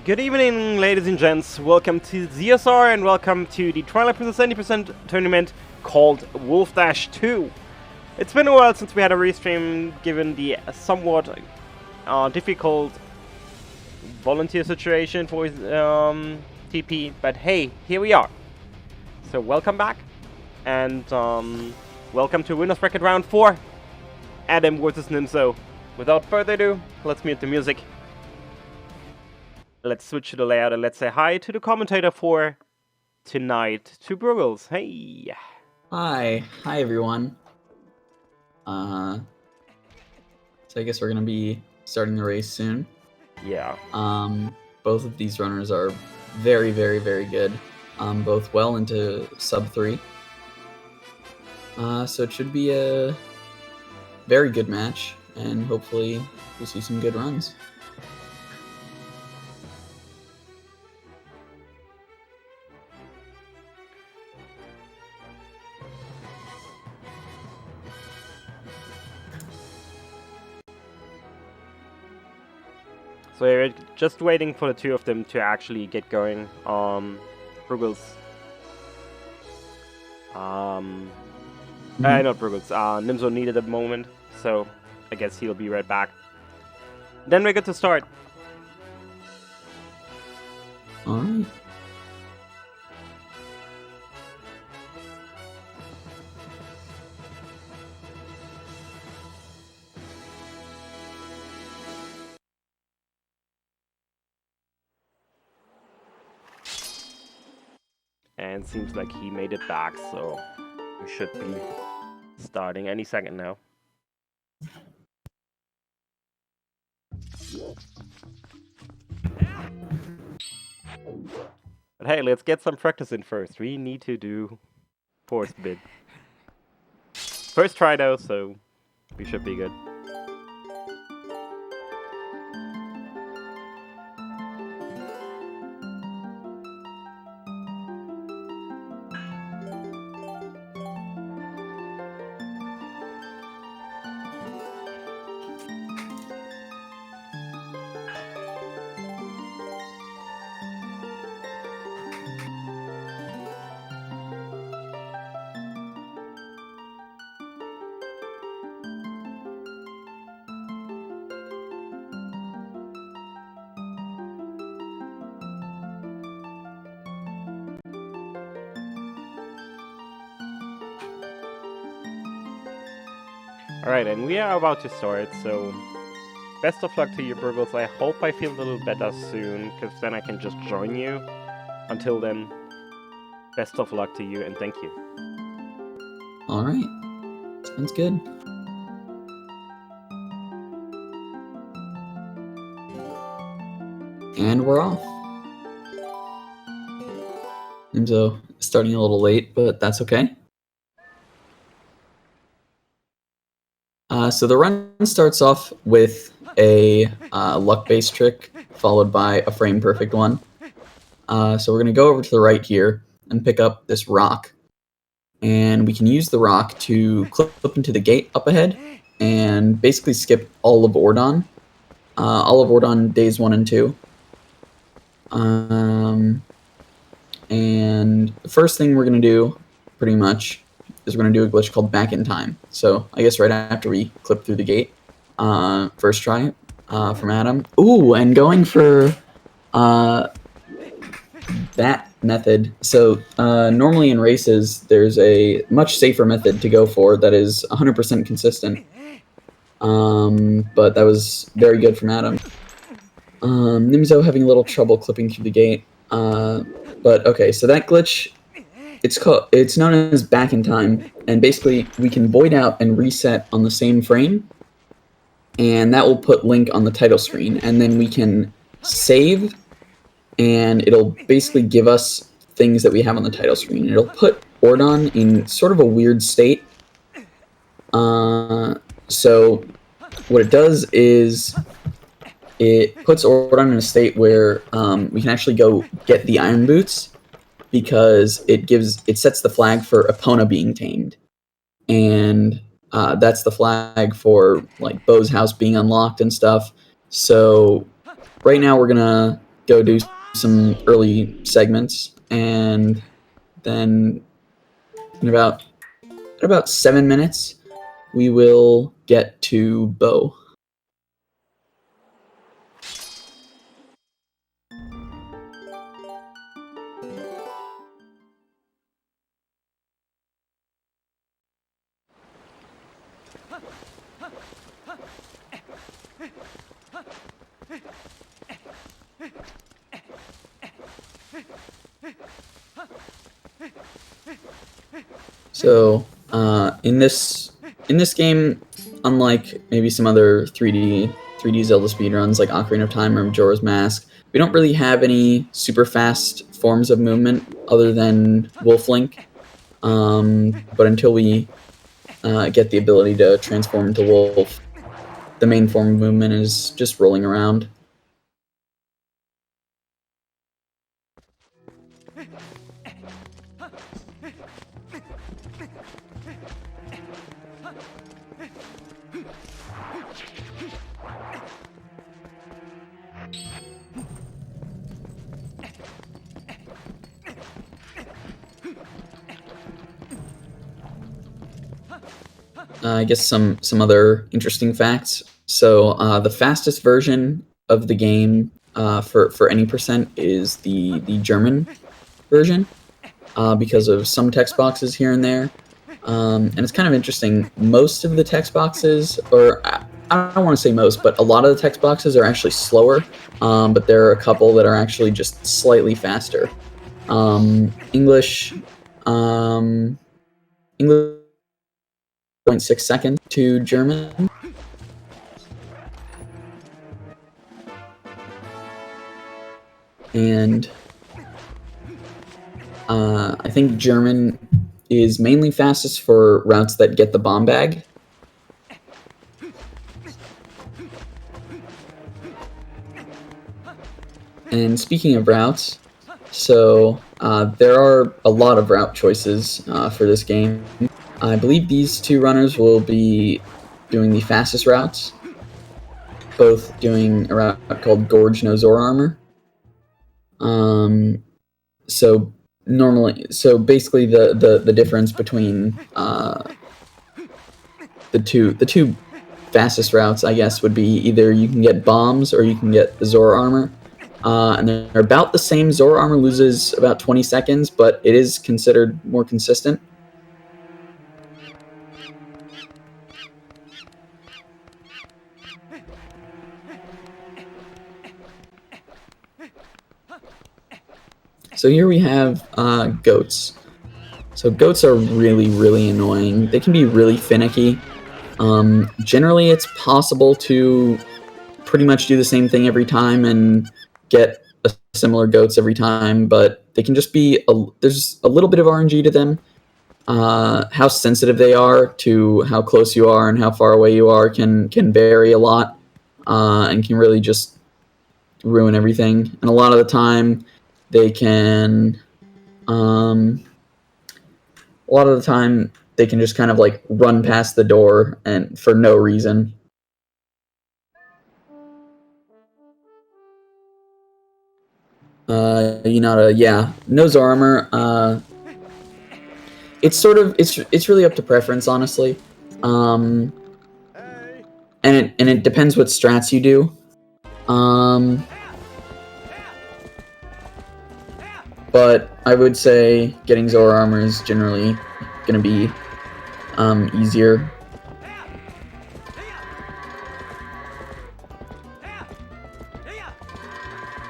Good evening, ladies and gents. Welcome to ZSR and welcome to the Twilight Princess 70% tournament called WolfDash 2. It's been a while since we had a restream given the somewhat difficult volunteer situation for TP, but hey, here we are. So welcome back and welcome to Winners Bracket Round 4, Adam versus Nimzo. Without further ado, let's mute the music. Let's switch to the layout and let's say hi to the commentator for tonight, to Brugels. Hey! Hi everyone. So I guess we're gonna be starting the race soon. Yeah. Both of these runners are very good. Both well into sub 3. So it should be a very good match, and hopefully we'll see some good runs. So we're just waiting for the two of them to actually get going. Brugels. Not Brugels. Nimzo needed a moment, so I guess he'll be right back. Then we're good to start. Alright. And seems like he made it back, so we should be starting any second now. But hey, let's get some practice in first. We need to do force bid. First try though, so we should be good. Alright, and we are about to start, so best of luck to you, Burgles. I hope I feel a little better soon, because then I can just join you. Until then, best of luck to you, and thank you. Alright. Sounds good. And we're off. Nimzo starting a little late, but that's okay. So the run starts off with a luck-based trick, followed by a frame-perfect one. So we're going to go over to the right here and pick up this rock. And we can use the rock to clip into the gate up ahead and basically skip all of Ordon. All of Ordon days 1 and 2. And the first thing we're going to do, pretty much, is we're going to do a glitch called Back in Time. So I guess right after we clip through the gate, first try from Adam. Ooh, and going for that method. So normally in races, there's a much safer method to go for that is 100% consistent. But that was very good from Adam. Nimzo having a little trouble clipping through the gate. But okay, so that glitch, it's known as Back in Time, and basically we can void out and reset on the same frame, and that will put Link on the title screen, and then we can save, and it'll basically give us things that we have on the title screen. It'll put Ordon in sort of a weird state. So what it does is it puts Ordon in a state where we can actually go get the Iron Boots, because it sets the flag for Epona being tamed, and that's the flag for like Bo's house being unlocked and stuff. So right now we're gonna go do some early segments, and then in about 7 minutes, we will get to Bo. So in this game, unlike maybe some other 3D Zelda speedruns like Ocarina of Time or Majora's Mask, we don't really have any super fast forms of movement other than Wolf Link. But until we get the ability to transform into Wolf, the main form of movement is just rolling around. I guess some other interesting facts. So the fastest version of the game for any percent is the German version because of some text boxes here and there. And it's kind of interesting. Most of the text boxes, or I don't want to say most, but a lot of the text boxes are actually slower. But there are a couple that are actually just slightly faster. English 0.6 seconds to German. And I think German is mainly fastest for routes that get the bomb bag. And speaking of routes, so there are a lot of route choices for this game. I believe these two runners will be doing the fastest routes, both doing a route called Gorge No Zor Armor. So basically the difference between the two fastest routes, I guess, would be either you can get bombs or you can get the Zor Armor. And they're about the same. Zor Armor loses about 20 seconds, but it is considered more consistent. So here we have goats. So goats are really, really annoying. They can be really finicky. Generally, it's possible to pretty much do the same thing every time and get similar goats every time, but they can just be there's a little bit of RNG to them. How sensitive they are to how close you are and how far away you are can vary a lot, and can really just ruin everything. And a lot of the time, they can just kind of like run past the door and for no reason. No Zor Armor. It's really up to preference, honestly. And it depends what strats you do. But I would say getting Zor Armor is generally gonna be easier.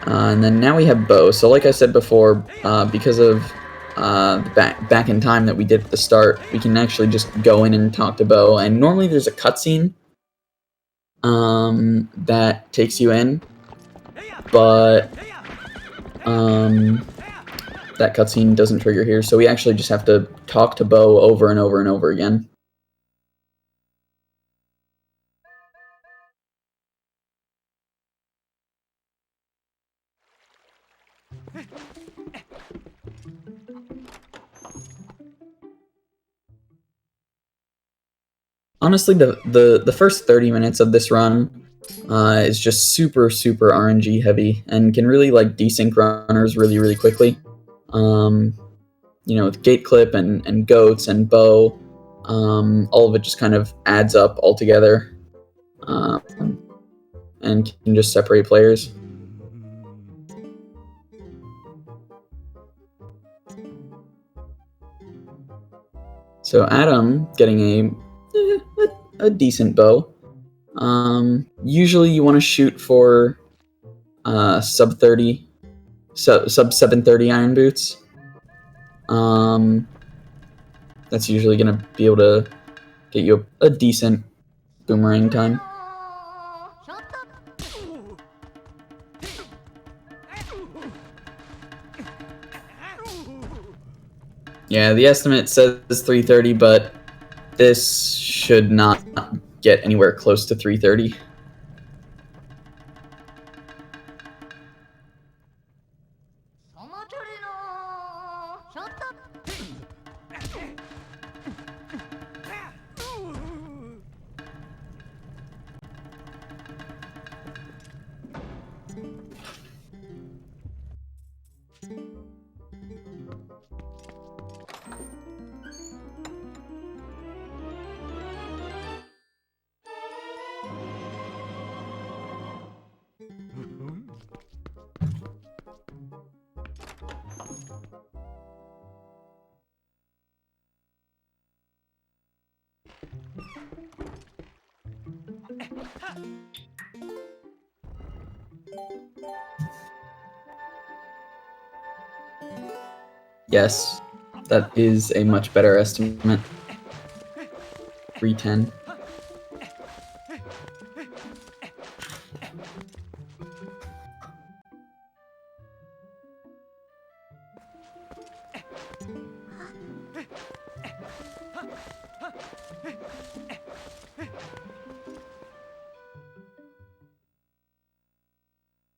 And then now we have Bo. So like I said before, because of the back in time that we did at the start, we can actually just go in and talk to Bo. And normally there's a cutscene that takes you in, but that cutscene doesn't trigger here, so we actually just have to talk to Bo over and over and over again. Honestly, the first 30 minutes of this run is just super RNG heavy and can really like desync runners really quickly. You know, with gate clip and goats and bow, all of it just kind of adds up all together, and can just separate players. So Adam getting a decent bow. Usually you want to shoot for sub 730 iron boots. That's usually going to be able to get you a decent boomerang time. Yeah, the estimate says 330, but this should not get anywhere close to 330. Yes, that is a much better estimate. 310.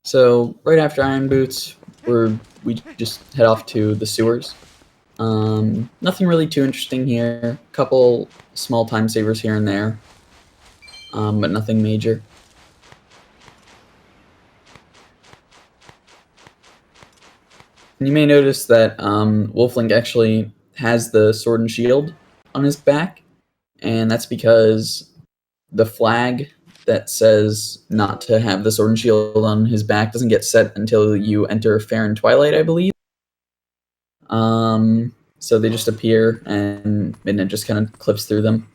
So right after Iron Boots, we just head off to the sewers. Nothing really too interesting here. Couple small time savers here and there, but nothing major. And you may notice that Wolflink actually has the sword and shield on his back, and that's because the flag that says not to have the sword and shield on his back doesn't get set until you enter Fair and Twilight, I believe. So they just appear, and Midnight just kind of clips through them.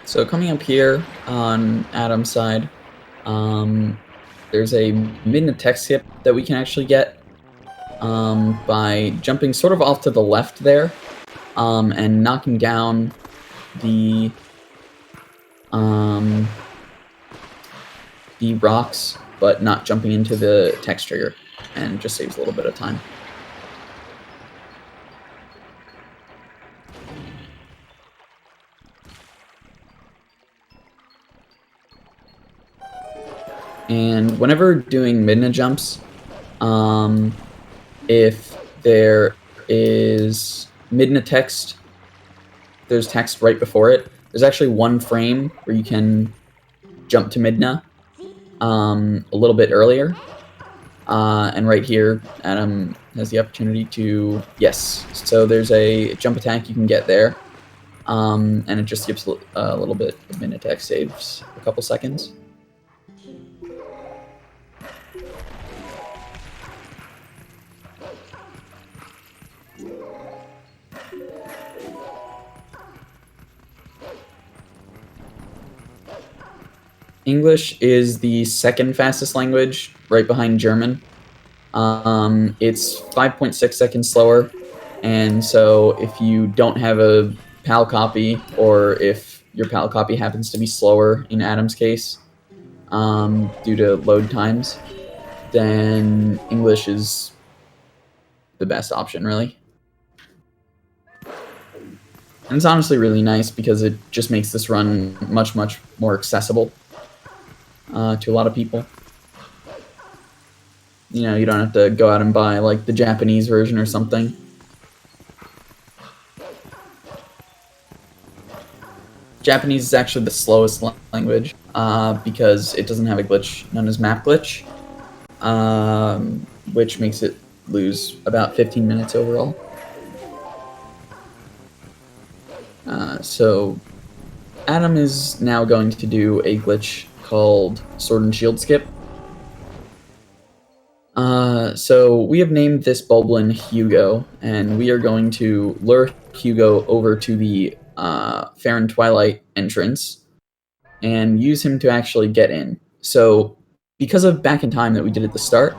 So coming up here on Adam's side, there's a midnight tech skip that we can actually get by jumping sort of off to the left there, and knocking down the rocks, but not jumping into the text trigger, and it just saves a little bit of time. And whenever doing midna jumps, if there is midna text, there's text right before it. There's actually one frame where you can jump to midna a little bit earlier. And right here, Adam has the opportunity to, yes. So there's a jump attack you can get there. And it just gives a little bit of midna text, saves a couple seconds. English is the second fastest language, right behind German. It's 5.6 seconds slower, and so if you don't have a PAL copy, or if your PAL copy happens to be slower in Adam's case, due to load times, then English is the best option, really. And it's honestly really nice because it just makes this run much, much more accessible to a lot of people. You know, you don't have to go out and buy, like, the Japanese version or something. Japanese is actually the slowest language because it doesn't have a glitch known as map glitch, which makes it lose about 15 minutes overall. So Adam is now going to do a glitch called Sword and Shield Skip. So we have named this Bulblin Hugo, and we are going to lure Hugo over to the Fair and Twilight entrance and use him to actually get in. So because of Back in Time that we did at the start,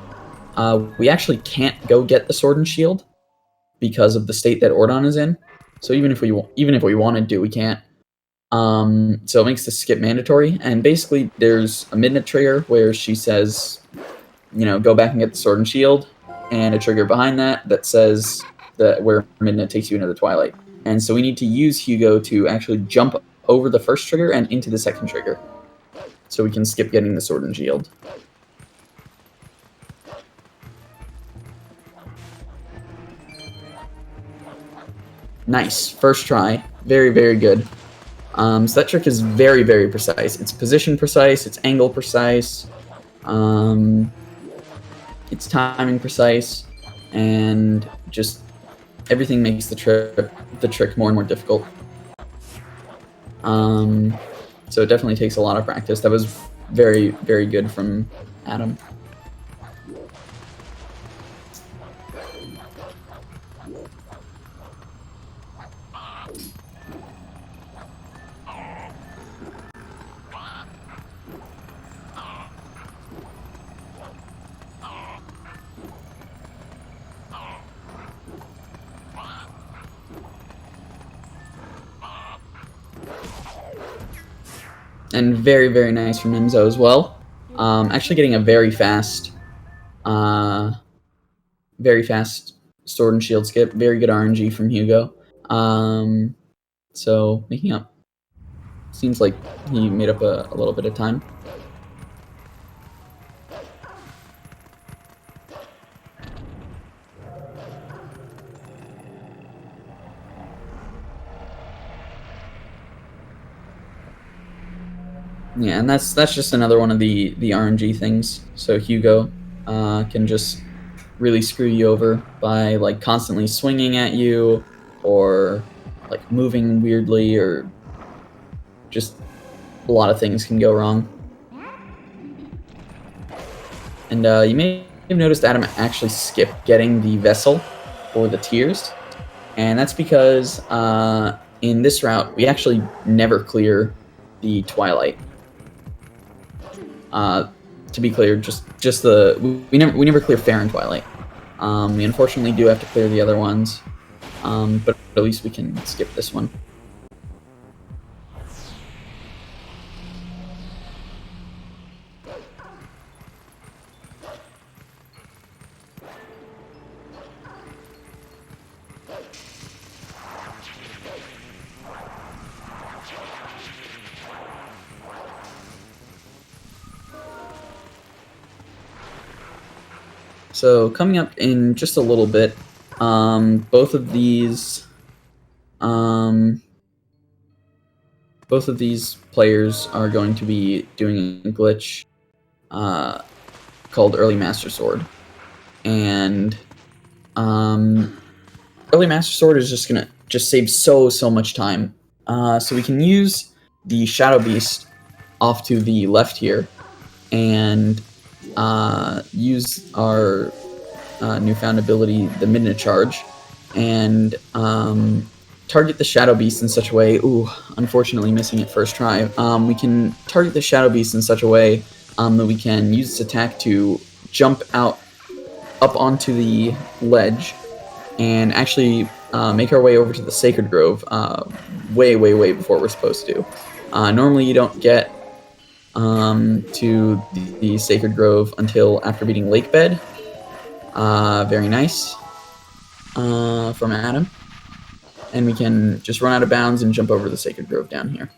we actually can't go get the Sword and Shield because of the state that Ordon is in. So even if we wanted to, we can't. So it makes the skip mandatory, and basically there's a Midna trigger where she says, you know, go back and get the Sword and Shield, and a trigger behind that says that where Midna takes you into the Twilight. And so we need to use Hugo to actually jump over the first trigger and into the second trigger, so we can skip getting the Sword and Shield. Nice, first try, very, very good. So that trick is very, very precise. It's position precise, it's angle precise, it's timing precise, and just everything makes the trick more and more difficult. So it definitely takes a lot of practice. That was very, very good from Adam. And very, very nice from Nimzo as well. Actually getting a very fast Sword and Shield skip. Very good RNG from Hugo. So making up. Seems like he made up a little bit of time. Yeah, and that's just another one of the RNG things. So Hugo can just really screw you over by like constantly swinging at you, or like moving weirdly, or just a lot of things can go wrong. And you may have noticed Adam actually skipped getting the vessel or the tears, and that's because in this route we actually never clear the Twilight. To be clear, we never clear Fair and Twilight. We unfortunately do have to clear the other ones, but at least we can skip this one. So coming up in just a little bit, both of these players are going to be doing a glitch called Early Master Sword, and Early Master Sword is just gonna save so much time. So we can use the Shadow Beast off to the left here, and use our newfound ability, the Midna Charge, and target the Shadow Beast in such a way. Ooh, unfortunately missing it first try. We can target the Shadow Beast in such a way that we can use its attack to jump up onto the ledge and actually make our way over to the Sacred Grove way before we're supposed to. Normally you don't get to the Sacred Grove until after beating Lakebed. Very nice from Adam. And we can just run out of bounds and jump over the Sacred Grove down here.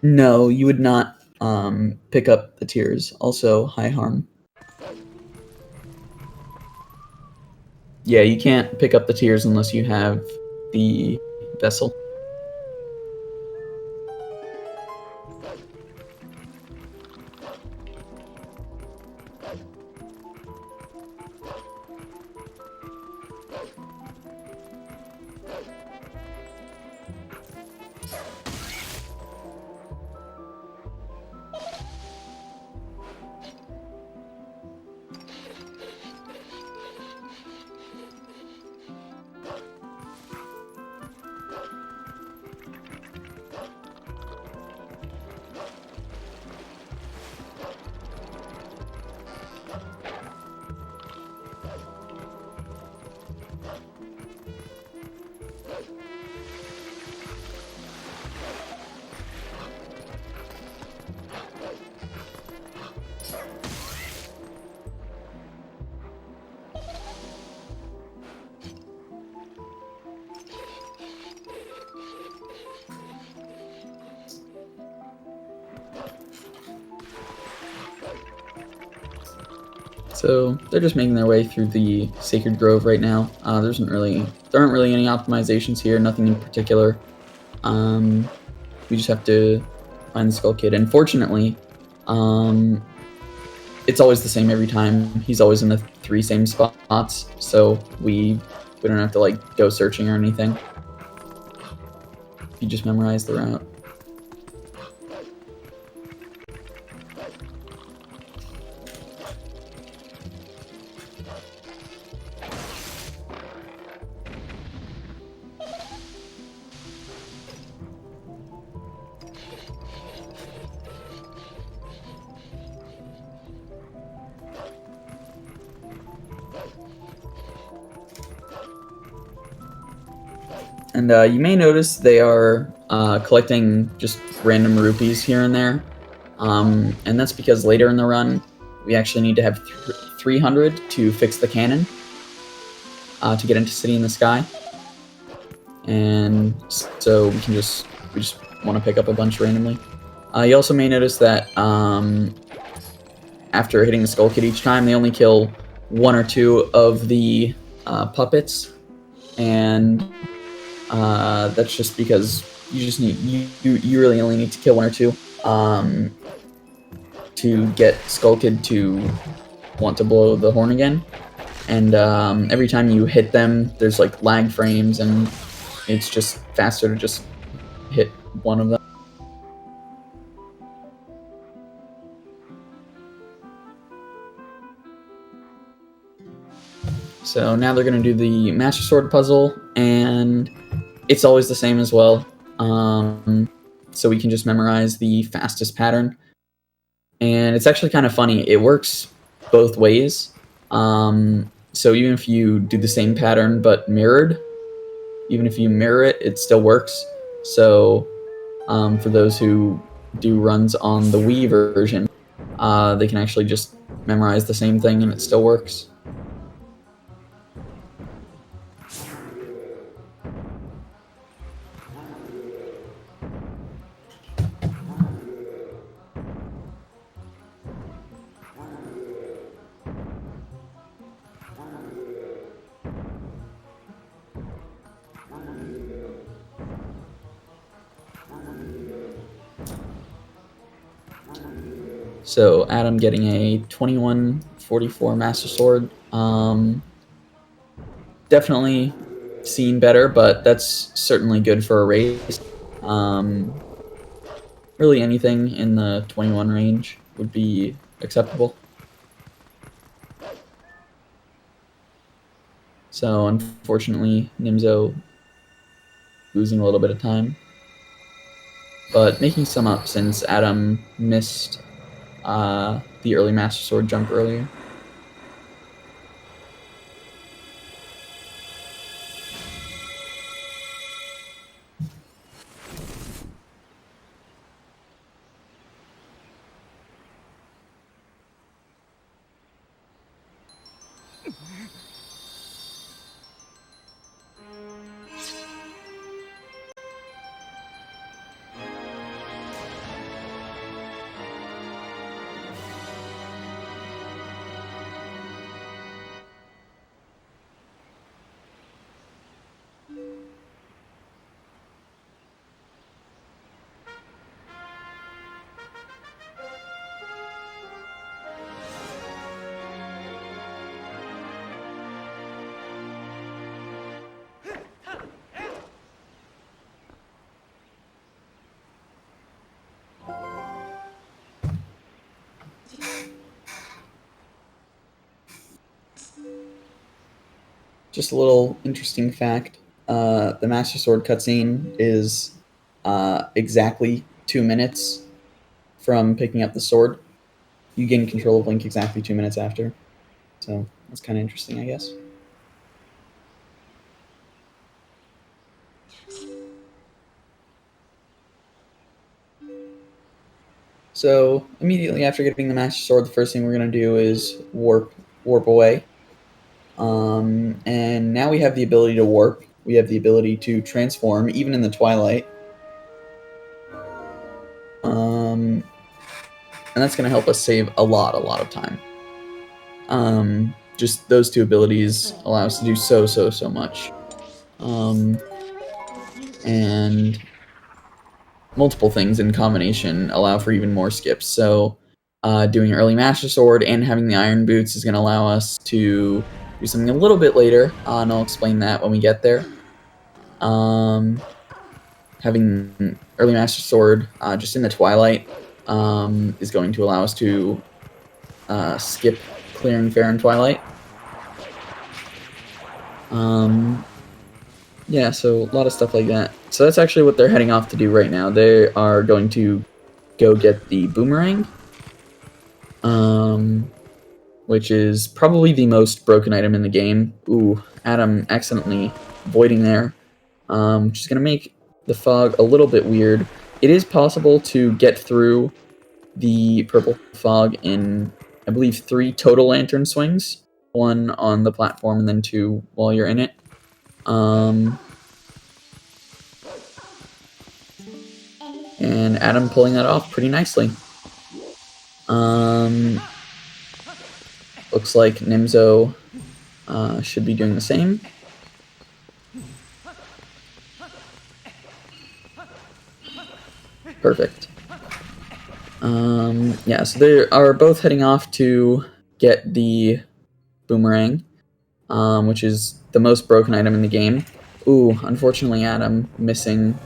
No, you would not pick up the tears. Also, high harm. Yeah, you can't pick up the tears unless you have the vessel. So they're just making their way through the Sacred Grove right now. There aren't really any optimizations here, nothing in particular. We just have to find the Skull Kid. Unfortunately, it's always the same every time. He's always in the 3 same spots, so we don't have to like go searching or anything. You just memorize the route. And you may notice they are collecting just random rupees here and there. And that's because later in the run, we actually need to have 300 to fix the cannon to get into City in the Sky. And so we just want to pick up a bunch randomly. You also may notice that after hitting the Skull Kid each time, they only kill 1 or 2 of the puppets. And that's just because you really only need to kill 1 or 2 to get Skull Kid to want to blow the horn again. And every time you hit them, there's like lag frames, and it's just faster to just hit 1 of them. So now they're going to do the Master Sword puzzle, and it's always the same as well. So we can just memorize the fastest pattern. And it's actually kind of funny. It works both ways. So even if you do the same pattern but mirrored, even if you mirror it, it still works. So for those who do runs on the Wii version, they can actually just memorize the same thing and it still works. So Adam getting a 2144 Master Sword. Definitely seen better, but that's certainly good for a race. Really anything in the 21 range would be acceptable. So unfortunately, Nimzo losing a little bit of time, but making some up since Adam missed the early Master Sword jump earlier. Just a little interesting fact. The Master Sword cutscene is exactly 2 minutes from picking up the sword. You gain control of Link exactly 2 minutes after. So that's kind of interesting, I guess. So immediately after getting the Master Sword, the first thing we're going to do is warp away. And now we have the ability to warp. We have the ability to transform, even in the twilight. And that's going to help us save a lot of time. Just those two abilities allow us to do so much. And multiple things in combination allow for even more skips. So doing early Master Sword and having the Iron Boots is going to allow us to do something a little bit later, and I'll explain that when we get there. Having early Master Sword just in the twilight is going to allow us to skip clearing Fair and Twilight. Yeah, so a lot of stuff like that. So that's actually what they're heading off to do right now. They are going to go get the boomerang, which is probably the most broken item in the game. Ooh, Adam accidentally voiding there, which is going to make the fog a little bit weird. It is possible to get through the purple fog in, I believe, 3 total lantern swings. 1 on the platform and then 2 while you're in it. And Adam pulling that off pretty nicely. Looks like Nimzo should be doing the same. Perfect. Yeah, so they are both heading off to get the boomerang, which is the most broken item in the game. Ooh, unfortunately Adam missing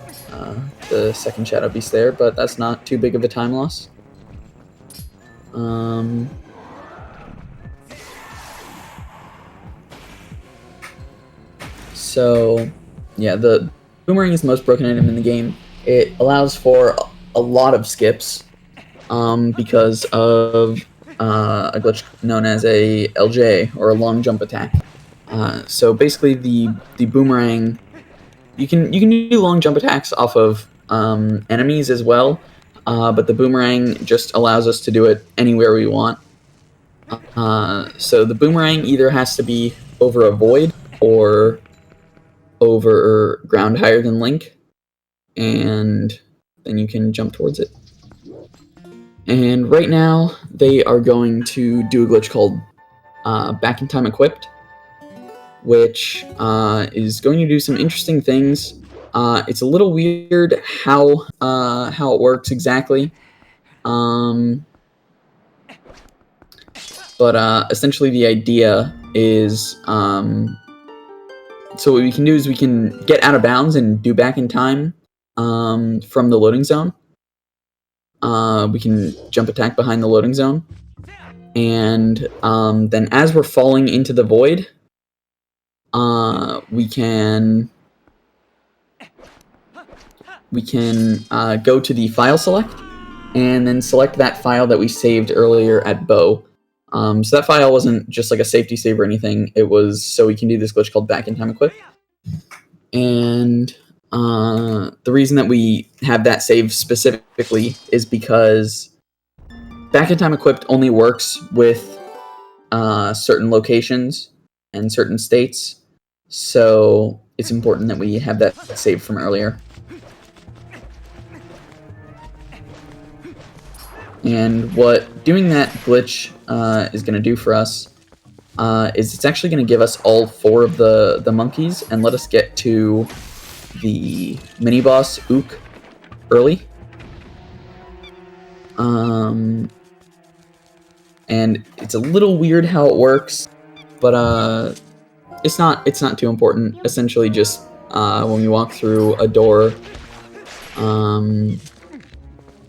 the second Shadow Beast there, but that's not too big of a time loss. So, yeah, the boomerang is the most broken item in the game. It allows for a lot of skips because of a glitch known as a LJ, or a long jump attack. So basically, the boomerang, you can do long jump attacks off of enemies as well, but the boomerang just allows us to do it anywhere we want. So the boomerang either has to be over a void or over ground higher than Link, and then you can jump towards it. And right now, they are going to do a glitch called Back in Time Equipped, which is going to do some interesting things. It's a little weird how it works exactly. But essentially the idea is, so what we can do is we can get out of bounds and do back in time from the loading zone. We can jump attack behind the loading zone. And then as we're falling into the void, we can go to the file select and then select that file that we saved earlier at Bow. So that file wasn't just like a safety save or anything. It was so we can do this glitch called back in time equip. And the reason that we have that save specifically is because back in time equipped only works with certain locations and certain states. So it's important that we have that save from earlier. And what doing that glitch is going to do for us is it's actually going to give us all 4 of the monkeys and let us get to the mini-boss Ook early. And it's a little weird how it works, but it's not too important. Essentially just when we walk through a door,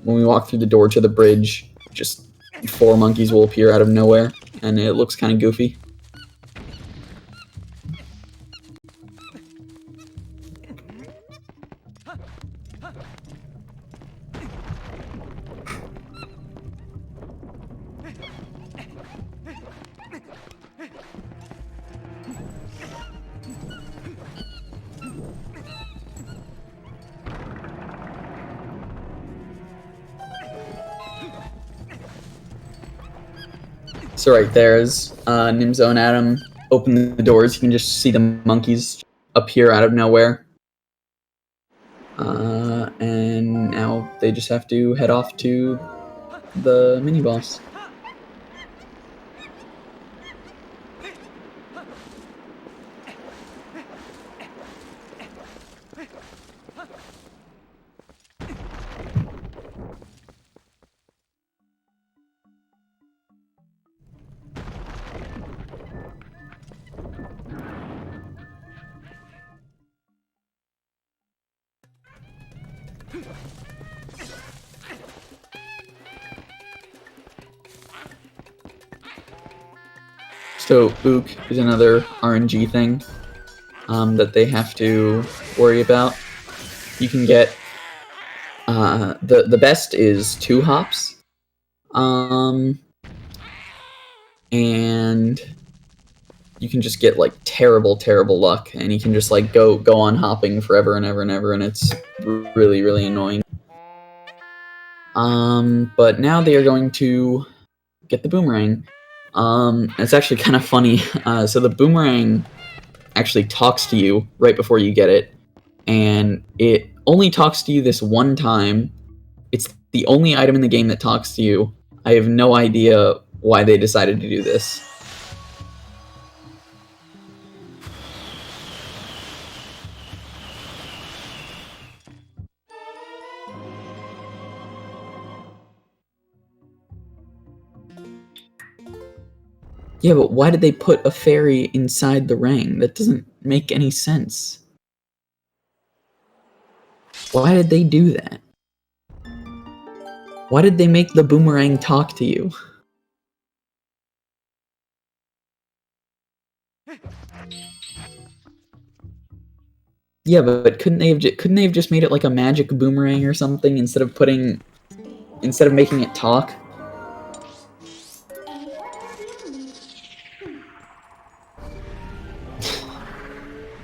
when we walk through the door to the bridge, just 4 monkeys will appear out of nowhere, and it looks kind of goofy. So right there, as Nimzo and Adam open the doors, you can just see the monkeys appear out of nowhere. And now they just have to head off to the mini-boss. So Ook is another RNG thing that they have to worry about. You can get the best is 2 hops, and you can just get like terrible luck, and you can just like go on hopping forever and ever and ever, and it's really annoying. But now they are going to get the boomerang. It's actually kind of funny. So the boomerang actually talks to you right before you get it, and it only talks to you this one time. It's the only item in the game that talks to you. I have no idea why they decided to do this. Yeah, but why did they put a fairy inside the ring? That doesn't make any sense. Why did they do that? Why did they make the boomerang talk to you? Yeah, but couldn't they have just made it like a magic boomerang or something instead of making it talk?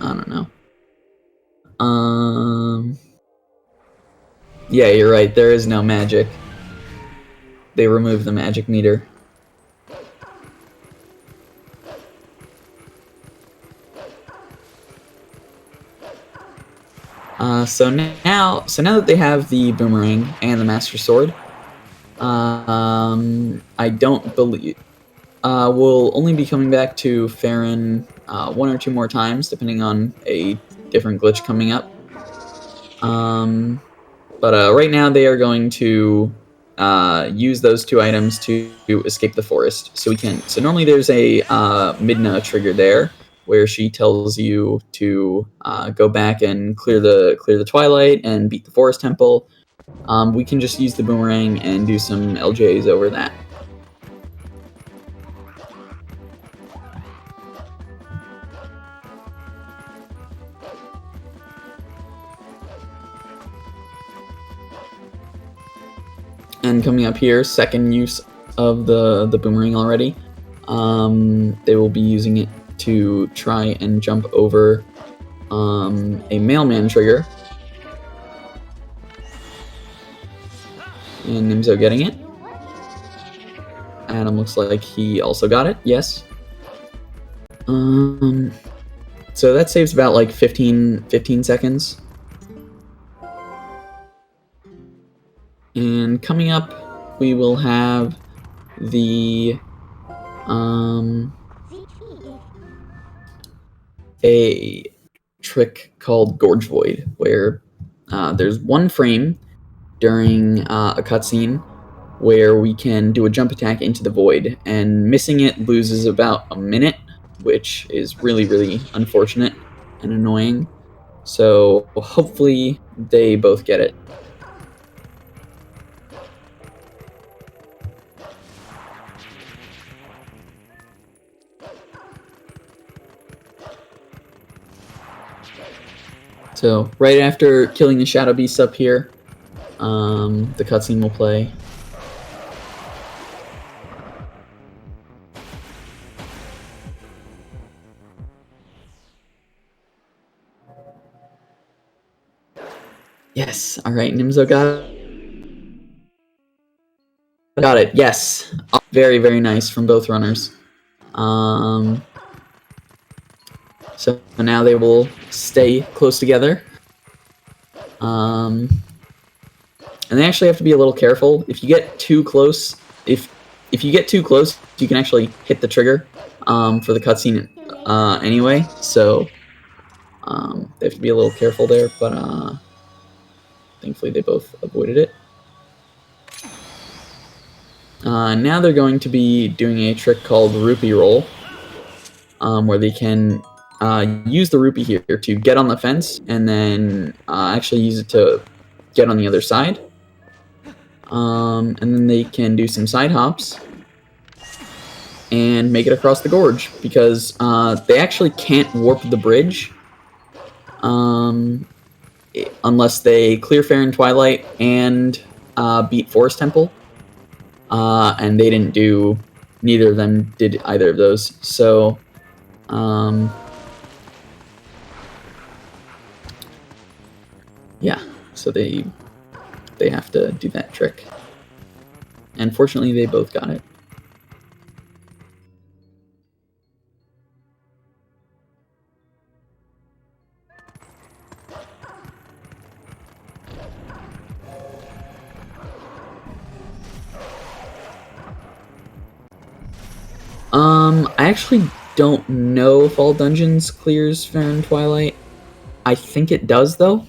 I don't know. Yeah, you're right. There is no magic. They removed the magic meter. So now that they have the boomerang and the master sword, I don't believe we'll only be coming back to Farron 1 or 2 more times, depending on a different glitch coming up. But right now they are going to use those 2 items to escape the forest. So we can. So normally there's a Midna trigger there, where she tells you to go back and clear the twilight and beat the forest temple. We can just use the boomerang and do some LJs over that. And coming up here, second use of the boomerang already. They will be using it to try and jump over a mailman trigger. And Nimzo getting it. Adam looks like he also got it, yes. So that saves about like 15 seconds. And coming up, we will have the a trick called Gorge Void, where there's 1 frame during a cutscene where we can do a jump attack into the void, and missing it loses about a minute, which is really, really unfortunate and annoying. So hopefully they both get it. So right after killing the shadow beasts up here, the cutscene will play. Yes. All right, Nimzo got it. Got it. Yes. Very, very nice from both runners. So now they will stay close together. And they actually have to be a little careful. If you get too close, if you get too close, you can actually hit the trigger for the cutscene anyway. So they have to be a little careful there, but thankfully they both avoided it. Now they're going to be doing a trick called Rupee Roll, where they can use the rupee here to get on the fence, and then actually use it to get on the other side. And then they can do some side hops and make it across the gorge, because they actually can't warp the bridge unless they clear Fair and Twilight and beat Forest Temple. And they didn't do, neither of them did either of those. So yeah, so they have to do that trick. And fortunately, they both got it. I actually don't know if all dungeons clears Fair and Twilight. I think it does, though.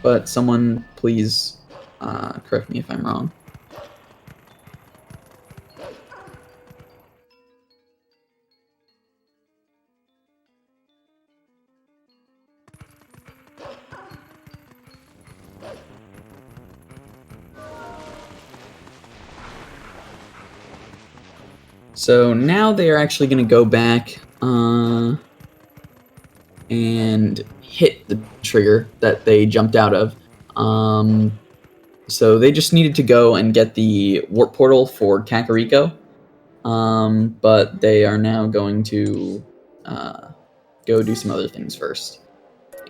But someone please correct me if I'm wrong. So now they are actually going to go back and hit the trigger that they jumped out of. So they just needed to go and get the warp portal for Kakariko, but they are now going to go do some other things first.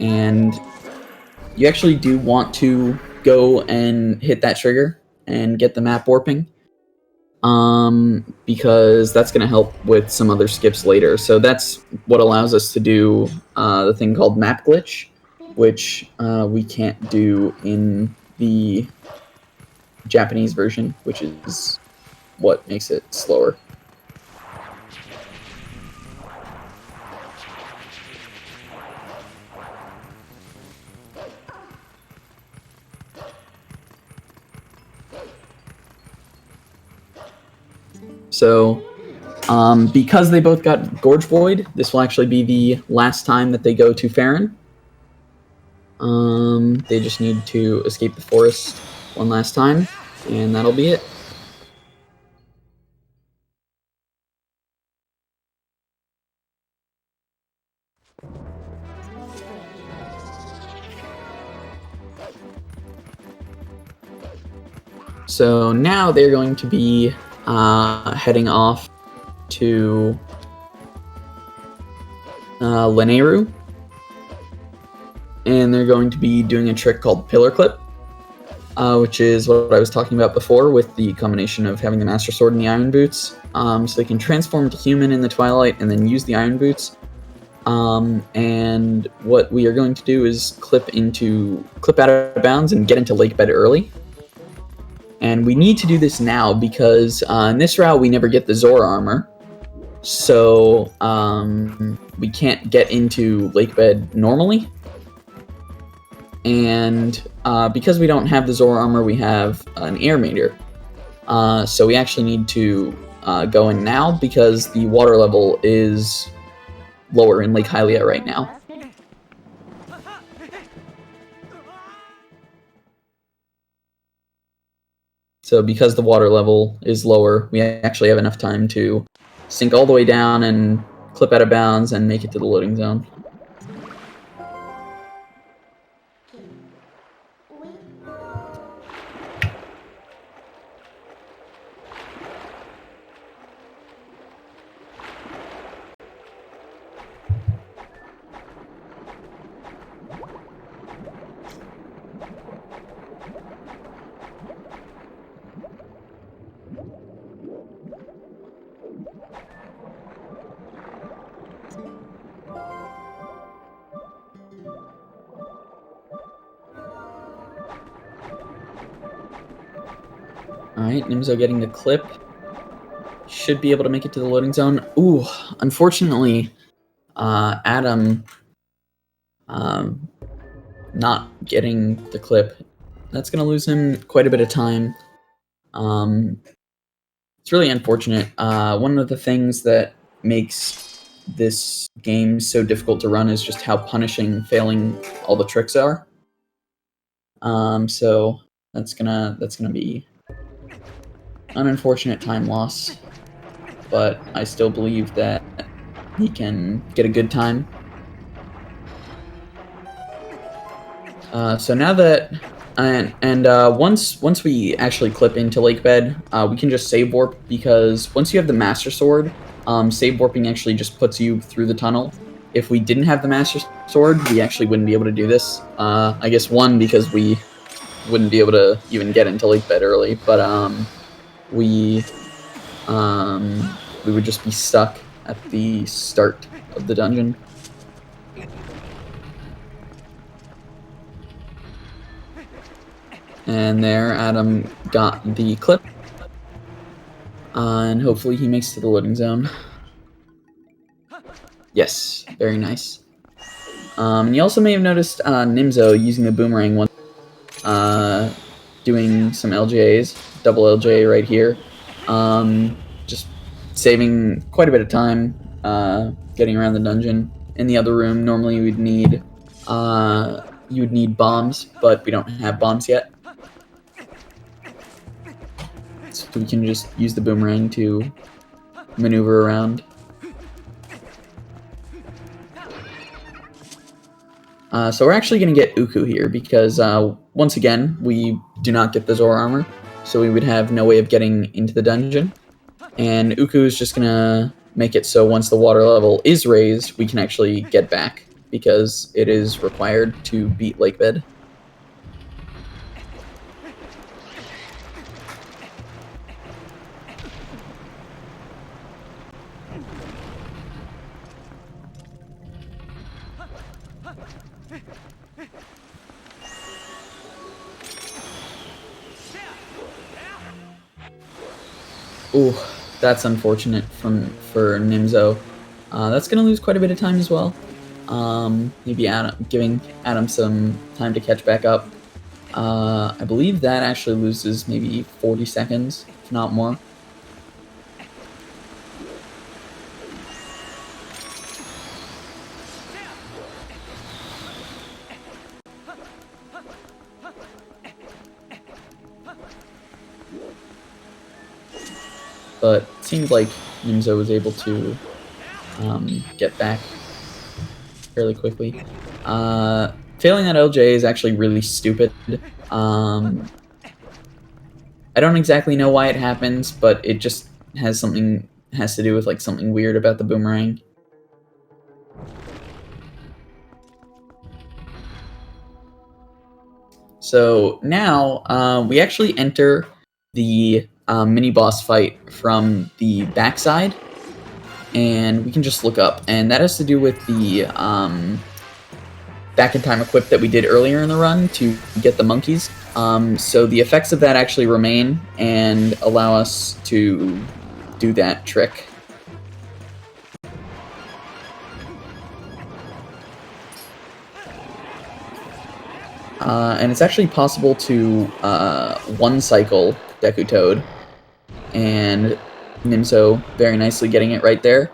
And you actually do want to go and hit that trigger and get the map warping, because that's going to help with some other skips later. So that's what allows us to do the thing called map glitch, which we can't do in the Japanese version, which is what makes it slower. So, because they both got Gorge Void, this will actually be the last time that they go to Farron. They just need to escape the forest one last time, and that'll be it. So now they're going to be heading off to Lanayru, and they're going to be doing a trick called Pillar Clip, which is what I was talking about before with the combination of having the Master Sword and the Iron Boots. So they can transform to human in the Twilight and then use the Iron Boots. And what we are going to do is clip out of bounds and get into Lake Bed early. And we need to do this now because in this route we never get the Zora armor. So we can't get into Lake Bed normally. And because we don't have the Zora armor, we have an Air Meter. So we actually need to go in now because the water level is lower in Lake Hylia right now. So because the water level is lower, we actually have enough time to sink all the way down and clip out of bounds and make it to the loading zone. Alright, Nimzo getting the clip. Should be able to make it to the loading zone. Ooh, unfortunately, Adam not getting the clip. That's going to lose him quite a bit of time. It's really unfortunate. One of the things that makes this game so difficult to run is just how punishing failing all the tricks are. So that's gonna be an unfortunate time loss, but I still believe that he can get a good time. So now that once we actually clip into Lake Bed, we can just save warp, because once you have the Master Sword, save warping actually just puts you through the tunnel. If we didn't have the Master Sword, we actually wouldn't be able to do this. I guess one, because we wouldn't be able to even get into Lake Bed early, but we would just be stuck at the start of the dungeon. And there, Adam got the clip. And hopefully he makes it to the loading zone. Yes, very nice. You also may have noticed Nimzo using the boomerang once, doing some LJAs, double LJA right here. Just saving quite a bit of time getting around the dungeon. In the other room, normally you would need bombs, but we don't have bombs yet. So we can just use the boomerang to maneuver around. So we're actually going to get Uku here because, once again, we do not get the Zora armor, so we would have no way of getting into the dungeon. And Uku is just going to make it so once the water level is raised, we can actually get back, because it is required to beat Lake Bed. Ooh, that's unfortunate for Nimzo. That's going to lose quite a bit of time as well. Maybe giving Adam some time to catch back up. I believe that actually loses maybe 40 seconds, if not more. but it seemed like Nimzo was able to get back fairly quickly. Failing that LJ is actually really stupid. I don't exactly know why it happens, but it just has to do with like something weird about the boomerang. So now we actually enter the mini boss fight from the backside, and we can just look up, and that has to do with the back in time equip that we did earlier in the run to get the monkeys. So the effects of that actually remain and allow us to do that trick. And it's actually possible to one cycle Deku Toad, and Nimzo very nicely getting it right there.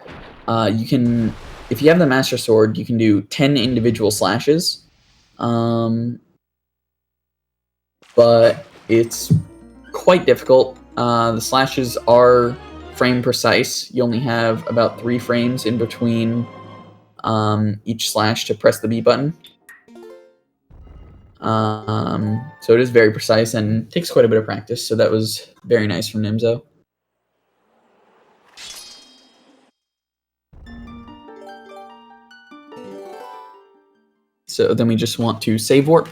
You can, if you have the Master Sword, you can do 10 individual slashes, but it's quite difficult. The slashes are frame precise. You only have about 3 frames in between each slash to press the B button. So it is very precise and takes quite a bit of practice, so that was very nice from Nimzo. So then we just want to save warp,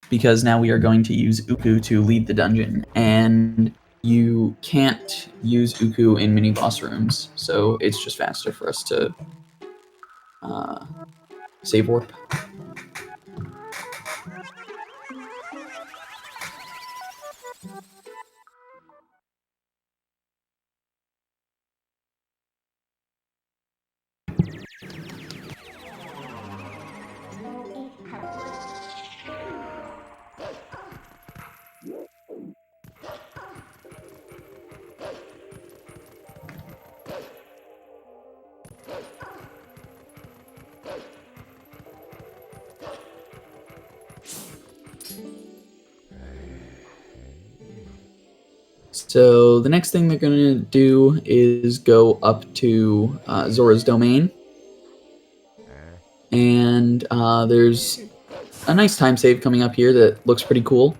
because now we are going to use Uku to lead the dungeon, and you can't use Uku in mini boss rooms, so it's just faster for us to save warp. So the next thing they're going to do is go up to Zora's domain, and there's a nice time save coming up here that looks pretty cool.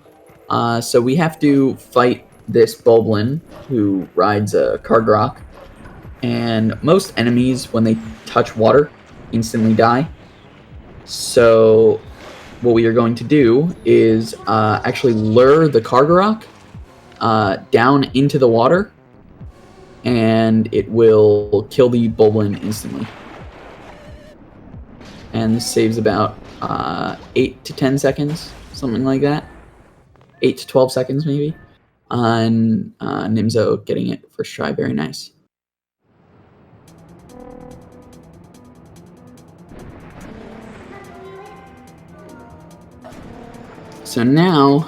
So we have to fight this Boblin who rides a Cargrock, and most enemies, when they touch water, instantly die. So what we are going to do is actually lure the Cargrock down into the water, and it will kill the Boblin instantly. And this saves about 8 to 10 seconds, something like that. 8 to 12 seconds, maybe. And Nimzo getting it first try, very nice. So now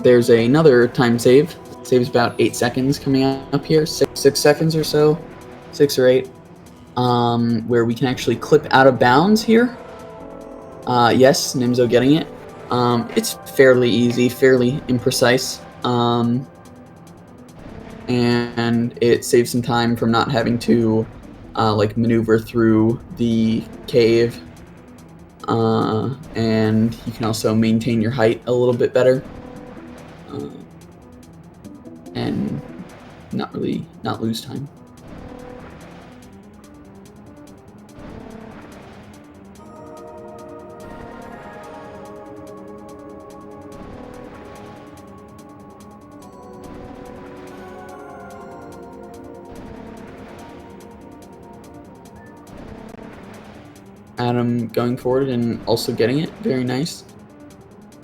there's another time save. It saves about 8 seconds coming up here, 6 seconds or so, 6 or 8, where we can actually clip out of bounds here. Yes, Nimzo getting it. It's fairly easy, fairly imprecise, and it saves some time from not having to like maneuver through the cave. And you can also maintain your height a little bit better, and not lose time. Adam going forward and also getting it, very nice.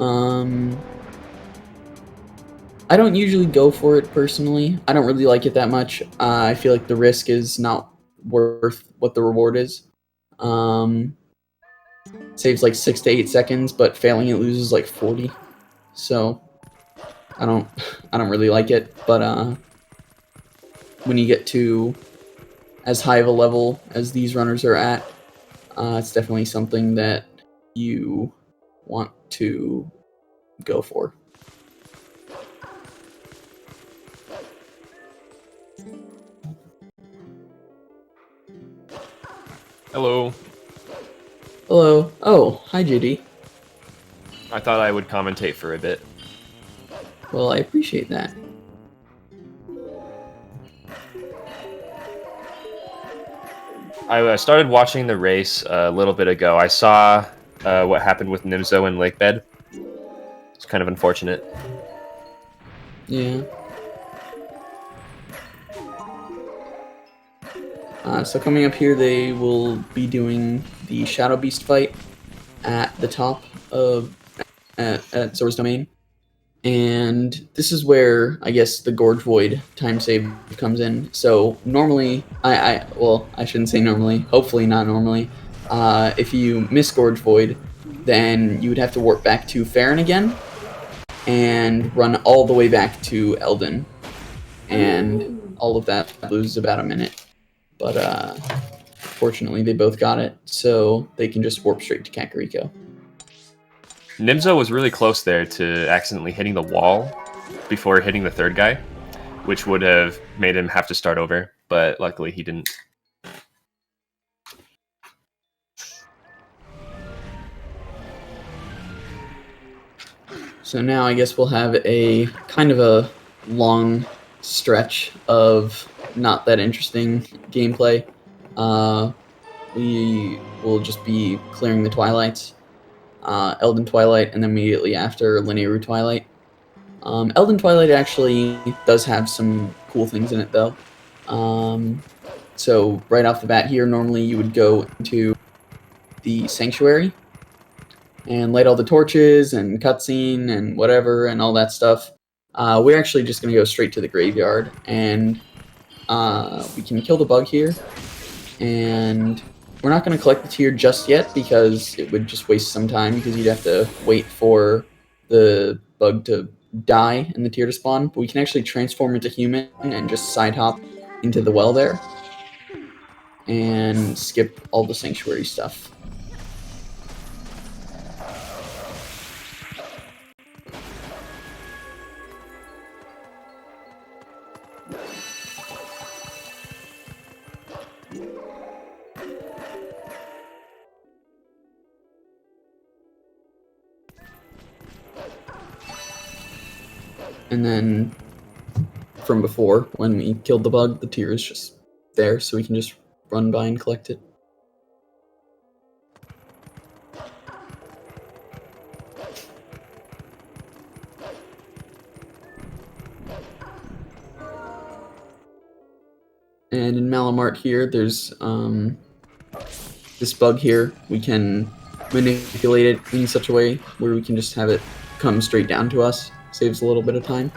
I don't usually go for it personally. I don't really like it that much. I feel like the risk is not worth what the reward is. Saves like 6 to 8 seconds, but failing it loses like 40. So I don't really like it. But when you get to as high of a level as these runners are at, it's definitely something that you want to go for. Hello. Hello. Oh, hi, Judy. I thought I would commentate for a bit. Well, I appreciate that. I started watching the race a little bit ago. I saw what happened with Nimzo and Lakebed. It's kind of unfortunate. Yeah. So coming up here, they will be doing the Shadow Beast fight at the top of at Zora's Domain. And this is where, I guess, the Gorge Void time save comes in. So normally, well, I shouldn't say normally, hopefully not normally, if you miss Gorge Void, then you would have to warp back to Farron again, and run all the way back to Eldon. And all of that loses about a minute. But, fortunately, they both got it, so they can just warp straight to Kakariko. Nimzo was really close there to accidentally hitting the wall before hitting the third guy, which would have made him have to start over, but luckily he didn't. So now I guess we'll have a kind of a long stretch of not that interesting gameplay. We will just be clearing the Twilights, Elden Twilight, and then immediately after Linearu Twilight. Elden Twilight actually does have some cool things in it, though. So right off the bat here, normally you would go into the Sanctuary and light all the torches and cutscene and whatever and all that stuff. We're actually just going to go straight to the graveyard, and we can kill the bug here. And we're not going to collect the tear just yet because it would just waste some time, because you'd have to wait for the bug to die and the tear to spawn. But we can actually transform into human and just side hop into the well there and skip all the sanctuary stuff. And then from before, when we killed the bug, the tear is just there, so we can just run by and collect it. And in Malamart here, there's this bug here. We can manipulate it in such a way where we can just have it come straight down to us. Saves a little bit of time.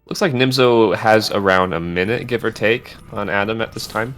Looks like Nimzo has around a minute, give or take, on Adam at this time.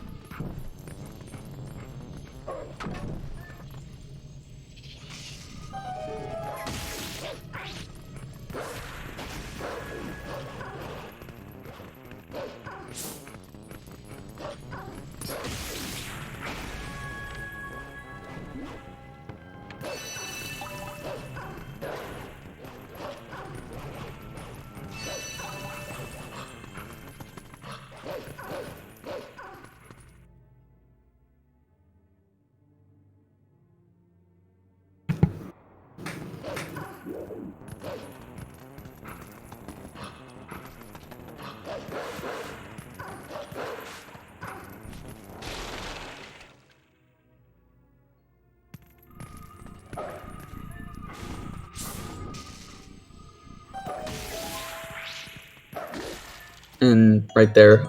And right there,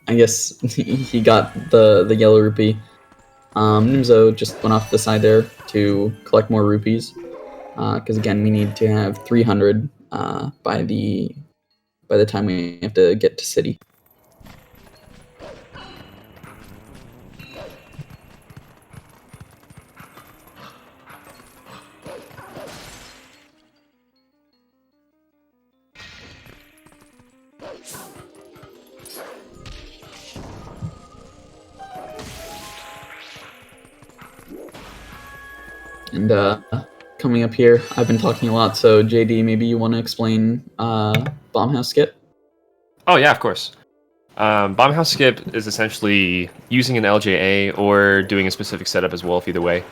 I guess he got the yellow rupee. Nimzo just went off the side there to collect more rupees, because again we need to have 300 by the time we have to get to city. And coming up here, I've been talking a lot, so JD, maybe you want to explain Bomb House Skip? Oh yeah, of course. Bomb House Skip is essentially using an LJA or doing a specific setup as Wolf, either way,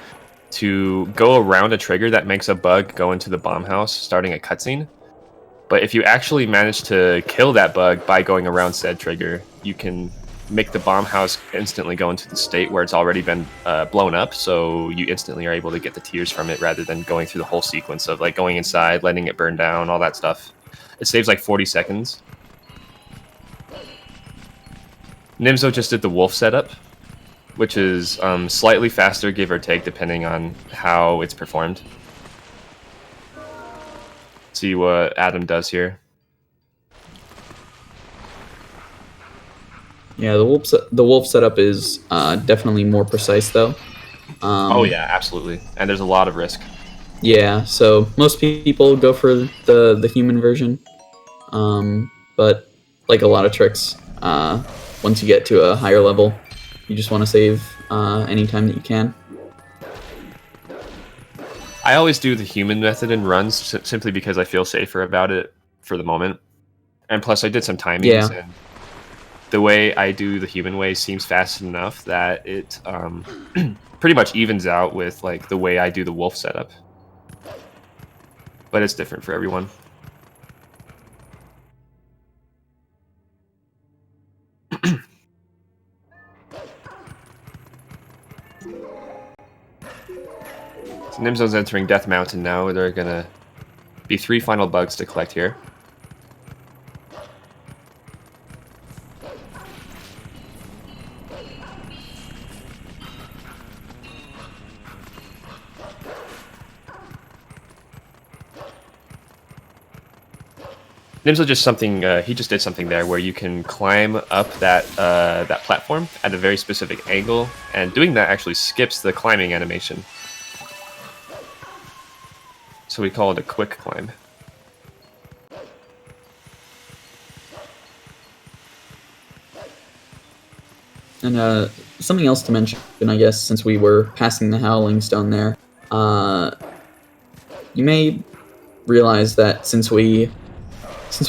to go around a trigger that makes a bug go into the bomb house, starting a cutscene. But if you actually manage to kill that bug by going around said trigger, you can make the bomb house instantly go into the state where it's already been blown up, so you instantly are able to get the tears from it rather than going through the whole sequence of like going inside, letting it burn down, all that stuff. It saves like 40 seconds. Nimzo just did the wolf setup, which is slightly faster, give or take, depending on how it's performed. See what Adam does here. Yeah, the wolf setup is definitely more precise, though. Oh yeah, absolutely. And there's a lot of risk. Yeah, so most people go for the human version, but like a lot of tricks, once you get to a higher level, you just want to save any time that you can. I always do the human method in runs simply because I feel safer about it for the moment. And plus I did some timings, and the way I do the human way seems fast enough that it pretty much evens out with like the way I do the wolf setup. But it's different for everyone. So Nimzo's entering Death Mountain now. There are gonna be 3 final bugs to collect here. Nimzo he just did something there where you can climb up that that platform at a very specific angle, and doing that actually skips the climbing animation. So we call it a quick climb. And something else to mention, I guess, since we were passing the Howling Stone there, you may realize that since we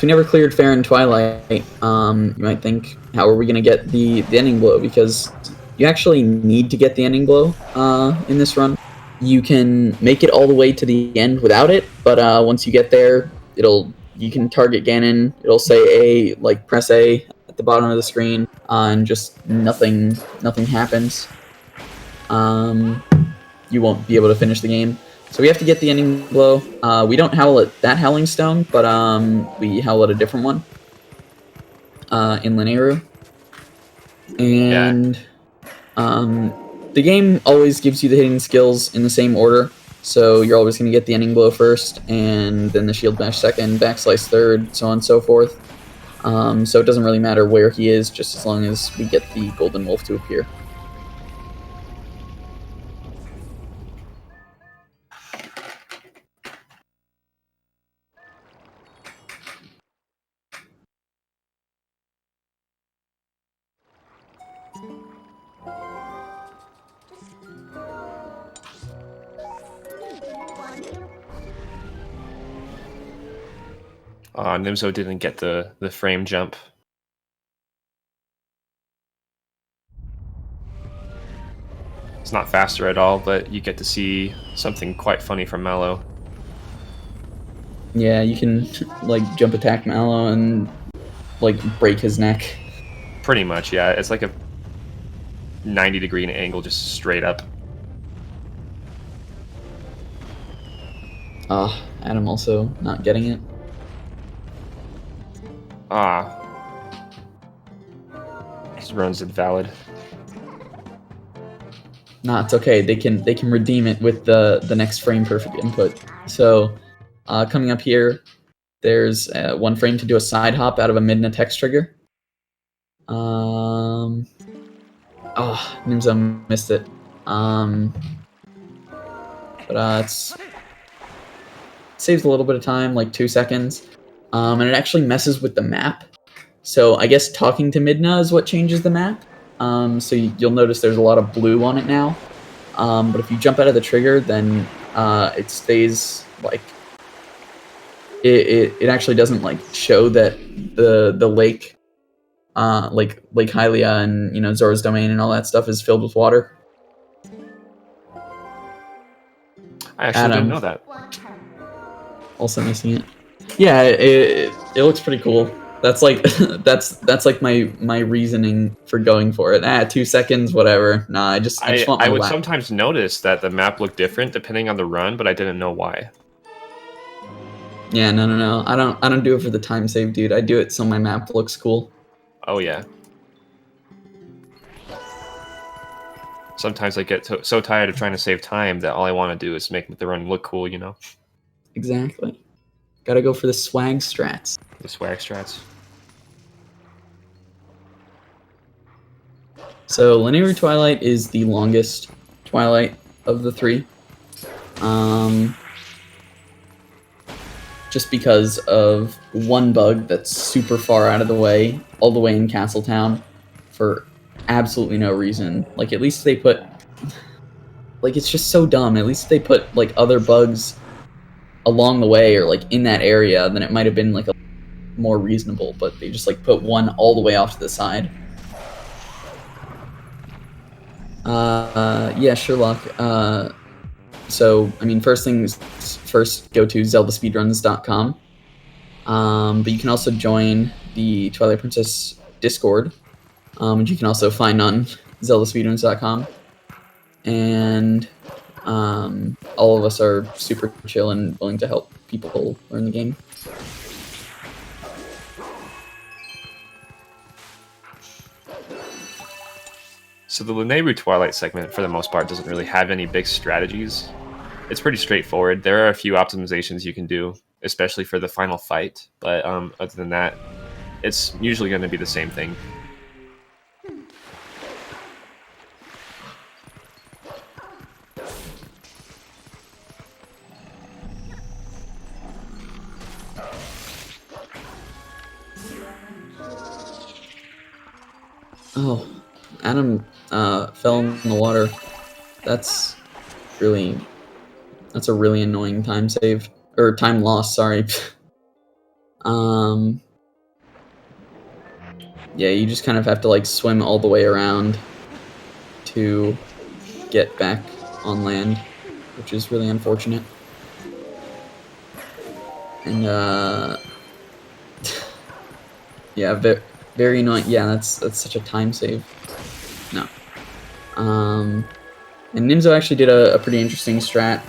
never cleared Fair and Twilight, you might think, how are we going to get the ending blow? Because you actually need to get the ending blow in this run. You can make it all the way to the end without it, but once you get there, you can target Ganon. It'll say A, like press A at the bottom of the screen, and just nothing happens. You won't be able to finish the game. So we have to get the ending blow. We don't howl at that Howling Stone, but we howl at a different one in Linearu. And the game always gives you the hitting skills in the same order. So you're always going to get the ending blow first, and then the shield bash second, backslice third, so on and so forth. So it doesn't really matter where he is, just as long as we get the Golden Wolf to appear. Nimzo didn't get the frame jump. It's not faster at all, but you get to see something quite funny from Mallow. Yeah, you can like jump attack Mallow and like break his neck. Pretty much, yeah. It's like a 90-degree angle, just straight up. Adam also not getting it. This run's invalid. Nah, it's okay. They can redeem it with the next frame perfect input. So, coming up here, there's 1 frame to do a side hop out of a Midna text trigger. Nimzo missed it. But it saves a little bit of time, like 2 seconds. And it actually messes with the map. So I guess talking to Midna is what changes the map. So you'll notice there's a lot of blue on it now. But if you jump out of the trigger, then it stays like it actually doesn't like show that the lake, like Lake Hylia and Zora's Domain and all that stuff is filled with water. I actually didn't know that. Also missing it. Yeah, it looks pretty cool. That's like that's like my reasoning for going for it. 2 seconds, whatever. Nah, I just want my I would lap. sometimes notice that the map looked different depending on the run, but I didn't know why. Yeah, no. I don't do it for the time save, dude. I do it so my map looks cool. Oh yeah. Sometimes I get so tired of trying to save time that all I want to do is make the run look cool, you know? Exactly. Gotta go for the swag strats. The swag strats. So Linear Twilight is the longest Twilight of the three. Just because of one bug that's super far out of the way, all the way in Castletown, for absolutely no reason. Like, at least they put... Like, it's just so dumb. At least they put, like, other bugs along the way, or, like, in that area, then it might have been, like, a more reasonable, but they just, like, put one all the way off to the side. Yeah, Sherlock. So, I mean, first things first, go to ZeldaSpeedRuns.com. But you can also join the Twilight Princess Discord, which you can also find on ZeldaSpeedRuns.com. And all of us are super chill and willing to help people learn the game. So the Linear Twilight segment, for the most part, doesn't really have any big strategies. It's pretty straightforward. There are a few optimizations you can do, especially for the final fight, but other than that, it's usually going to be the same thing. Oh, Adam fell in the water. That's a really annoying time save, or time loss, sorry. Yeah, you just kind of have to like swim all the way around to get back on land, which is really unfortunate. And yeah, very annoying. Yeah, that's such a time save. No. And Nimzo actually did a pretty interesting strat.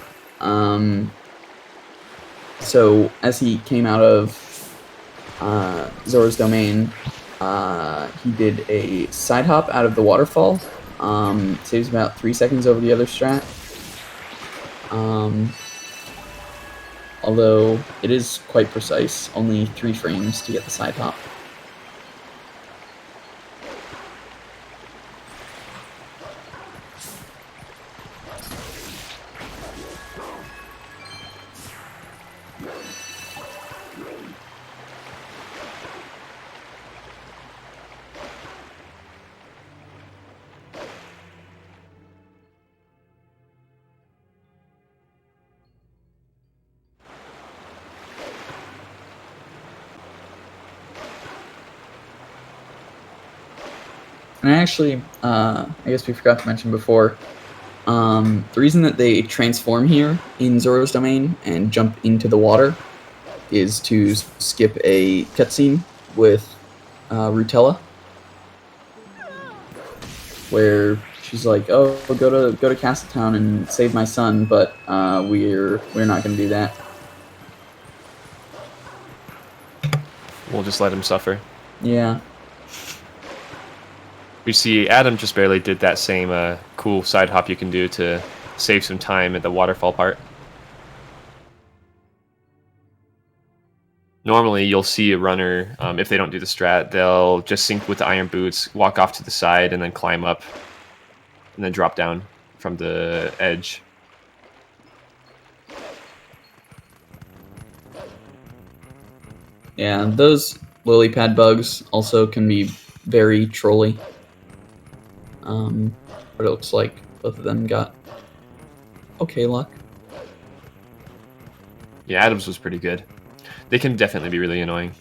So as he came out of Zora's Domain, he did a side hop out of the waterfall. Saves about 3 seconds over the other strat. Although it is quite precise, only 3 frames to get the side hop. And actually, I guess we forgot to mention before, the reason that they transform here in Zora's Domain and jump into the water is to skip a cutscene with Rutella, where she's like, "Oh, go to Castletown and save my son," but we're not going to do that. We'll just let him suffer. Yeah. We see Adam just barely did that same cool side hop you can do to save some time at the waterfall part. Normally, you'll see a runner, if they don't do the strat, they'll just sync with the iron boots, walk off to the side, and then climb up, and then drop down from the edge. Yeah, those lily pad bugs also can be very trolly. But it looks like both of them got okay luck. Yeah, Adams was pretty good. They can definitely be really annoying.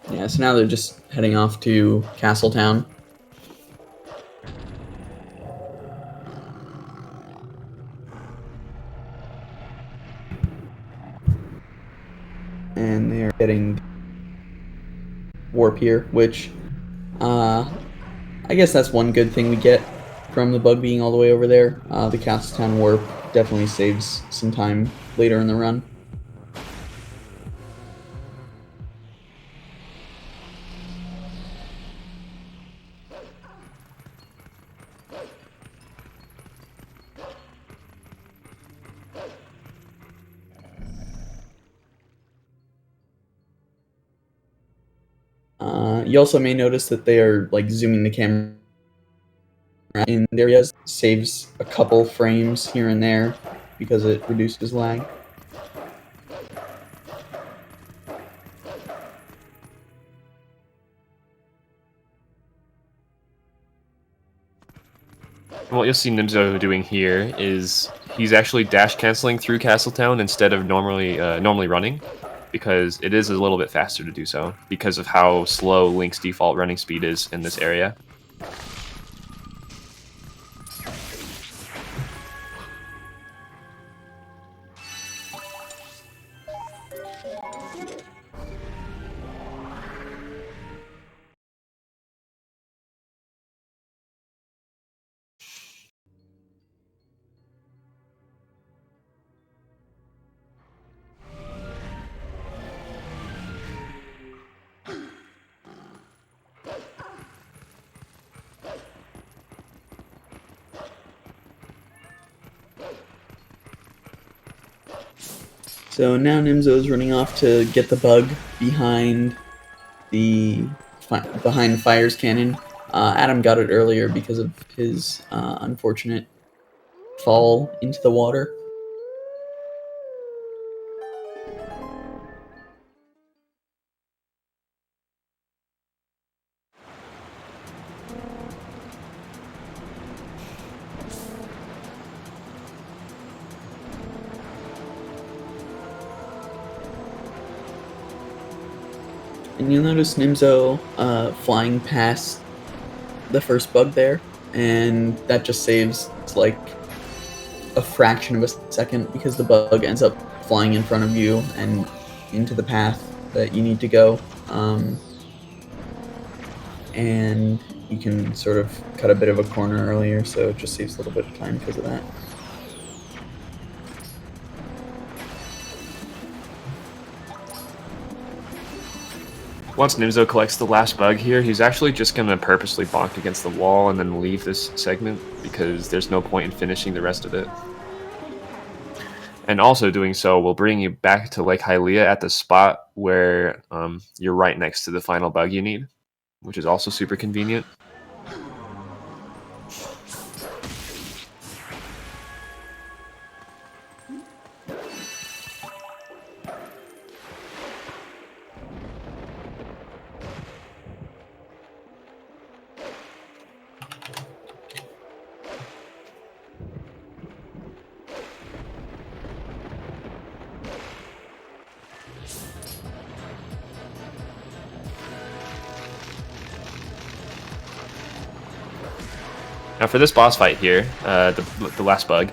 Yeah, so now they're just heading off to Castletown. And they're getting warp here, which I guess that's one good thing we get from the bug being all the way over there. The Castletown warp definitely saves some time later in the run. You also may notice that they are like zooming the camera in areas, saves a couple frames here and there because it reduces lag. And what you'll see Nimzo doing here is he's actually dash canceling through Castletown instead of normally running, because it is a little bit faster to do so because of how slow Link's default running speed is in this area. So now Nimzo is running off to get the bug behind Fire's cannon. Adam got it earlier because of his unfortunate fall into the water. And you'll notice Nimzo flying past the first bug there, and that just saves like a fraction of a second because the bug ends up flying in front of you and into the path that you need to go. And you can sort of cut a bit of a corner earlier, so it just saves a little bit of time because of that. Once Nimzo collects the last bug here, he's actually just going to purposely bonk against the wall and then leave this segment because there's no point in finishing the rest of it. And also doing so will bring you back to Lake Hylia at the spot where you're right next to the final bug you need, which is also super convenient. Now for this boss fight here, the last bug,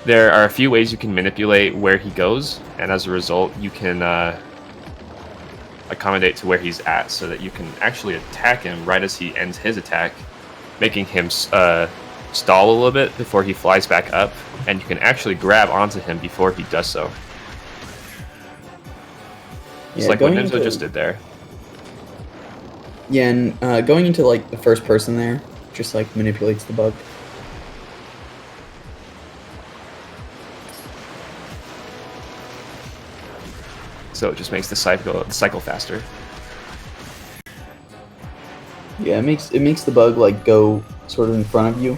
there are a few ways you can manipulate where he goes, and as a result you can accommodate to where he's at so that you can actually attack him right as he ends his attack, making him stall a little bit before he flies back up, and you can actually grab onto him before he does so. It's like what Nimzo just did there. Yeah, and going into like the first person there just like manipulates the bug. so it just makes the cycle faster. Yeah, it makes the bug like go sort of in front of you,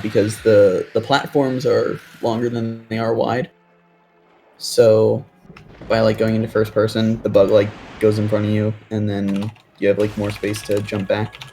because the platforms are longer than they are wide. So by like going into first person, the bug like goes in front of you, and then you have like more space to jump back.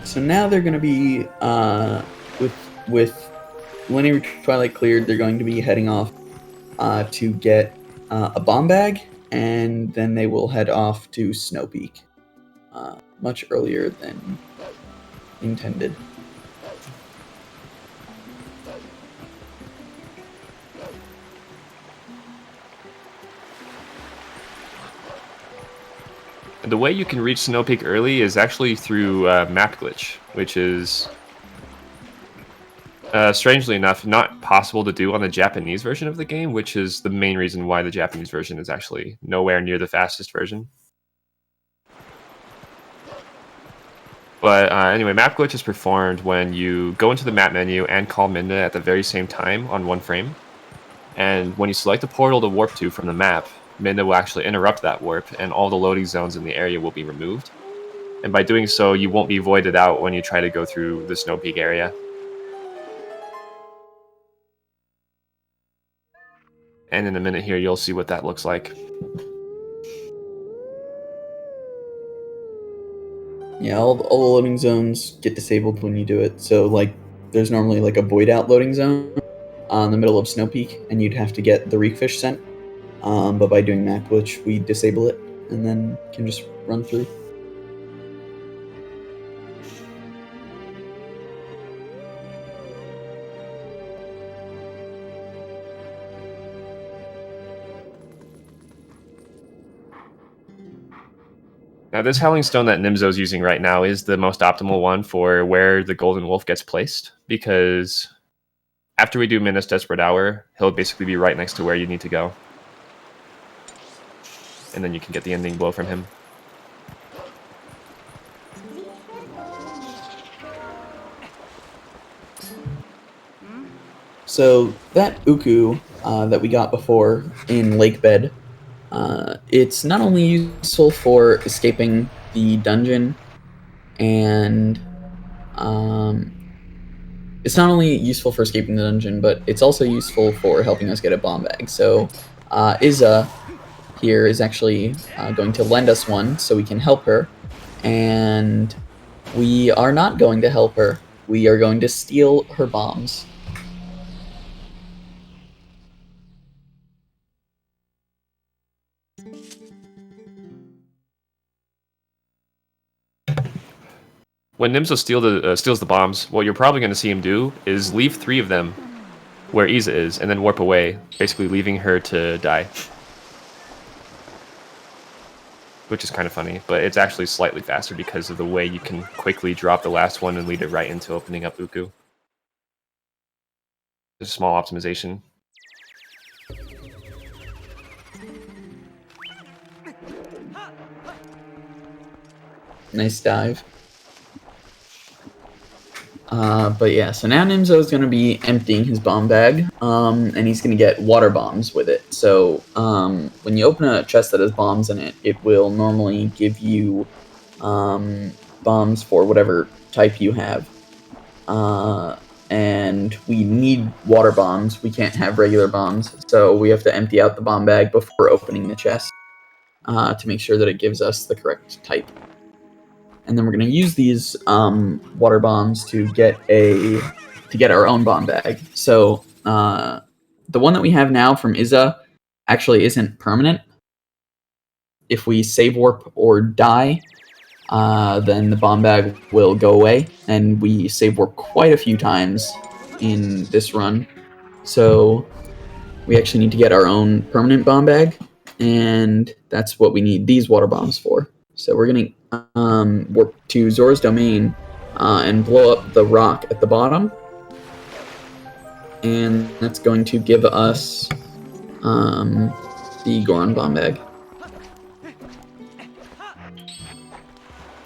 So now they're going to be with Linear Twilight cleared. They're going to be heading off to get a bomb bag, and then they will head off to Snow Peak much earlier than intended. The way you can reach Snow Peak early is actually through map glitch, which is strangely enough not possible to do on the Japanese version of the game, which is the main reason why the Japanese version is actually nowhere near the fastest version. But anyway, map glitch is performed when you go into the map menu and call Minda at the very same time on one frame. And when you select a portal to warp to from the map, Minda will actually interrupt that warp, and all the loading zones in the area will be removed. And by doing so, you won't be voided out when you try to go through the Snow Peak area. And in a minute here, you'll see what that looks like. Yeah, all the loading zones get disabled when you do it. So like, there's normally like a void out loading zone in the middle of Snow Peak, and you'd have to get the Reekfish sent. But by doing map glitch, we disable it, and then can just run through. Now, this Howling Stone that Nimzo's using right now is the most optimal one for where the Golden Wolf gets placed, because after we do Minda's Desperate Hour, he'll basically be right next to where you need to go. And then you can get the ending blow from him. So that Uku that we got before in Lake Bed, it's not only useful for escaping the dungeon, and it's not only useful for escaping the dungeon, but it's also useful for helping us get a bomb bag. So Izza here is actually going to lend us one so we can help her, and we are not going to help her. We are going to steal her bombs. When Nimzo steals the bombs, what you're probably going to see him do is leave 3 of them where Izza is, and then warp away, basically leaving her to die. Which is kind of funny, but it's actually slightly faster because of the way you can quickly drop the last one and lead it right into opening up Uku. There's a small optimization. Nice dive. But yeah, so now Nimzo is going to be emptying his bomb bag, and he's going to get water bombs with it. So when you open a chest that has bombs in it, it will normally give you bombs for whatever type you have. And we need water bombs. We can't have regular bombs, so we have to empty out the bomb bag before opening the chest to make sure that it gives us the correct type. And then we're going to use these water bombs to get our own bomb bag. So the one that we have now from Izza actually isn't permanent. If we save warp or die, then the bomb bag will go away. And we save warp quite a few times in this run. So we actually need to get our own permanent bomb bag, and that's what we need these water bombs for. So we're going to warp to Zora's domain and blow up the rock at the bottom, and that's going to give us the Goron bomb bag.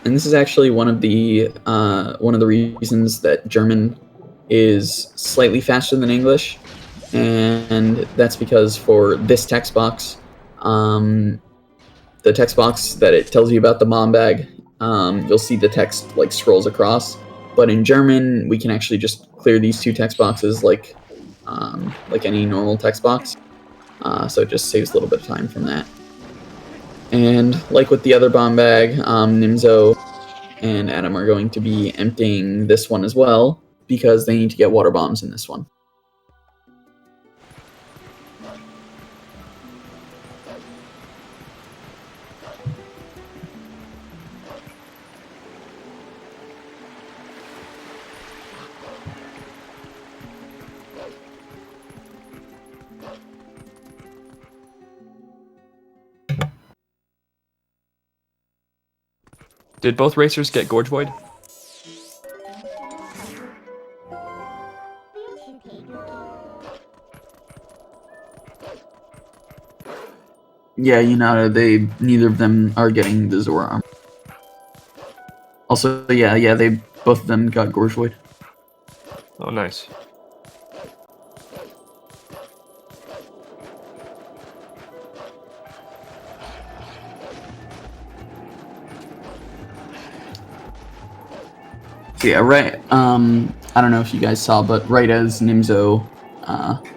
And this is actually one of the reasons that German is slightly faster than English, and that's because for this text box, the text box that it tells you about the bomb bag, you'll see the text like scrolls across. But in German, we can actually just clear these two text boxes like any normal text box. So it just saves a little bit of time from that. And like with the other bomb bag, Nimzo and Adam are going to be emptying this one as well, because they need to get water bombs in this one. Did both racers get Gorge Void? Yeah, you know, neither of them are getting the Zora armor. Also, yeah, both of them got Gorge Void. Oh, nice. Yeah, right. I don't know if you guys saw, but right as Nimzo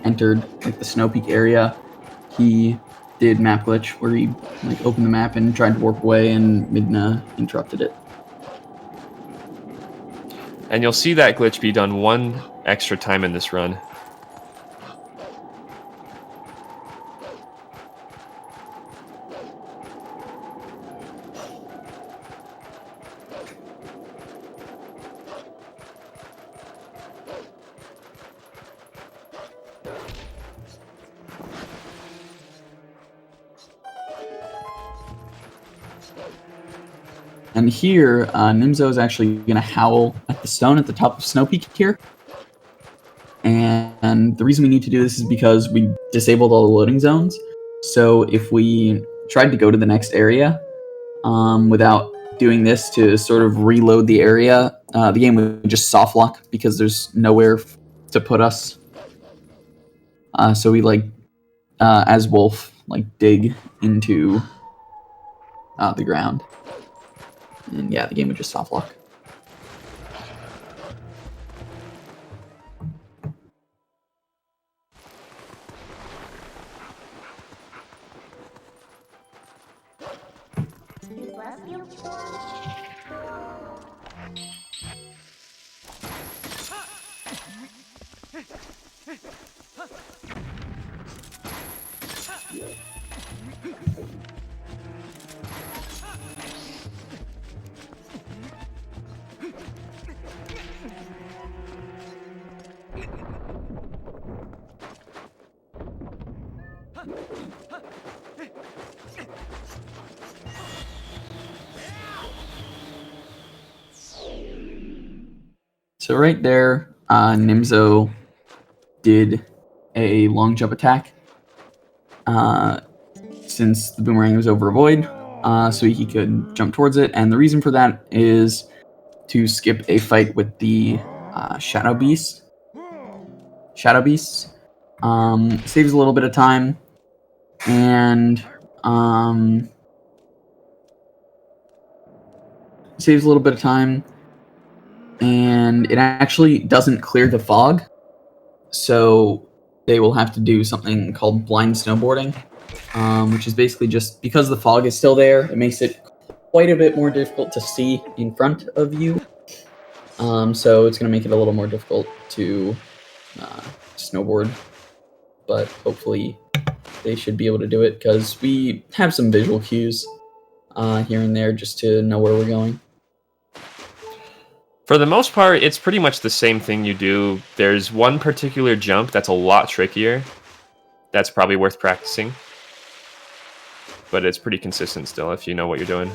entered like the Snow Peak area, he did map glitch where he like opened the map and tried to warp away, and Midna interrupted it. And you'll see that glitch be done one extra time in this run. And here, Nimzo is actually going to howl at the stone at the top of Snow Peak here. And the reason we need to do this is because we disabled all the loading zones. So if we tried to go to the next area without doing this to sort of reload the area, the game would just soft lock because there's nowhere to put us. So we as Wolf, dig into the ground. And yeah, the game would just soft lock. So right there, Nimzo did a long jump attack since the boomerang was over a void, so he could jump towards it. And the reason for that is to skip a fight with the Shadow Beasts. Saves a little bit of time, and and it actually doesn't clear the fog, so they will have to do something called blind snowboarding, which is basically just because the fog is still there, it makes it quite a bit more difficult to see in front of you. So it's going to make it a little more difficult to snowboard, but hopefully they should be able to do it because we have some visual cues here and there just to know where we're going. For the most part, it's pretty much the same thing you do. There's one particular jump that's a lot trickier that's probably worth practicing. But it's pretty consistent still if you know what you're doing.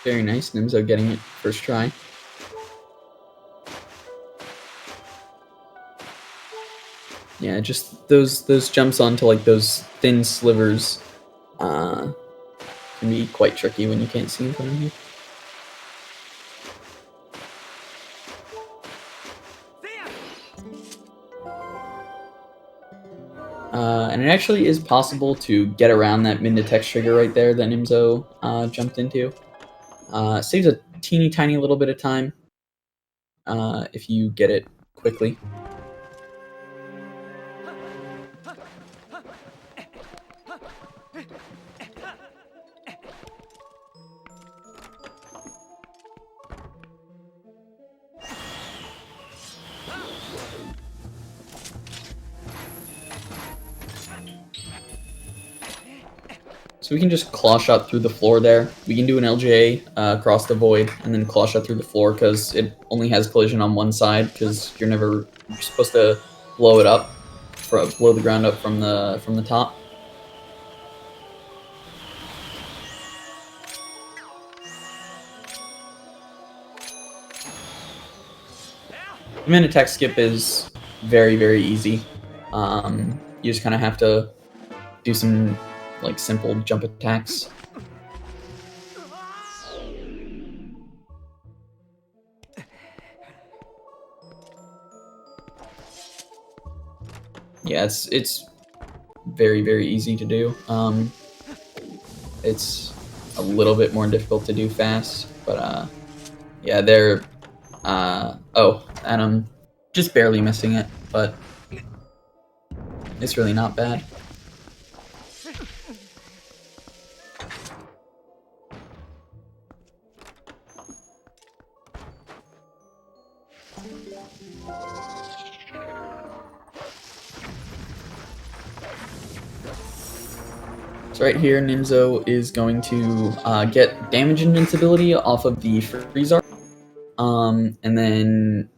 Very nice, Nimzo getting it first try. Yeah, just those jumps onto like those thin slivers can be quite tricky when you can't see in front of you. And it actually is possible to get around that min-detect trigger right there that Nimzo jumped into. Saves a teeny tiny little bit of time if you get it quickly. So we can just claw shot through the floor there. We can do an LJA across the void and then claw shot through the floor because it only has collision on one side because you're supposed to blow it up, blow the ground up from the top. The min-attack skip is very, very easy. You just kind of have to do some like simple jump attacks. Yeah, it's very, very easy to do. It's a little bit more difficult to do fast, but yeah, they're oh, and I'm just barely missing it, but it's really not bad. So right here, Nimzo is going to get damage invincibility off of the freeze art, and then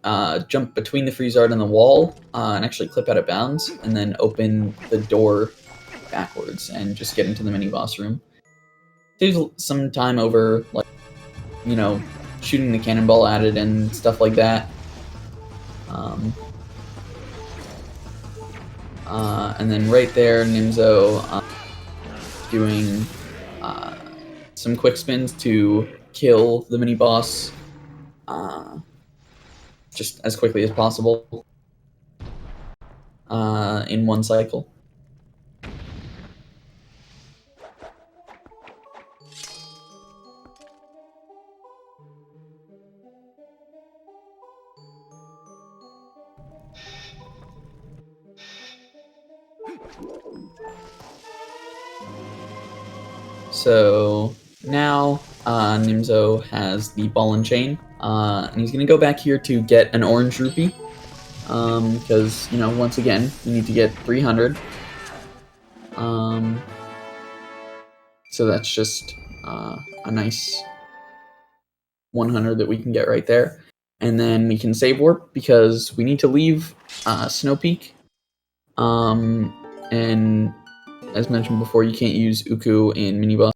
jump between the freeze art and the wall, and actually clip out of bounds, and then open the door backwards and just get into the mini boss room. Saves some time over, like, you know, shooting the cannonball at it and stuff like that. And then right there, Nimzo doing some quick spins to kill the mini boss just as quickly as possible in one cycle. So now Nimzo has the ball and chain, and he's going to go back here to get an orange rupee, because, you know, once again, we need to get 300. So that's just a nice 100 that we can get right there. And then we can save warp because we need to leave Snow Peak. And as mentioned before, you can't use Uku in mini boss.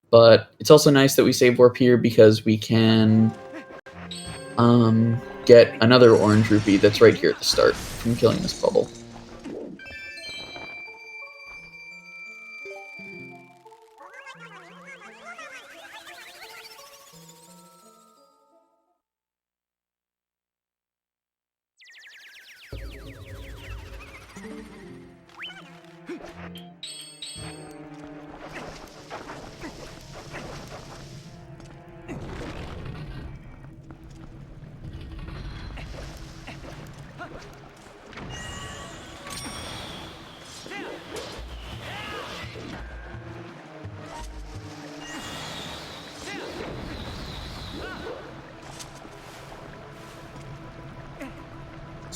But it's also nice that we save warp here because we can get another orange rupee that's right here at the start from killing this bubble.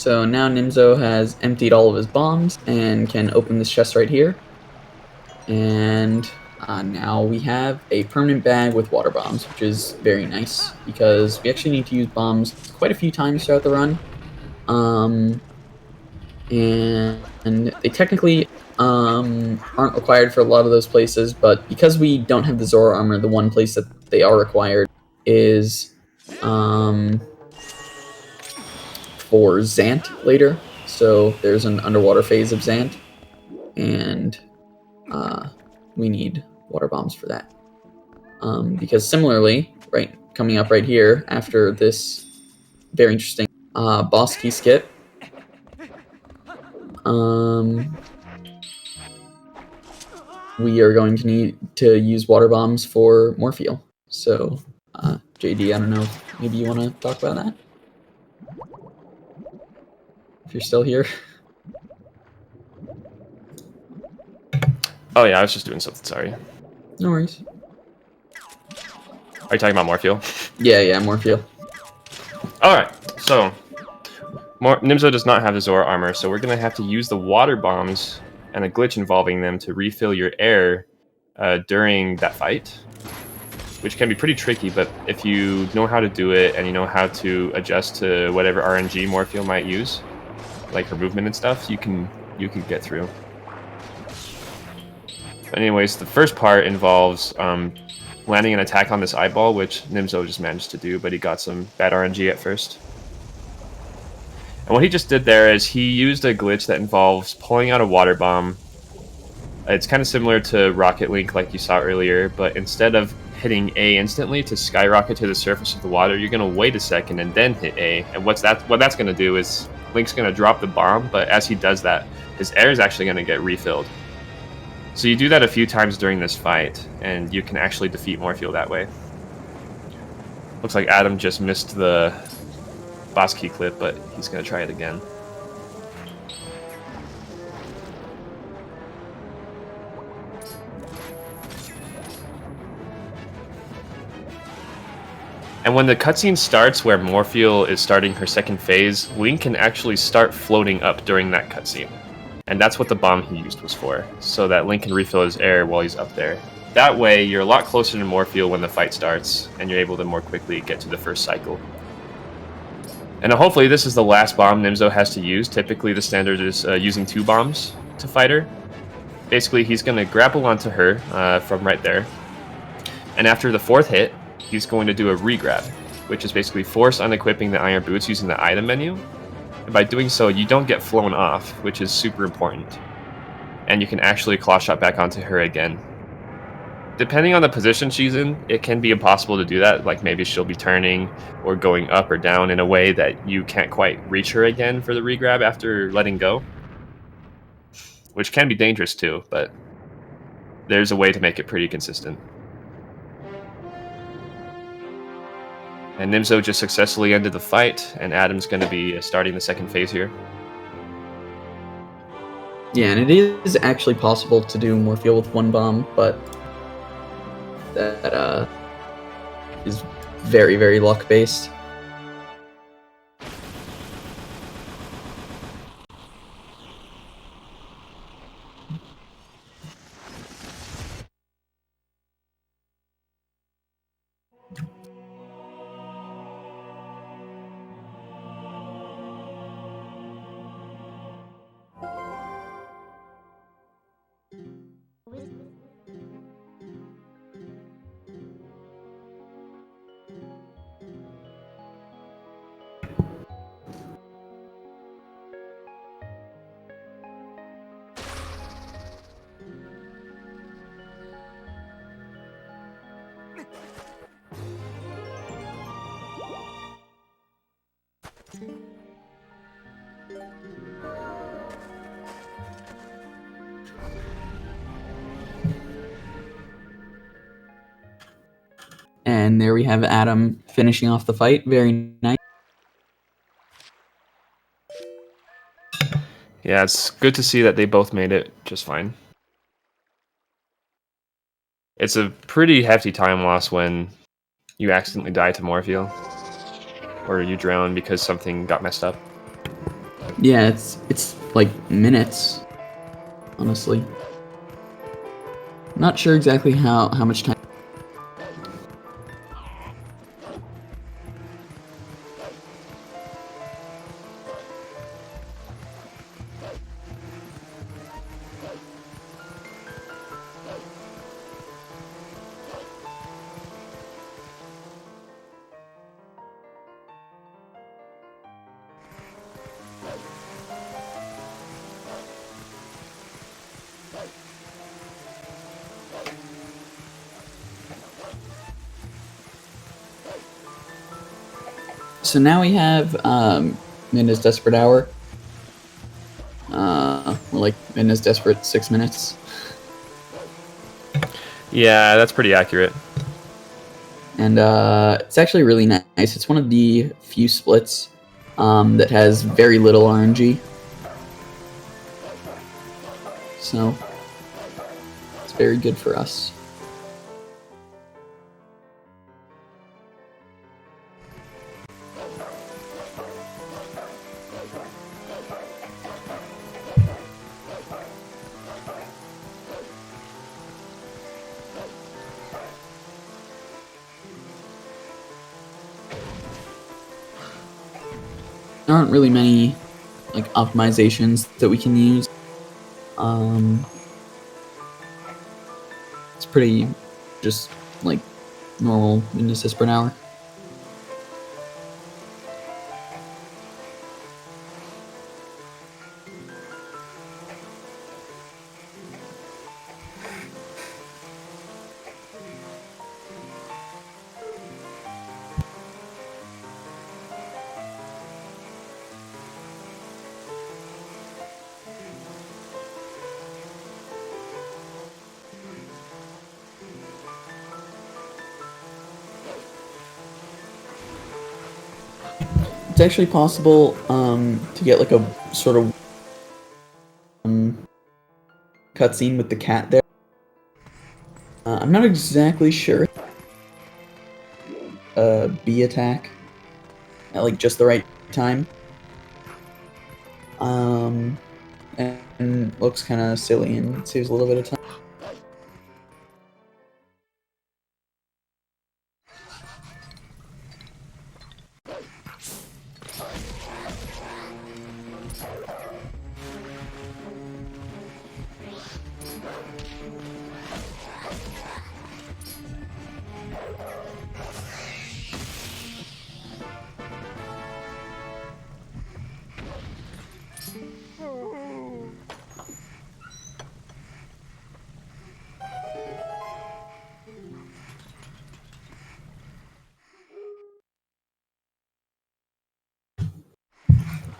So now Nimzo has emptied all of his bombs and can open this chest right here. And now we have a permanent bag with water bombs, which is very nice because we actually need to use bombs quite a few times throughout the run. And they technically aren't required for a lot of those places, but because we don't have the Zora armor, the one place that they are required is for Zant later. So there's an underwater phase of Zant, and we need water bombs for that. Because similarly, right, coming up right here after this very interesting boss key skip, we are going to need to use water bombs for Morpheal. So, JD, I don't know, maybe you want to talk about that? If you're still here. Oh yeah, I was just doing something, sorry. No worries. Are you talking about Morpheal? Yeah, Morpheal. Alright, so Nimzo does not have the Zora armor, so we're going to have to use the water bombs and a glitch involving them to refill your air during that fight, which can be pretty tricky, but if you know how to do it and you know how to adjust to whatever RNG Morpheal might use, like her movement and stuff, you can get through. But anyways, the first part involves landing an attack on this eyeball, which Nimzo just managed to do, but he got some bad RNG at first. And what he just did there is he used a glitch that involves pulling out a water bomb. It's kind of similar to Rocket Link like you saw earlier, but instead of hitting A instantly to skyrocket to the surface of the water, you're going to wait a second and then hit A. And what that's going to do is Link's going to drop the bomb, but as he does that, his air is actually going to get refilled. So you do that a few times during this fight, and you can actually defeat Morpheal that way. Looks like Adam just missed the boss key clip, but he's going to try it again. And when the cutscene starts where Morpheal is starting her second phase, Link can actually start floating up during that cutscene. And that's what the bomb he used was for, so that Link can refill his air while he's up there. That way, you're a lot closer to Morpheal when the fight starts, and you're able to more quickly get to the first cycle. And hopefully this is the last bomb Nimzo has to use. Typically the standard is using 2 bombs to fight her. Basically, he's going to grapple onto her from right there. And after the 4th hit, he's going to do a regrab, which is basically force unequipping the iron boots using the item menu. And by doing so, you don't get flown off, which is super important. And you can actually claw shot back onto her again. Depending on the position she's in, it can be impossible to do that. Like maybe she'll be turning or going up or down in a way that you can't quite reach her again for the regrab after letting go. Which can be dangerous too, but there's a way to make it pretty consistent. And Nimzo just successfully ended the fight, and Adam's going to be starting the second phase here. Yeah, and it is actually possible to do Morpheal with 1 bomb, but that is very, very luck-based. And there we have Adam finishing off the fight. Very nice. Yeah, it's good to see that they both made it just fine. It's a pretty hefty time loss when you accidentally die to Morpheal, or you drown because something got messed up. Yeah, it's like minutes, honestly. Not sure exactly how much time. So now we have Midna's Desperate Hour. We're like Midna's Desperate 6 minutes. Yeah, that's pretty accurate. And it's actually really nice. It's one of the few splits that has very little RNG. So it's very good for us. There aren't really many like optimizations that we can use. It's pretty just like normal Midna's Desperate Hour. It's actually possible to get like a sort of cutscene with the cat there. I'm not exactly sure. Bee attack at like just the right time. And looks kind of silly and saves a little bit of time.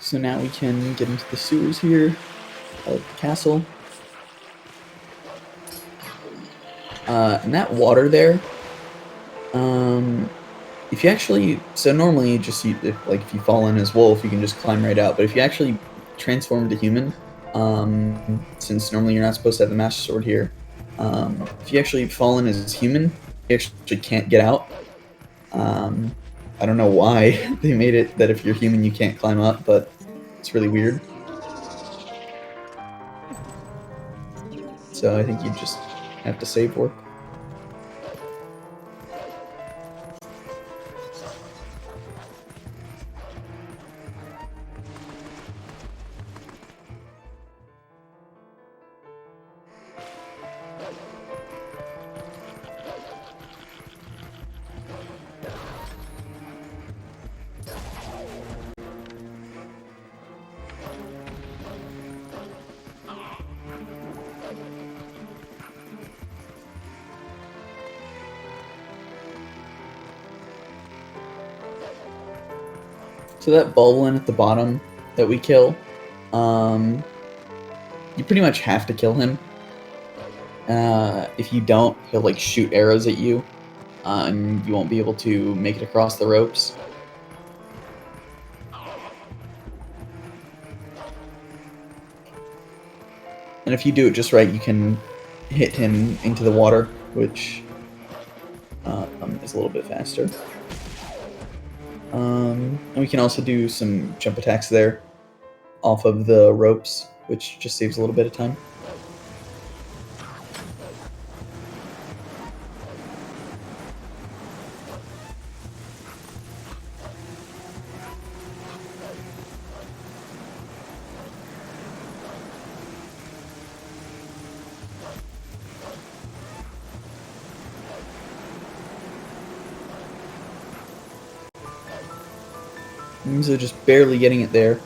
So now we can get into the sewers here of the castle. And that water there, if you actually, so normally just if you fall in as wolf, you can just climb right out. But if you actually transform to human, since normally you're not supposed to have the master sword here, if you actually fall in as human, you actually can't get out. I don't know why they made it that if you're human you can't climb up, but it's really weird. So I think you just have to save warp. So that Bulblin at the bottom that we kill, you pretty much have to kill him. If you don't, he'll like shoot arrows at you, and you won't be able to make it across the ropes. And if you do it just right, you can hit him into the water, which is a little bit faster. And we can also do some jump attacks there. off of the ropes, which just saves a little bit of time. Nimzo just barely getting it there.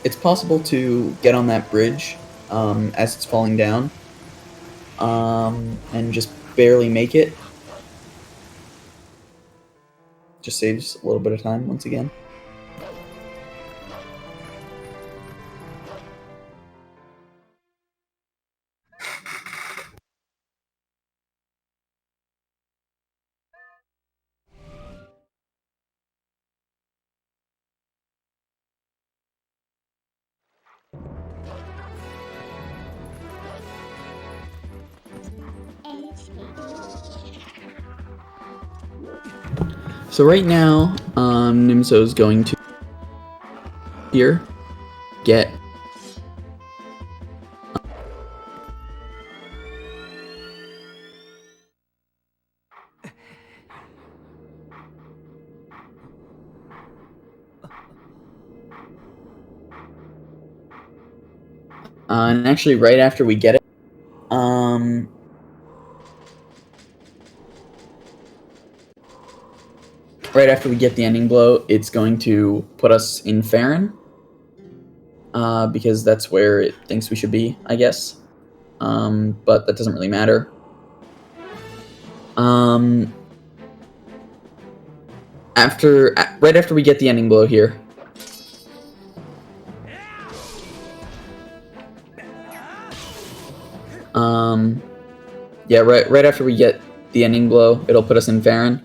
It's possible to get on that bridge as it's falling down and just barely make it. Just saves a little bit of time once again. So right now, Nimzo is going to here get and actually right after we get it, right after we get the ending blow, it's going to put us in Farron, because that's where it thinks we should be, I guess. But that doesn't really matter. Right after we get the ending blow here, yeah, right after we get the ending blow, it'll put us in Farron.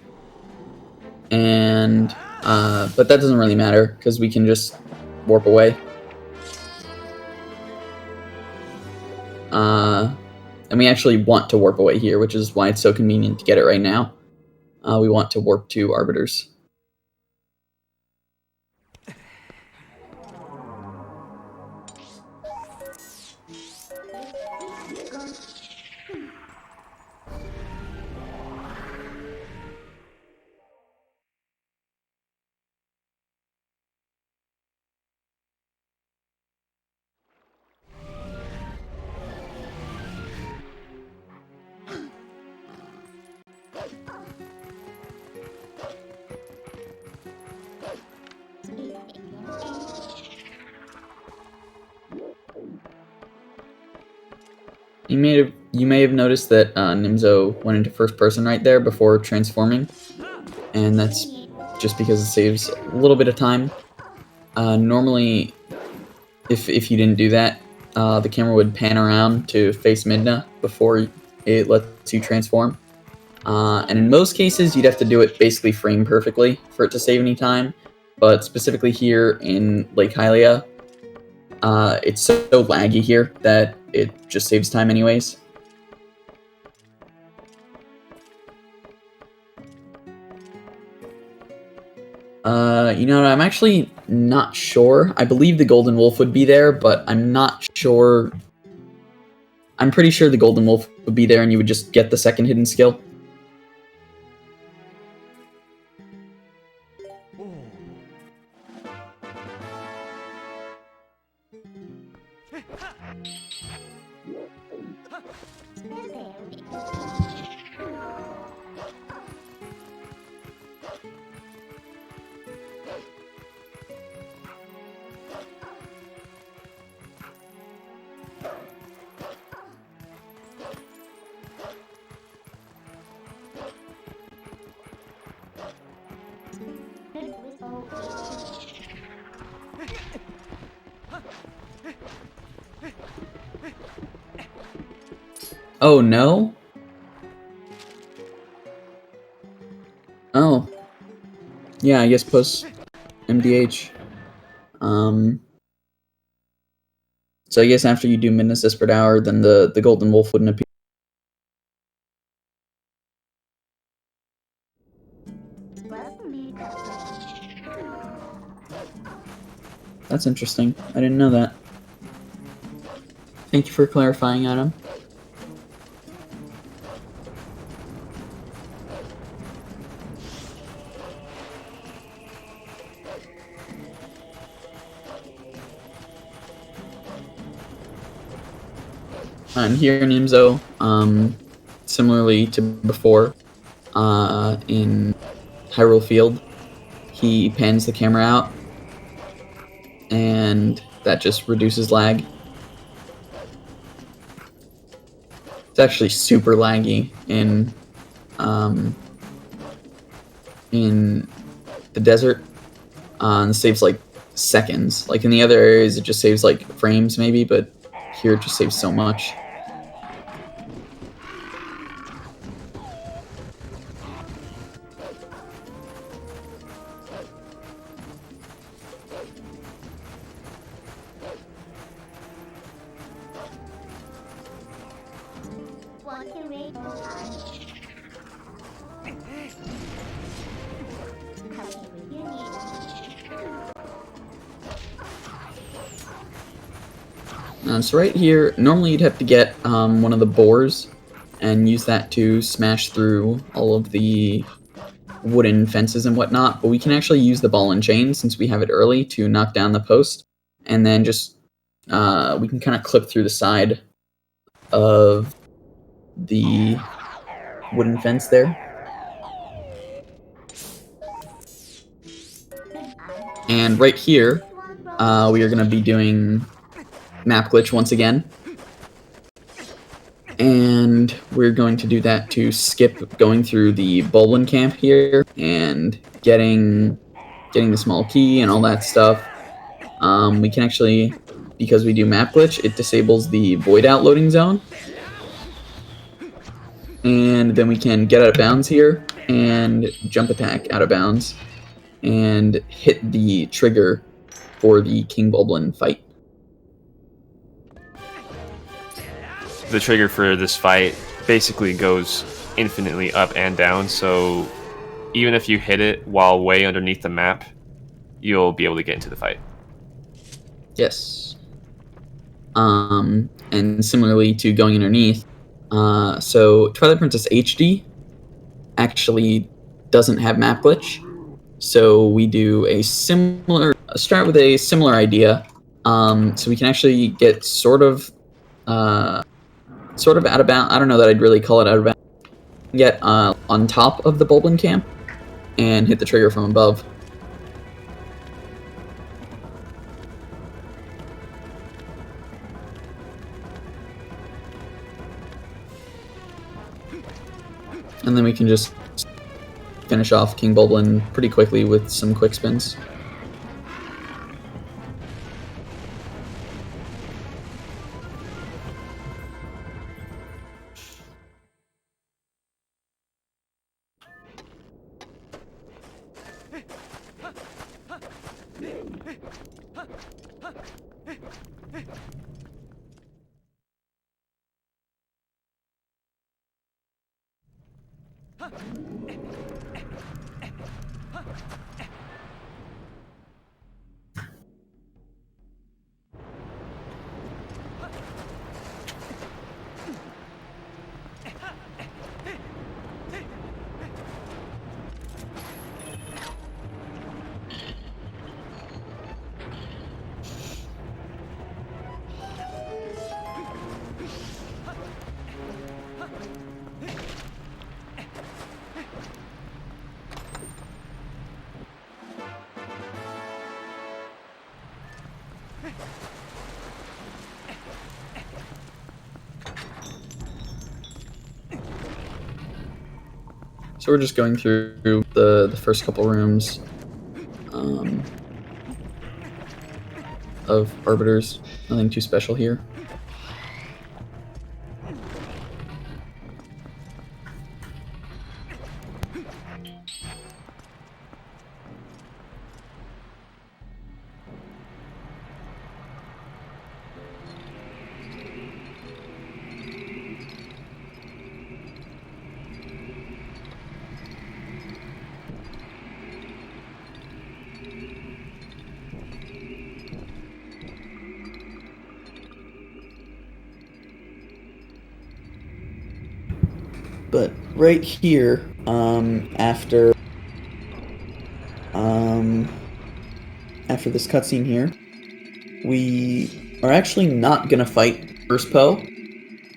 And but that doesn't really matter because we can just warp away. And we actually want to warp away here, which is why it's so convenient to get it right now. We want to warp to Arbiters. You may have noticed that Nimzo went into first person right there before transforming, and that's just because it saves a little bit of time. Normally, if you didn't do that, the camera would pan around to face Midna before it lets you transform. And in most cases, you'd have to do it basically frame perfectly for it to save any time. But specifically here in Lake Hylia, it's so laggy here that it just saves time anyways. You know, I'm actually not sure. I believe the Golden Wolf would be there, but I'm not sure. I'm pretty sure the Golden Wolf would be there and you would just get the second hidden skill. Oh no? Oh. Yeah, I guess post MDH. So I guess after you do Midness Desperate Hour, then the Golden Wolf wouldn't appear. That's interesting. I didn't know that. Thank you for clarifying, Adam. And here in Nimzo, similarly to before, in Hyrule Field, he pans the camera out, and that just reduces lag. It's actually super laggy in the desert. And it saves like seconds. Like in the other areas, it just saves like frames maybe, but here it just saves so much. So right here, normally you'd have to get one of the boars and use that to smash through all of the wooden fences and whatnot, but we can actually use the ball and chain since we have it early to knock down the post, and then just we can kind of clip through the side of the wooden fence there. And right here, we are going to be doing map glitch once again. And we're going to do that to skip going through the Bulblin camp here and getting the small key and all that stuff. We can actually, because we do map glitch, it disables the void out loading zone. And then we can get out of bounds here and jump attack out of bounds and hit the trigger for the King Bulblin fight. The trigger for this fight basically goes infinitely up and down, so even if you hit it while way underneath the map, you'll be able to get into the fight. Yes. And similarly to going underneath, so Twilight Princess HD actually doesn't have map glitch, so we do a similar start with a similar idea. So we can actually get sort of out of bounds. I don't know that I'd really call it out of bounds. Get on top of the Bulblin camp and hit the trigger from above. And then we can just finish off King Bulblin pretty quickly with some quick spins. So we're just going through the first couple rooms of Arbiters. Nothing too special here. But right here, after this cutscene here, we are actually not gonna fight first Poe.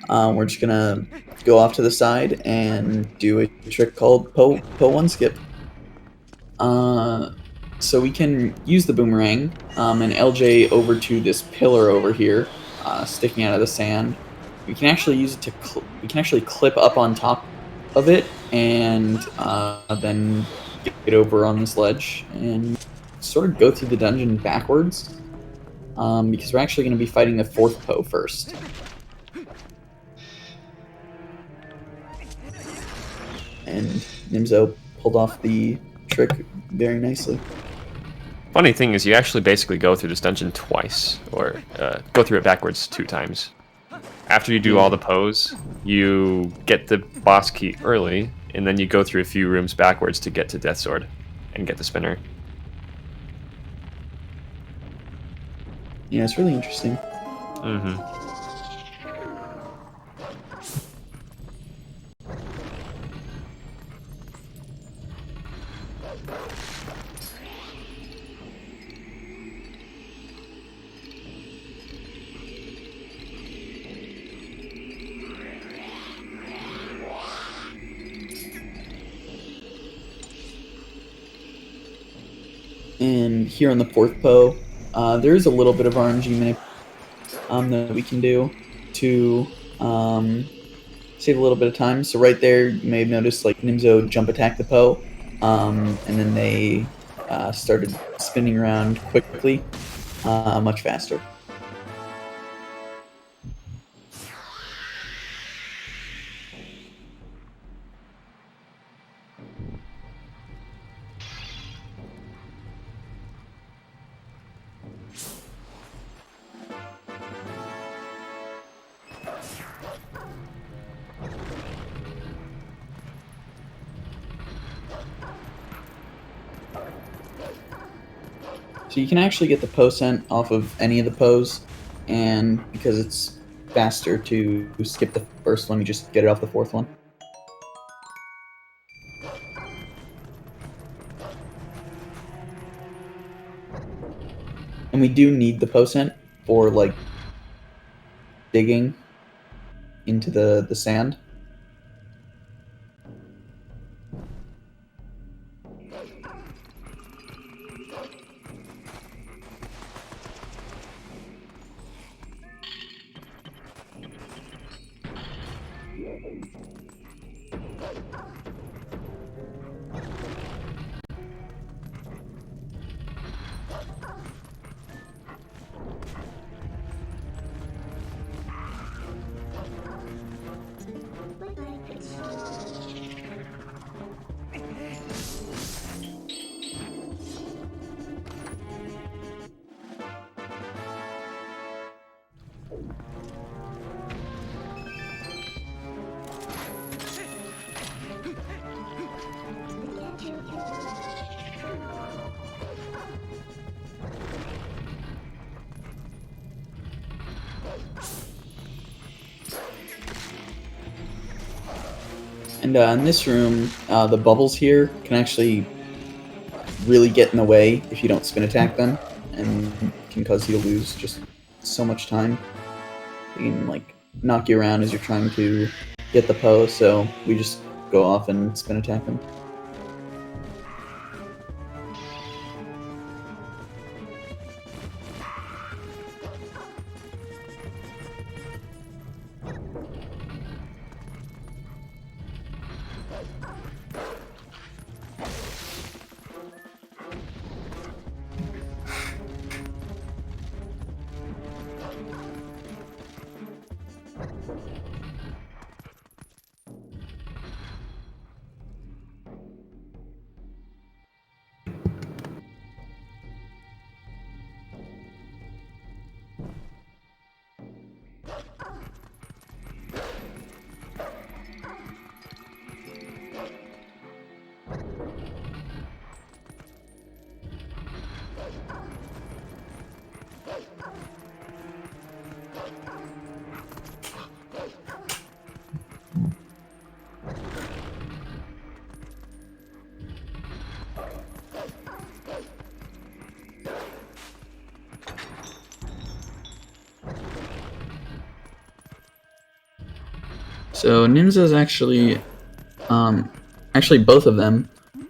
We're just gonna go off to the side and do a trick called Poe One Skip. So we can use the boomerang and LJ over to this pillar over here, sticking out of the sand. We can actually use it to we can actually clip up on top of it and then get over on this ledge and sort of go through the dungeon backwards because we're actually going to be fighting the fourth Poe first. And Nimzo pulled off the trick very nicely. Funny thing is, you actually basically go through this dungeon twice, or go through it backwards 2 times. After you do all the Poes, you get the boss key early, and then you go through a few rooms backwards to get to Death Sword and get the spinner. Yeah, it's really interesting. Mm-hmm. And here on the fourth Poe, there is a little bit of RNG that we can do to save a little bit of time. So right there, you may have noticed like Nimzo jump attack the Poe, and then they started spinning around quickly, much faster. So you can actually get the Poe scent off of any of the Poes, and because it's faster to skip the first one, you just get it off the fourth one. And we do need the Poe scent for like digging into the sand. And in this room, the bubbles here can actually really get in the way if you don't spin attack them, and can cause you to lose just so much time. They can like knock you around as you're trying to get the Poe, so we just go off and spin attack them. So Nimzo's actually both of them,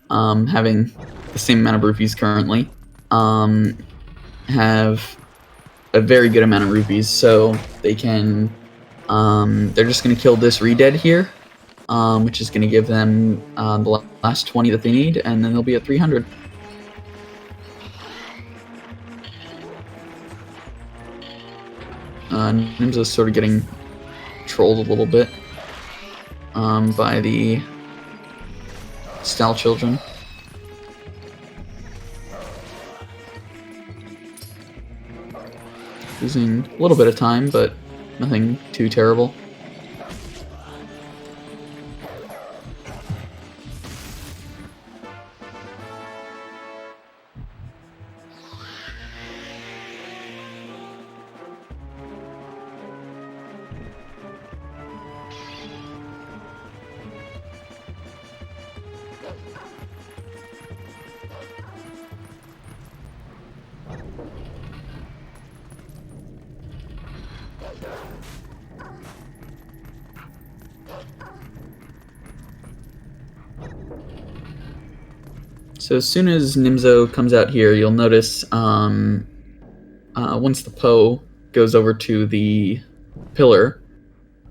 having the same amount of rupees currently, have a very good amount of rupees, so they can, they're just going to kill this Redead here, which is going to give them the last 20 that they need, and then they'll be at 300. Nimzo's sort of getting trolled a little bit by the Style Children. Losing a little bit of time, but nothing too terrible. So as soon as Nimzo comes out here, you'll notice once the Poe goes over to the pillar,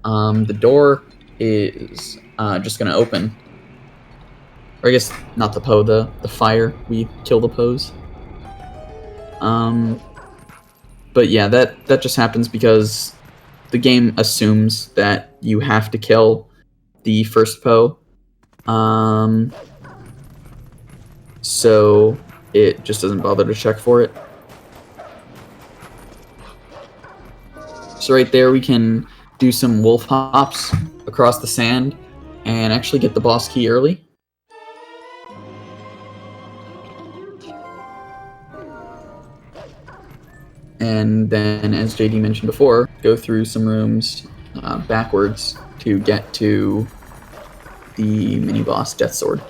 the door is just going to open. Or I guess not the Poe, the fire. We kill the Poes. But yeah, that just happens because the game assumes that you have to kill the first Poe. So it just doesn't bother to check for it. So right there we can do some wolf hops across the sand and actually get the boss key early. And then, as JD mentioned before, go through some rooms backwards to get to the mini-boss Death Sword.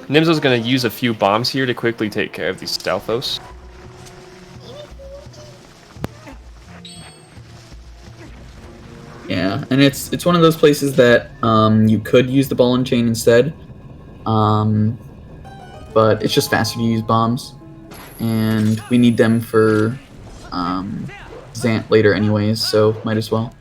Nimzo's gonna use a few bombs here to quickly take care of these Stalfos. Yeah, and it's one of those places that you could use the ball and chain instead, but it's just faster to use bombs, and we need them for Zant later anyways, so might as well.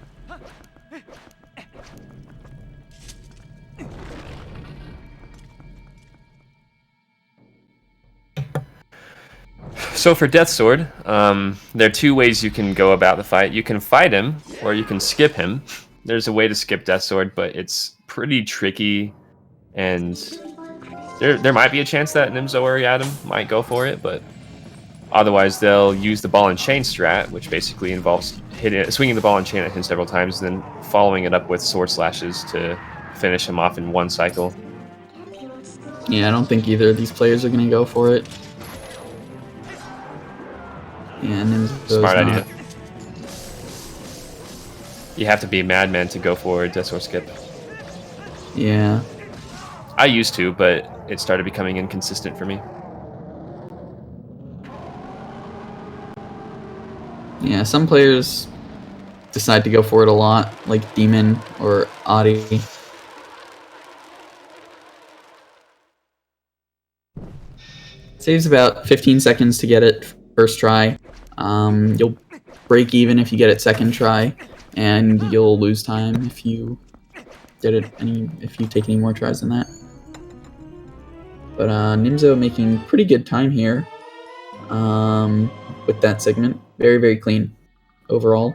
So for Death Sword, there are two ways you can go about the fight. You can fight him, or you can skip him. There's a way to skip Death Sword, but it's pretty tricky, and there might be a chance that Nimzo or Giradam might go for it, but otherwise they'll use the ball and chain strat, which basically involves swinging the ball and chain at him several times, and then following it up with sword slashes to finish him off in one cycle. Yeah, I don't think either of these players are going to go for it. Yeah, Nimzo's Smart not. idea. You have to be a madman to go for Death Sword skip. Yeah. I used to, but it started becoming inconsistent for me. Yeah, some players decide to go for it a lot, like Demon or Adi. Saves about 15 seconds to get it first try. You'll break even if you get it second try, and you'll lose time if you get it if you take any more tries than that. But Nimzo making pretty good time here with that segment. Very, very clean overall.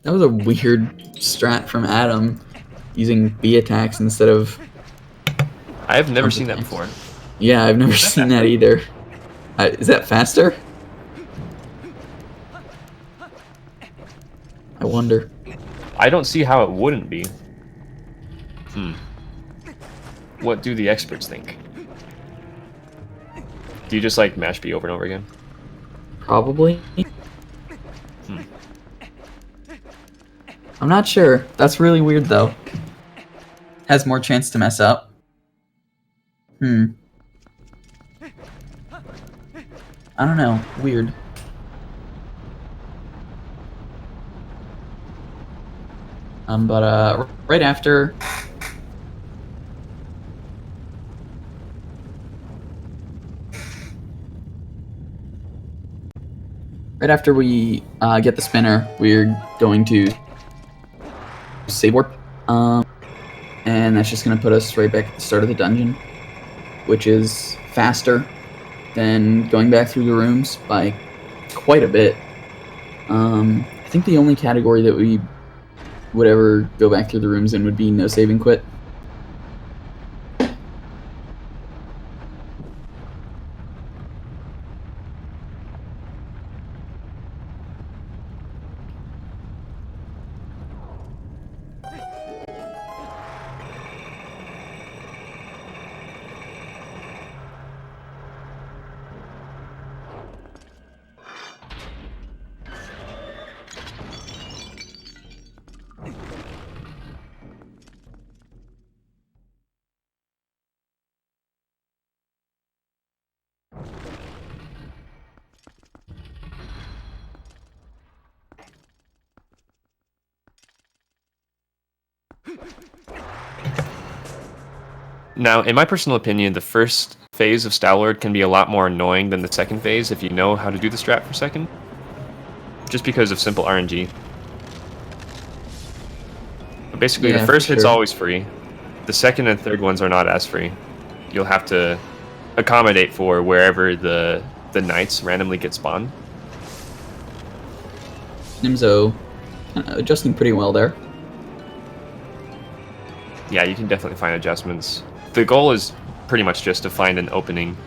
That was a weird strat from Adam. using B attacks instead of... I've never seen that before. Yeah, I've never seen that either. Is that faster? I wonder. I don't see how it wouldn't be. What do the experts think? Do you just like mash B over and over again? Probably. I'm not sure. That's really weird though. Has more chance to mess up. I don't know. Weird. But right after... Right after we get the spinner, we're going to save warp. And that's just going to put us right back at the start of the dungeon, which is faster than going back through the rooms by quite a bit. I think the only category that we would ever go back through the rooms in would be no save and quit. Now, in my personal opinion, the first phase of Star-Lord can be a lot more annoying than the second phase if you know how to do the strat for second. Just because of simple RNG. But basically, Yeah, the first for hit's sure. always free. The second and third ones are not as free. You'll have to accommodate for wherever the knights randomly get spawned. Nimzo adjusting pretty well there. Yeah, you can definitely find adjustments. The goal is pretty much just to find an opening.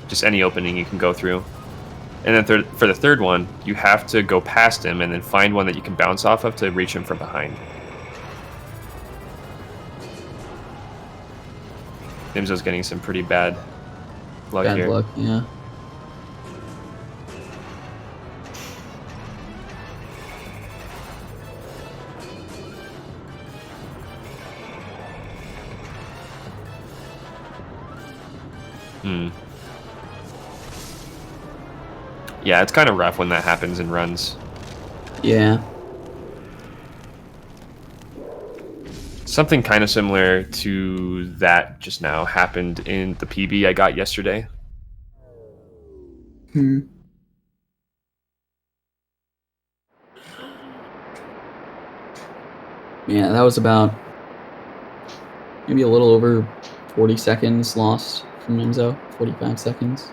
Just any opening you can go through. And then for the third one, you have to go past him and then find one that you can bounce off of to reach him from behind. Nimzo's getting some pretty bad luck Bad here. luck, yeah. Yeah, it's kind of rough when that happens in runs. Yeah. Something kind of similar to that just now happened in the PB I got yesterday. Yeah, that was about maybe a little over 40 seconds lost from Nimzo. 45 seconds.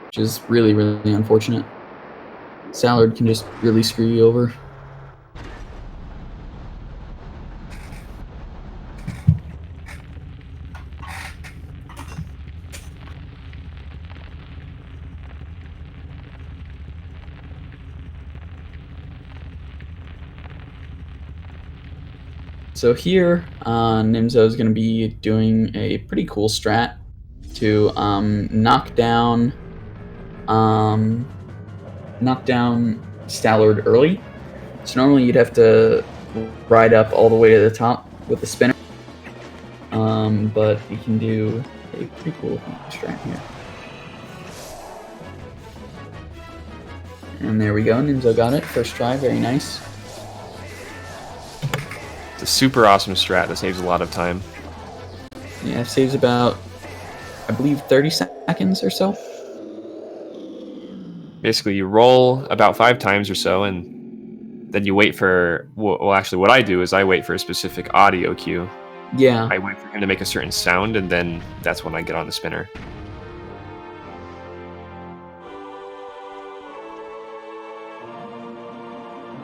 Which is really, really unfortunate. Sallard can just really screw you over. So here, Nimzo is going to be doing a pretty cool strat to knock down Stallard early. So normally you'd have to ride up all the way to the top with the spinner, but you can do a pretty cool strat here. And there we go, Nimzo got it, first try, very nice. It's a super awesome strat that saves a lot of time. Yeah, it saves about, I believe, 30 seconds or so. Basically, you roll about 5 times or so, and then you wait for... Well, actually, what I do is I wait for a specific audio cue. Yeah. I wait for him to make a certain sound, and then that's when I get on the spinner.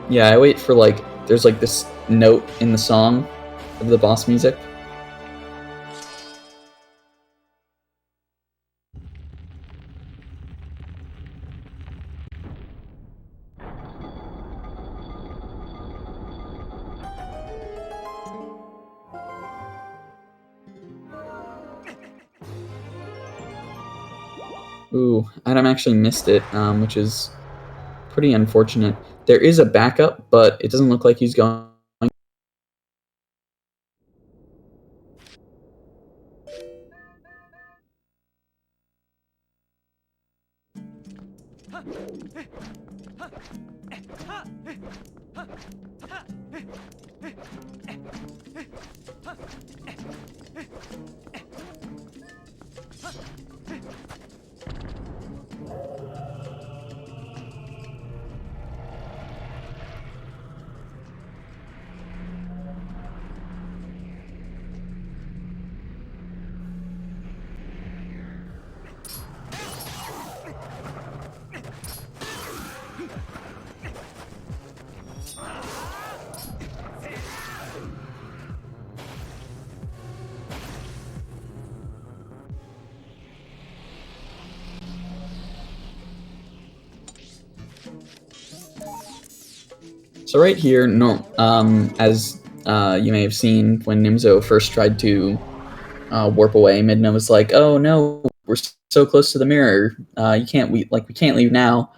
Yeah, I wait for like there's like this note in the song of the boss music. Ooh, Adam actually missed it, which is pretty unfortunate. There is a backup, but it doesn't look like he's going. So right here, as you may have seen when Nimzo first tried to warp away, Midna was like, "Oh no, we're so close to the mirror. We can't leave now."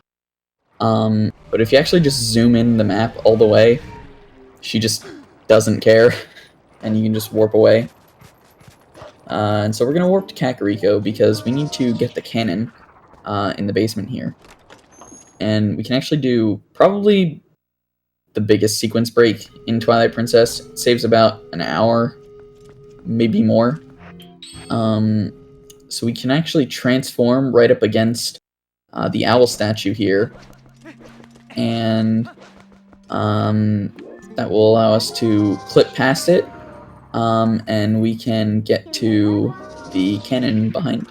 But if you actually just zoom in the map all the way, she just doesn't care, and you can just warp away. And so we're gonna warp to Kakariko because we need to get the cannon in the basement here, and we can actually do probably the biggest sequence break in Twilight Princess. It saves about an hour, maybe more. So we can actually transform right up against the owl statue here, and that will allow us to clip past it, and we can get to the cannon behind.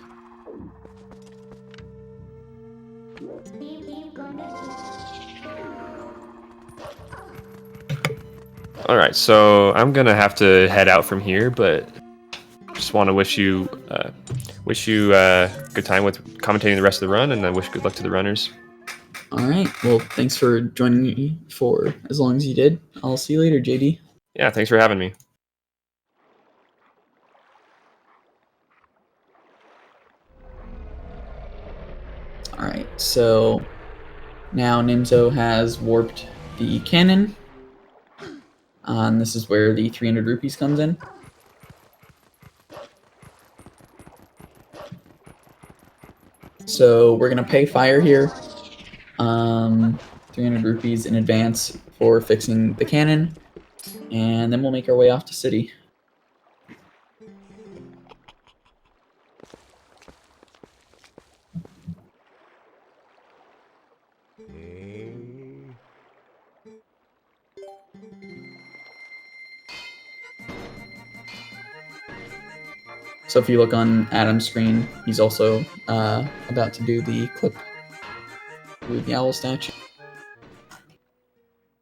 All right, so I'm gonna have to head out from here, but just want to wish you good time with commentating the rest of the run, and I wish good luck to the runners. All right. Well, thanks for joining me for as long as you did. I'll see you later, JD. Yeah, thanks for having me. All right. So now Nimzo has warped the cannon. And this is where the 300 rupees comes in. So we're gonna pay Fire here, 300 rupees in advance for fixing the cannon, and then we'll make our way off to city. So if you look on Adam's screen, he's also about to do the clip with the owl statue.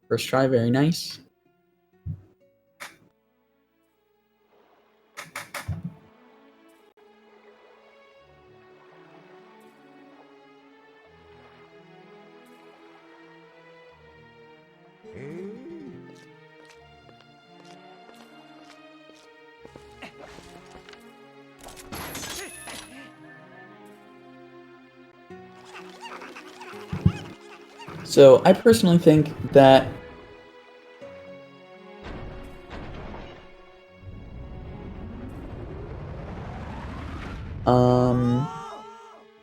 First try, very nice. So I personally think that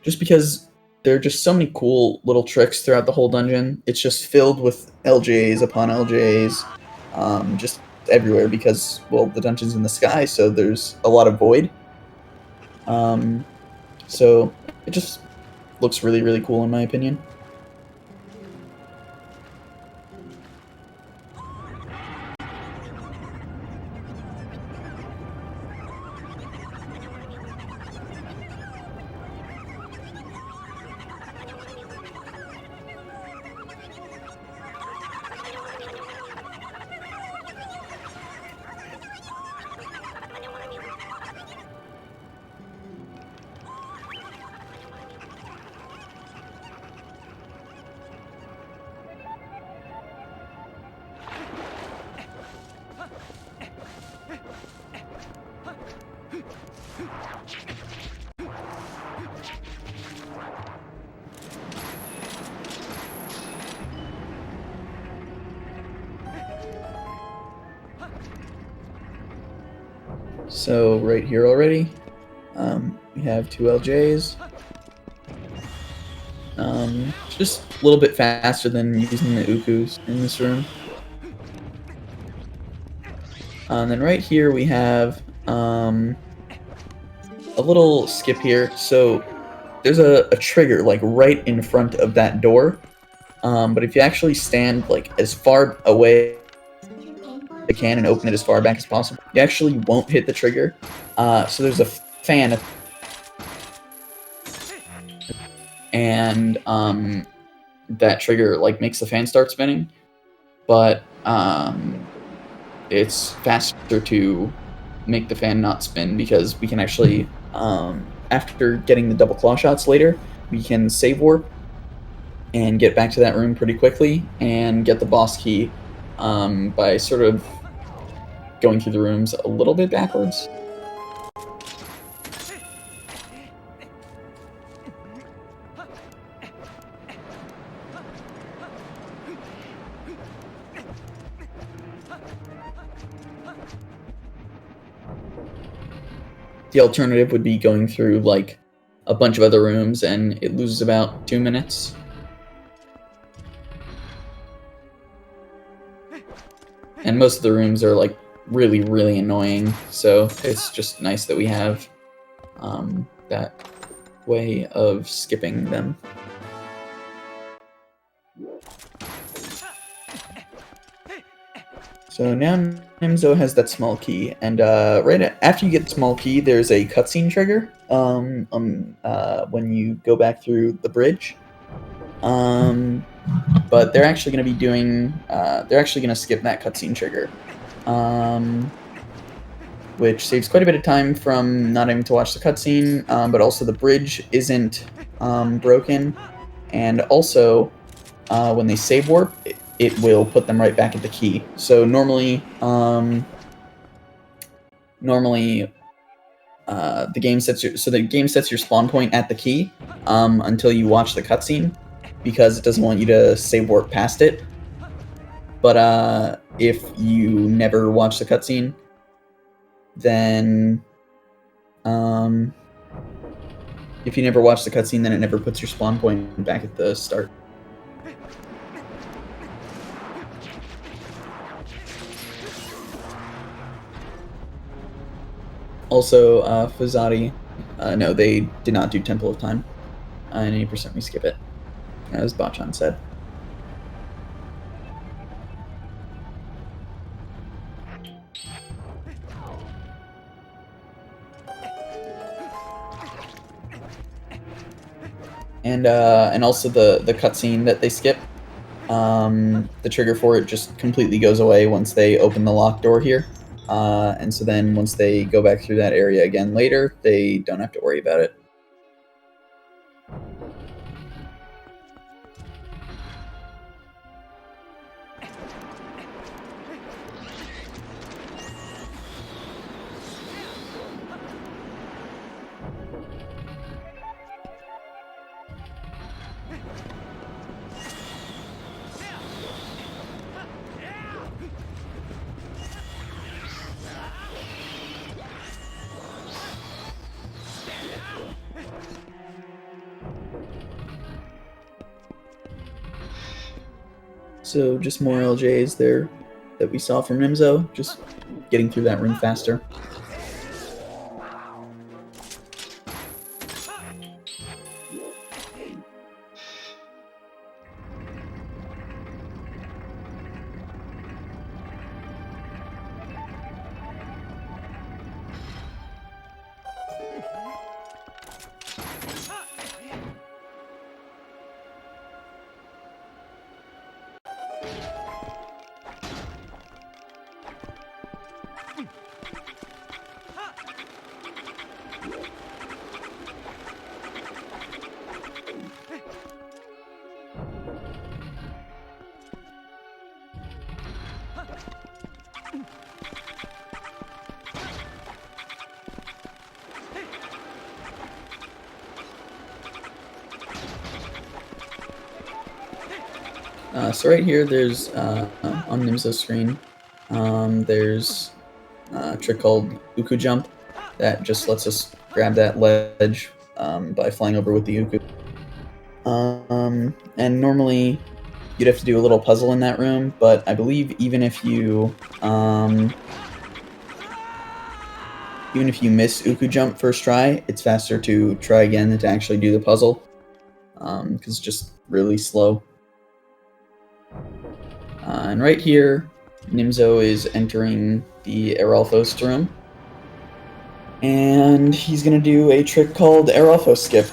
just because there are just so many cool little tricks throughout the whole dungeon, it's just filled with LJs upon LJs, just everywhere because, well, the dungeon's in the sky, so there's a lot of void. So it just looks really, really cool in my opinion. So right here already, we have 2 LJs. Just a little bit faster than using the Ukus in this room. And then right here we have a little skip here. So there's a trigger like right in front of that door. But if you actually stand like as far away as you can and open it as far back as possible, you actually won't hit the trigger. So there's a fan, and that trigger like makes the fan start spinning. But it's faster to make the fan not spin because we can actually, after getting the double claw shots later, we can save warp and get back to that room pretty quickly and get the boss key by sort of going through the rooms a little bit backwards. The alternative would be going through like a bunch of other rooms, and it loses about 2 minutes. And most of the rooms are like really, really annoying, so it's just nice that we have that way of skipping them. So now Nimzo has that small key, and right after you get the small key, there's a cutscene trigger when you go back through the bridge. But they're actually going to be doing, they're actually going to skip that cutscene trigger, which saves quite a bit of time from not having to watch the cutscene, but also the bridge isn't broken, and also when they save warp, it will put them right back at the key. So normally, the game sets your spawn point at the key until you watch the cutscene, because it doesn't want you to save warp past it. But if you never watch the cutscene, then then it never puts your spawn point back at the start. Also, Fazati, no, they did not do Temple of Time. And 80% we skip it, as Bachan said. And also the cutscene that they skip, the trigger for it just completely goes away once they open the locked door here. And so then once they go back through that area again later, they don't have to worry about it. So just more LJs there that we saw from Nimzo, just getting through that room faster. So right here, there's on Nimzo's screen, there's a trick called Uku Jump that just lets us grab that ledge by flying over with the Uku. And normally you'd have to do a little puzzle in that room, but I believe even if you miss Uku Jump first try, it's faster to try again than to actually do the puzzle, because it's just really slow. And right here, Nimzo is entering the Aralfos room, and he's going to do a trick called Aralfos Skip.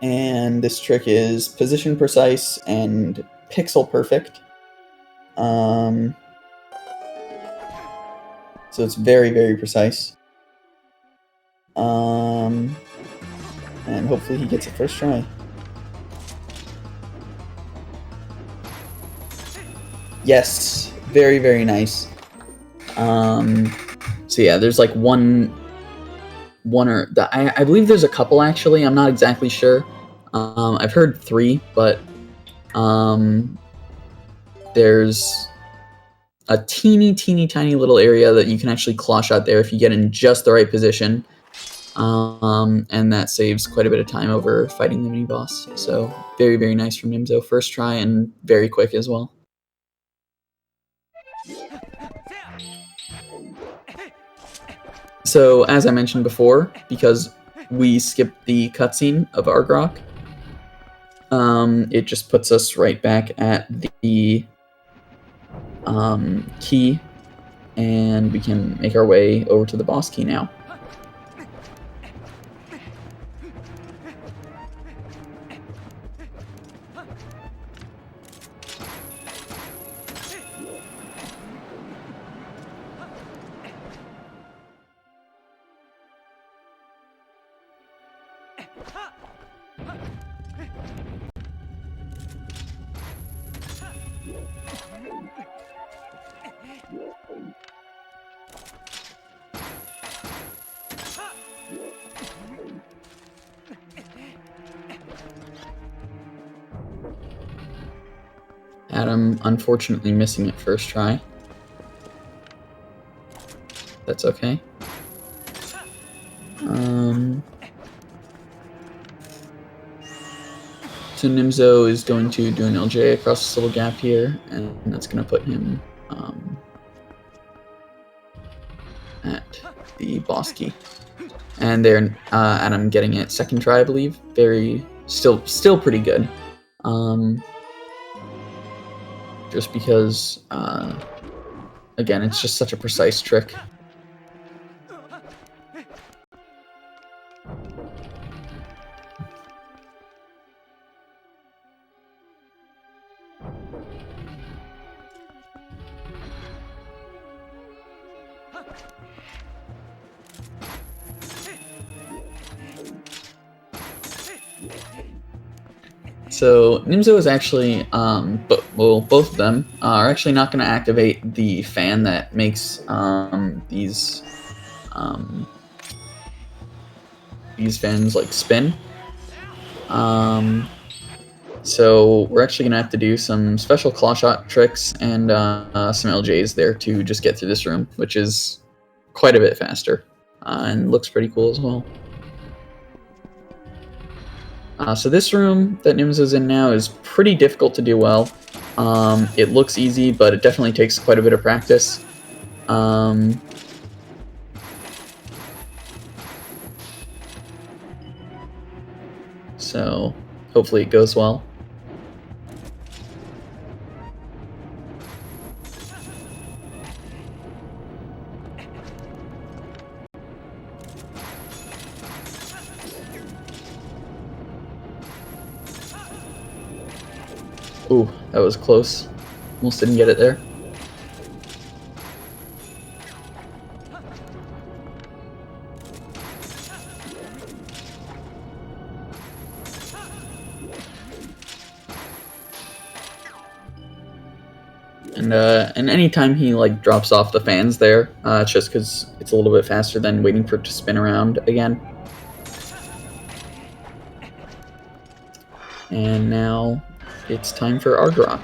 And this trick is position precise and pixel perfect. So it's very, very precise. And hopefully he gets it first try. Yes, very, very nice. So yeah, there's like I believe there's a couple actually. I'm not exactly sure. I've heard 3, but there's a teeny tiny little area that you can actually claw shot there if you get in just the right position, and that saves quite a bit of time over fighting the mini boss. So very, very nice from Nimzo, first try and very quick as well. So, as I mentioned before, because we skipped the cutscene of Argrok, it just puts us right back at the key, and we can make our way over to the boss key now. Adam unfortunately missing it first try. That's okay. So Nimzo is going to do an LJ across this little gap here, and that's going to put him at the boss key. And there, Adam getting it second try, I believe. Still pretty good. Just because, again, it's just such a precise trick. So Nimzo is actually, both of them are actually not going to activate the fan that makes these fans like spin. So we're actually going to have to do some special claw shot tricks and some LJs there to just get through this room, which is quite a bit faster and looks pretty cool as well. So this room that Nimzo's in now is pretty difficult to do well. It looks easy, but it definitely takes quite a bit of practice. So hopefully it goes well. Ooh, that was close. Almost didn't get it there. And anytime he like drops off the fans there, it's just because it's a little bit faster than waiting for it to spin around again. And now it's time for Argrok.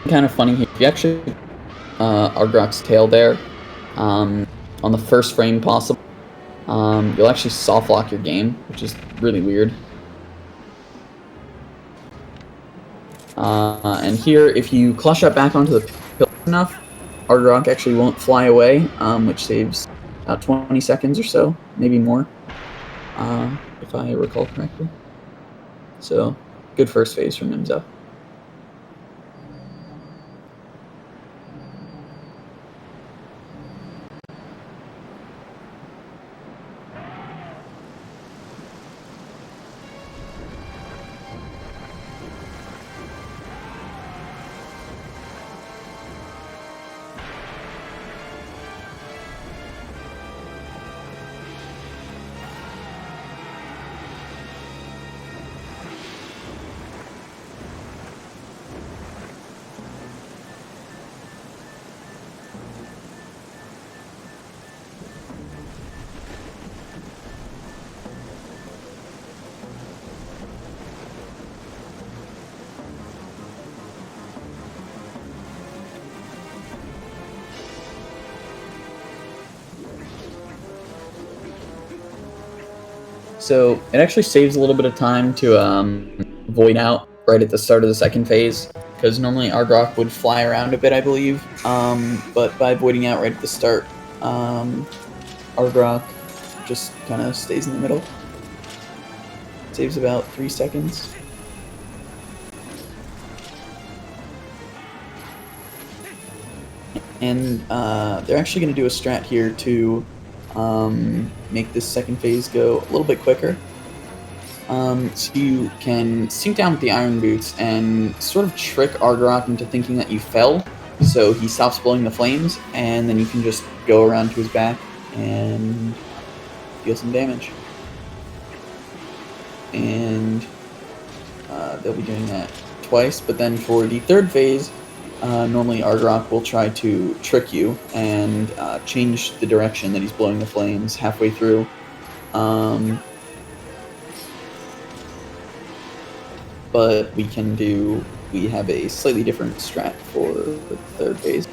Kind of funny here. If you actually Argrok's tail there on the first frame possible, you'll actually soft lock your game, which is really weird. And here, if you clutch up back onto the pillar enough, Argrok actually won't fly away, which saves about 20 seconds or so, maybe more, if I recall correctly. So, good first phase from Nimzo. So it actually saves a little bit of time to void out right at the start of the second phase, because normally Argrok would fly around a bit, I believe, but by voiding out right at the start, Argrok just kind of stays in the middle. Saves about 3 seconds. And they're actually going to do a strat here to make this second phase go a little bit quicker. So you can sink down with the Iron Boots and sort of trick Argrok into thinking that you fell, so he stops blowing the flames, and then you can just go around to his back and deal some damage. And they'll be doing that twice, but then for the third phase, normally Argrok will try to trick you and change the direction that he's blowing the flames halfway through. But we have a slightly different strat for the third phase.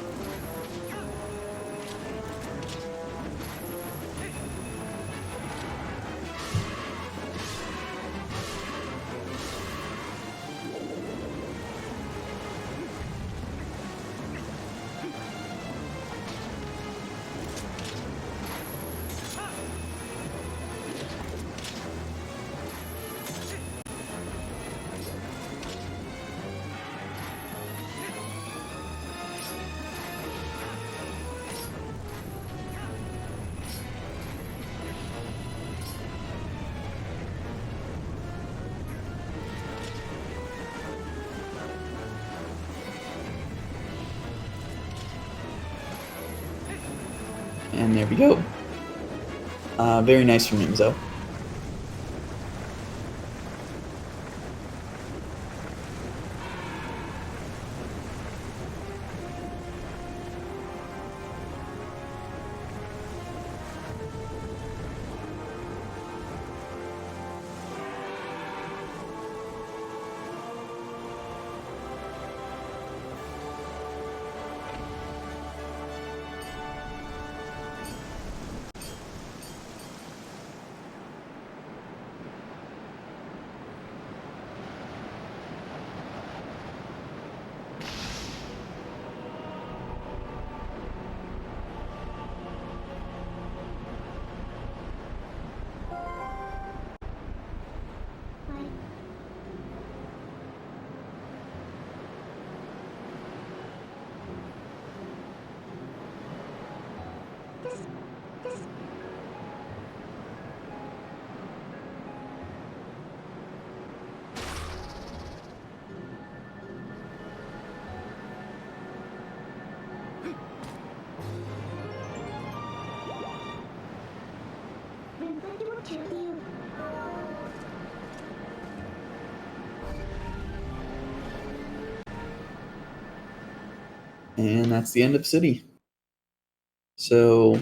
And there we go. Very nice from Nimzo. And that's the end of City. So,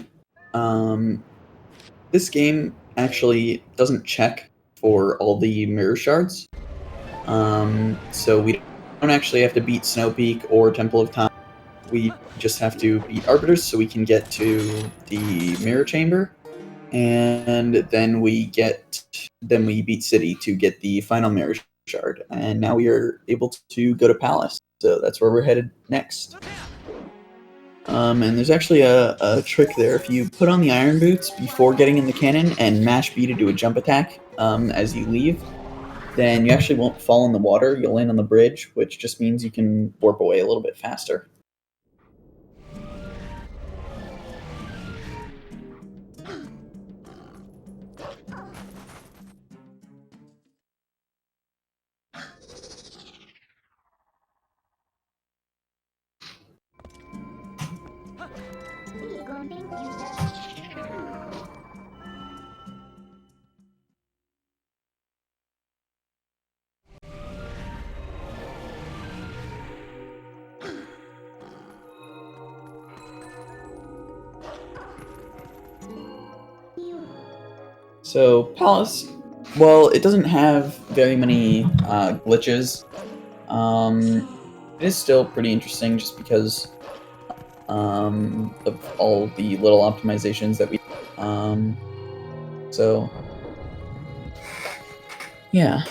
this game actually doesn't check for all the mirror shards. So we don't actually have to beat Snow Peak or Temple of Time. We just have to beat Arbiters so we can get to the Mirror Chamber. And then we beat City to get the final Mirror Shard. And now we are able to go to Palace. So that's where we're headed next. And there's actually a trick there. If you put on the Iron Boots before getting in the cannon and mash B to do a jump attack as you leave, then you actually won't fall in the water. You'll land on the bridge, which just means you can warp away a little bit faster. So Palace, well, it doesn't have very many glitches. It is still pretty interesting just because of all the little optimizations that we. So yeah.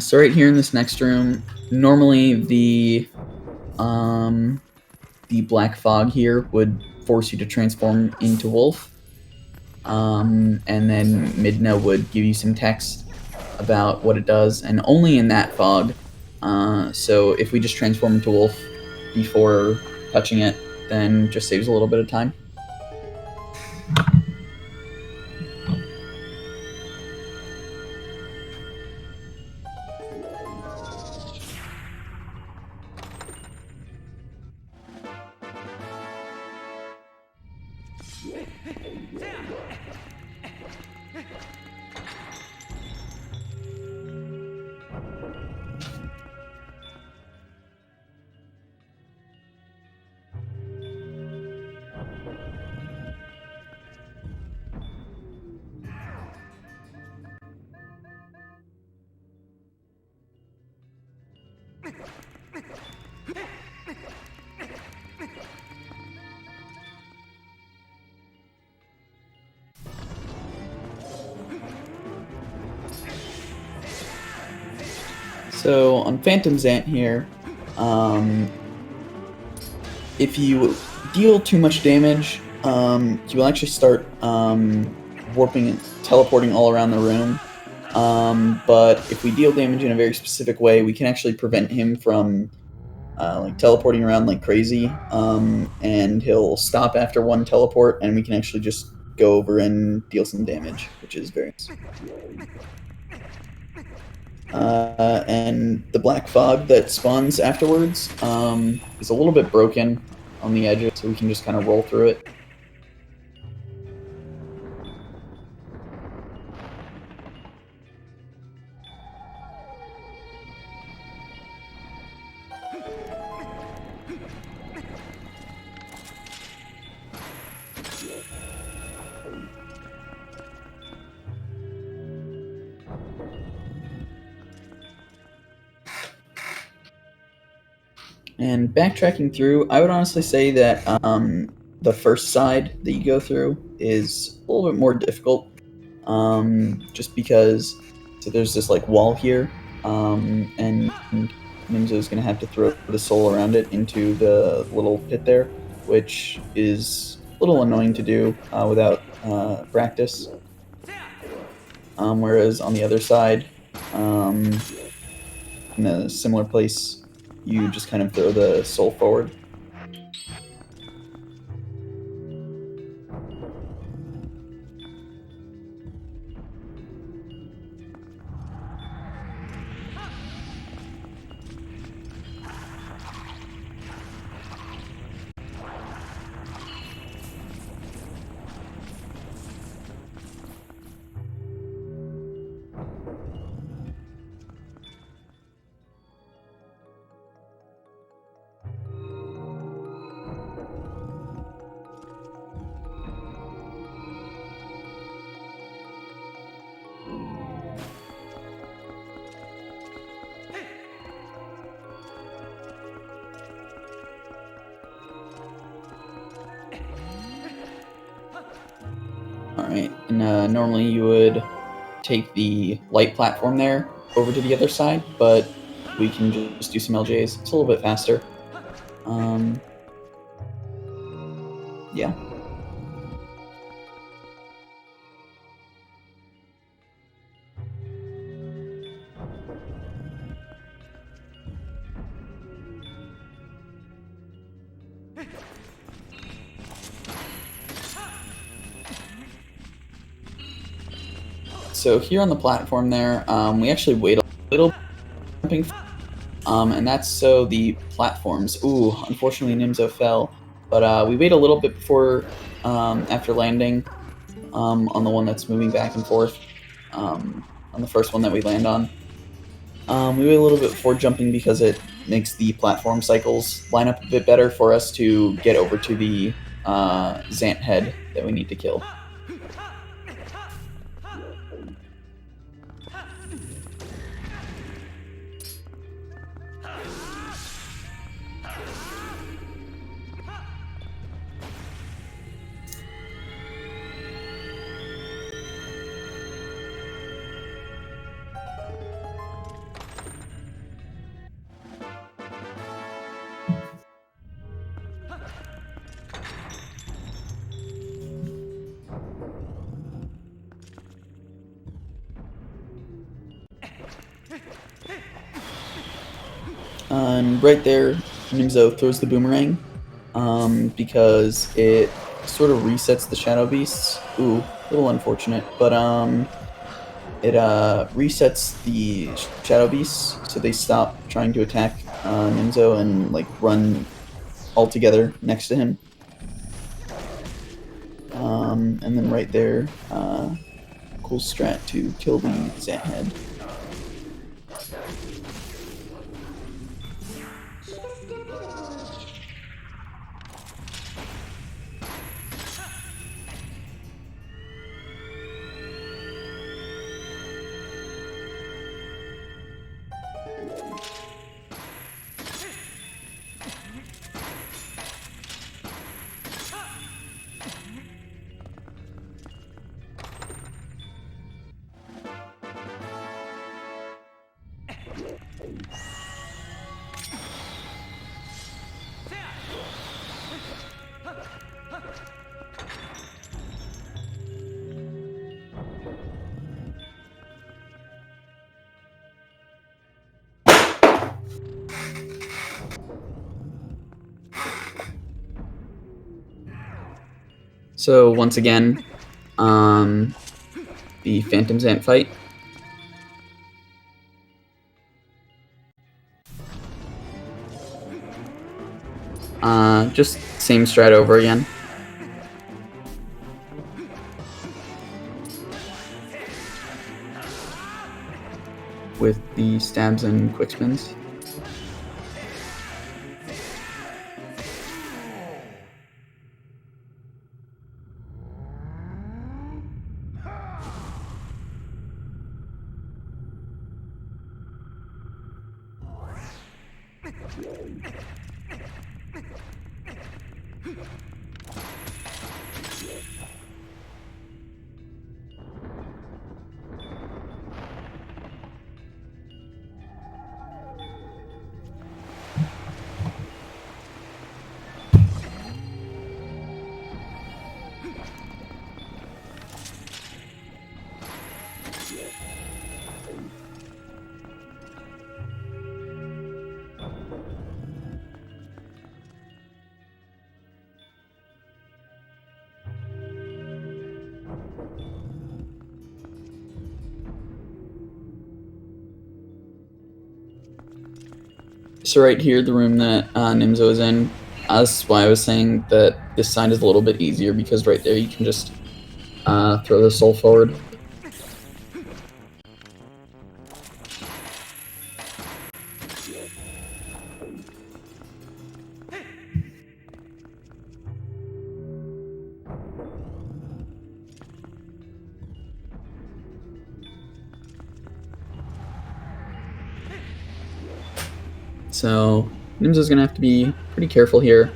So right here in this next room, normally the black fog here would force you to transform into Wolf, and then Midna would give you some text about what it does, and only in that fog. So if we just transform into Wolf before touching it, then just saves a little bit of time. So on Phantom Zant here, if you deal too much damage, you will actually start warping and teleporting all around the room. But if we deal damage in a very specific way, we can actually prevent him from like teleporting around like crazy, and he'll stop after one teleport, and we can actually just go over and deal some damage, which is very nice. And the black fog that spawns afterwards is a little bit broken on the edges, so we can just kind of roll through it. And backtracking through, I would honestly say that the first side that you go through is a little bit more difficult, just because so there's this like wall here, and Nimzo is going to have to throw the soul around it into the little pit there, which is a little annoying to do without practice. Whereas on the other side, in a similar place, you just kind of throw the soul forward. Alright, and normally you would take the light platform there over to the other side, but we can just do some LJs. It's a little bit faster. Yeah. So here on the platform there, we actually wait a little jumping, and that's so the platforms. Ooh, unfortunately Nimzo fell, but we wait a little bit before, after landing, on the one that's moving back and forth, on the first one that we land on. We wait a little bit before jumping because it makes the platform cycles line up a bit better for us to get over to the Zant head that we need to kill. And right there, Nimzo throws the boomerang, because it sort of resets the shadow beasts. Ooh, a little unfortunate, but it resets the shadow beasts so they stop trying to attack Nimzo and like run all together next to him. And then right there, cool strat to kill the Zant head. So once again, the Phantom Zant fight. Just same strat over again. With the stabs and quick spins. So right here, the room that Nimzo is in, that's why I was saying that this side is a little bit easier, because right there you can just throw the soul forward. So Nimzo's gonna have to be pretty careful here.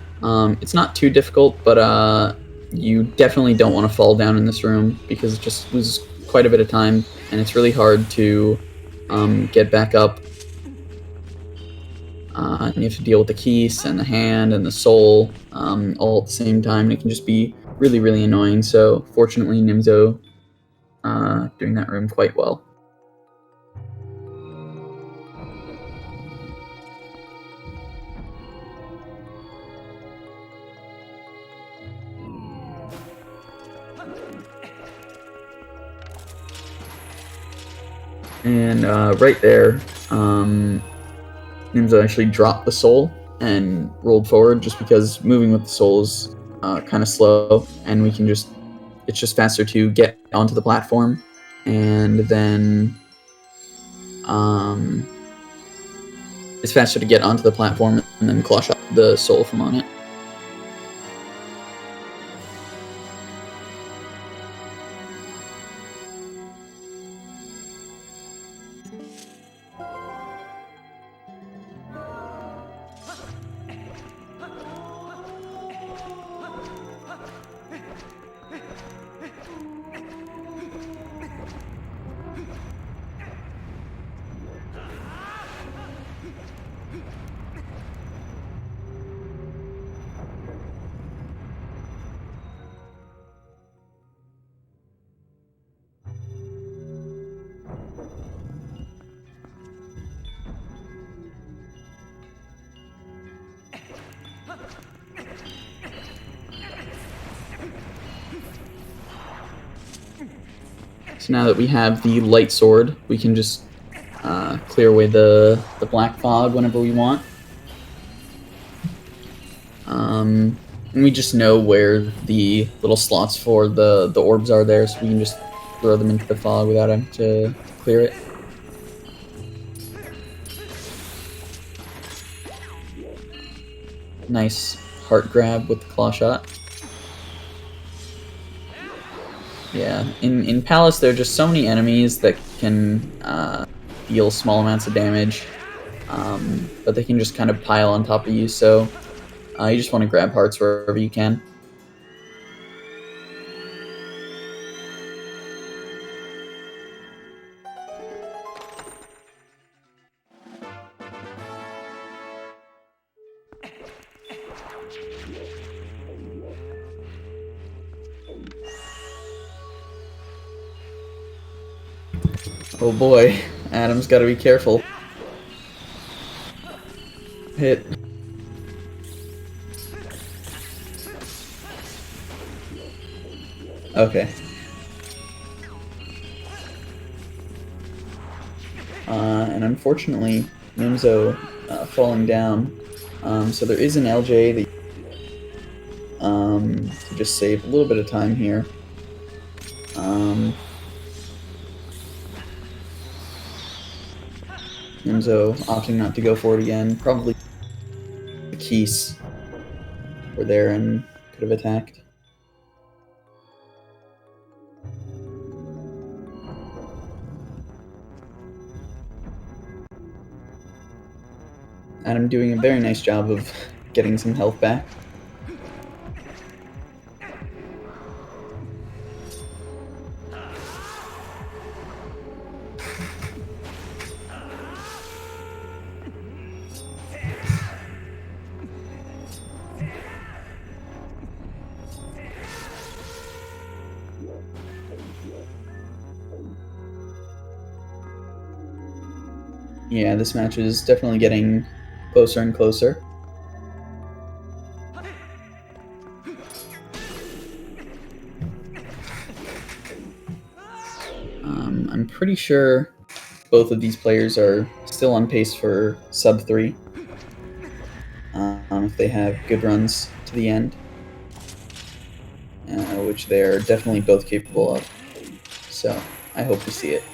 It's not too difficult, but you definitely don't want to fall down in this room, because it just loses quite a bit of time, and it's really hard to get back up. And you have to deal with the keys and the hand and the soul all at the same time, and it can just be really, really annoying. So fortunately, Nimzo doing that room quite well. And right there, Nimzo actually dropped the soul and rolled forward, just because moving with the soul is kind of slow, and it's just faster to get onto the platform, and then it's faster to get onto the platform and then claw shot the soul from on it. So now that we have the light sword, we can just clear away the black fog whenever we want. And we just know where the little slots for the orbs are there, so we can just throw them into the fog without having to clear it. Nice heart grab with the claw shot. Yeah, in Palace there are just so many enemies that can deal small amounts of damage, but they can just kind of pile on top of you, so you just want to grab hearts wherever you can. Oh boy, Adam's gotta be careful. Hit. Okay. And unfortunately, Nimzo falling down. So there is an LJ that to just save a little bit of time here. Nimzo opting not to go for it again. Probably the keys were there and could have attacked. Adam doing a very nice job of getting some health back. Yeah, this match is definitely getting closer and closer. I'm pretty sure both of these players are still on pace for sub 3. If they have good runs to the end, which they're definitely both capable of. So I hope to see it.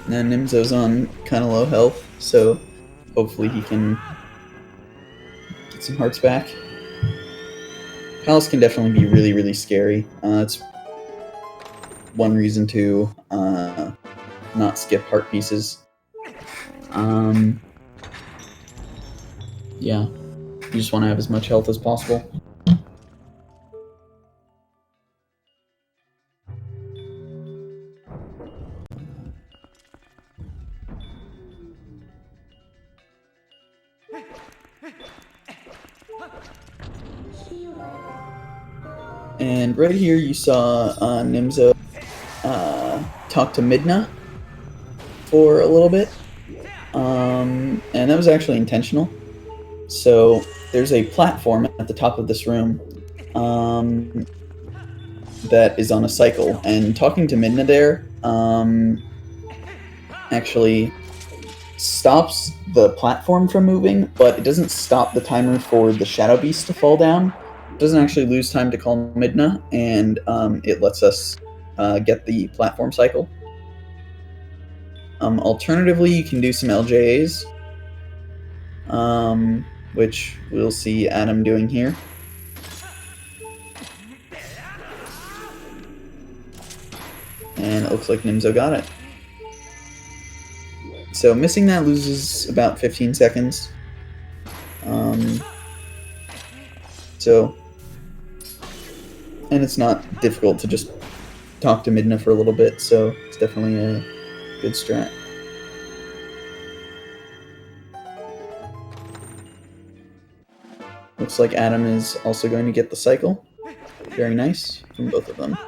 Now Nimzo's on kind of low health, so hopefully he can get some hearts back. Palace can definitely be really, really scary. That's one reason to not skip heart pieces. Yeah, you just want to have as much health as possible. And right here you saw Nimzo talk to Midna for a little bit. And that was actually intentional. So there's a platform at the top of this room that is on a cycle. And talking to Midna there actually stops the platform from moving, but it doesn't stop the timer for the Shadow Beast to fall down. It doesn't actually lose time to call Midna, and it lets us get the platform cycle. Alternatively, you can do some LJAs, which we'll see Adam doing here. And it looks like Nimzo got it. So missing that loses about 15 seconds. And it's not difficult to just talk to Midna for a little bit, so it's definitely a good strat. Looks like Adam is also going to get the cycle. Very nice from both of them.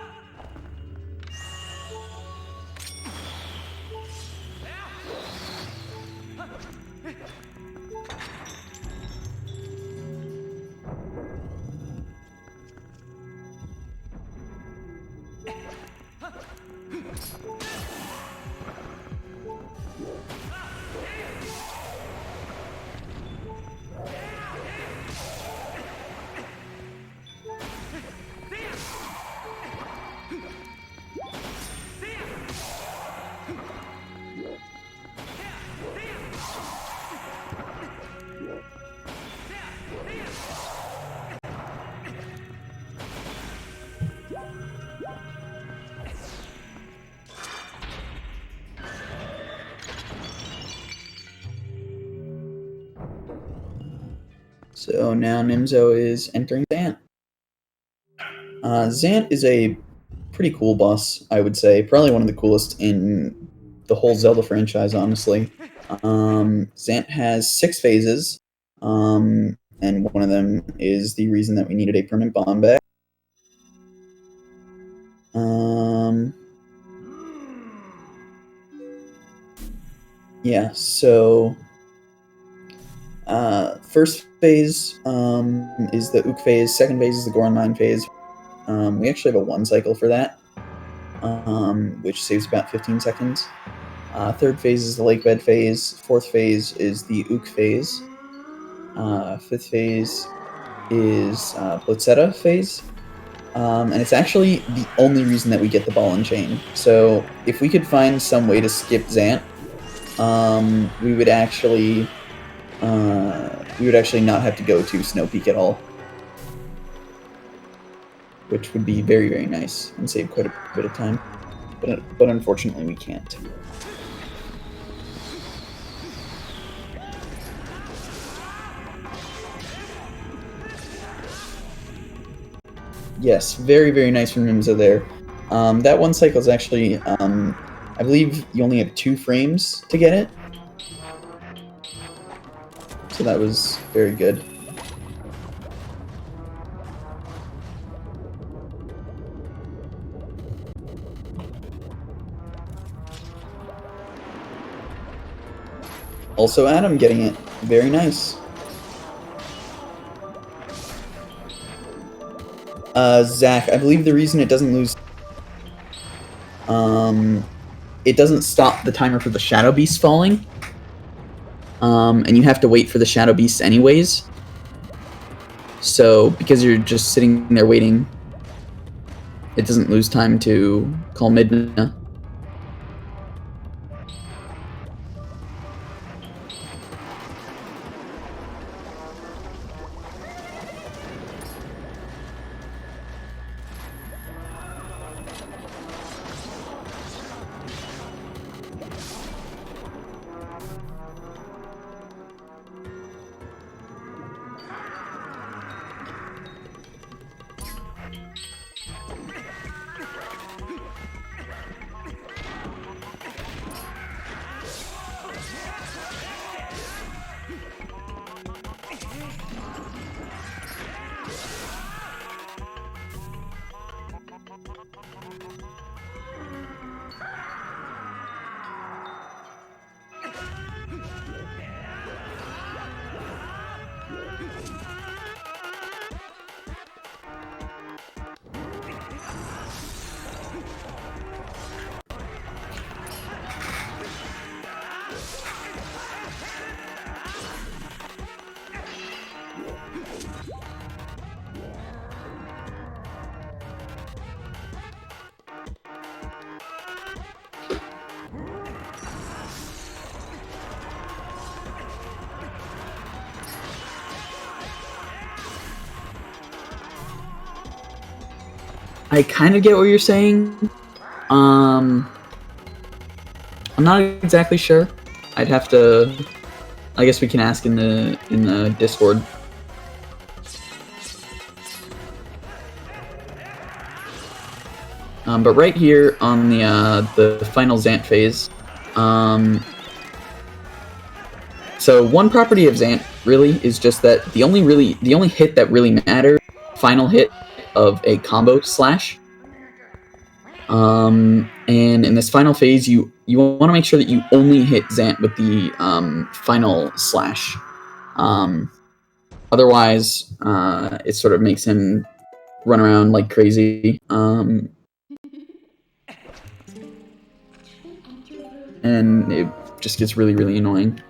So now Nimzo is entering Zant. Zant is a pretty cool boss, I would say. Probably one of the coolest in the whole Zelda franchise, honestly. Zant has 6 phases, and one of them is the reason that we needed a permanent bomb bag. Yeah, so first phase is the Ook phase, second phase is the Goron Mine phase. We actually have a 1 cycle for that, which saves about 15 seconds. Third phase is the Lakebed phase, fourth phase is the Ook phase, fifth phase is Blitzetta phase, and it's actually the only reason that we get the ball and chain. So if we could find some way to skip Zant, we would actually not have to go to Snow Peak at all, which would be very, very nice and save quite a bit of time. But unfortunately, we can't. Yes, very, very nice from Nimzo there. That one cycle is actually, I believe you only have 2 frames to get it. So that was very good. Also Adam getting it. Very nice. Zach, I believe the reason it doesn't lose... it doesn't stop the timer for the Shadow Beast falling. And you have to wait for the Shadow Beast anyways. So, because you're just sitting there waiting, it doesn't lose time to call Midna. I kind of get what you're saying. I'm not exactly sure. I'd have to. I guess we can ask in the Discord. But right here on the final Zant phase, so one property of Zant really is just that the only hit that really matters, final hit of a combo slash. And in this final phase, you want to make sure that you only hit Zant with the final slash. Otherwise, it sort of makes him run around like crazy. And it just gets really, really annoying.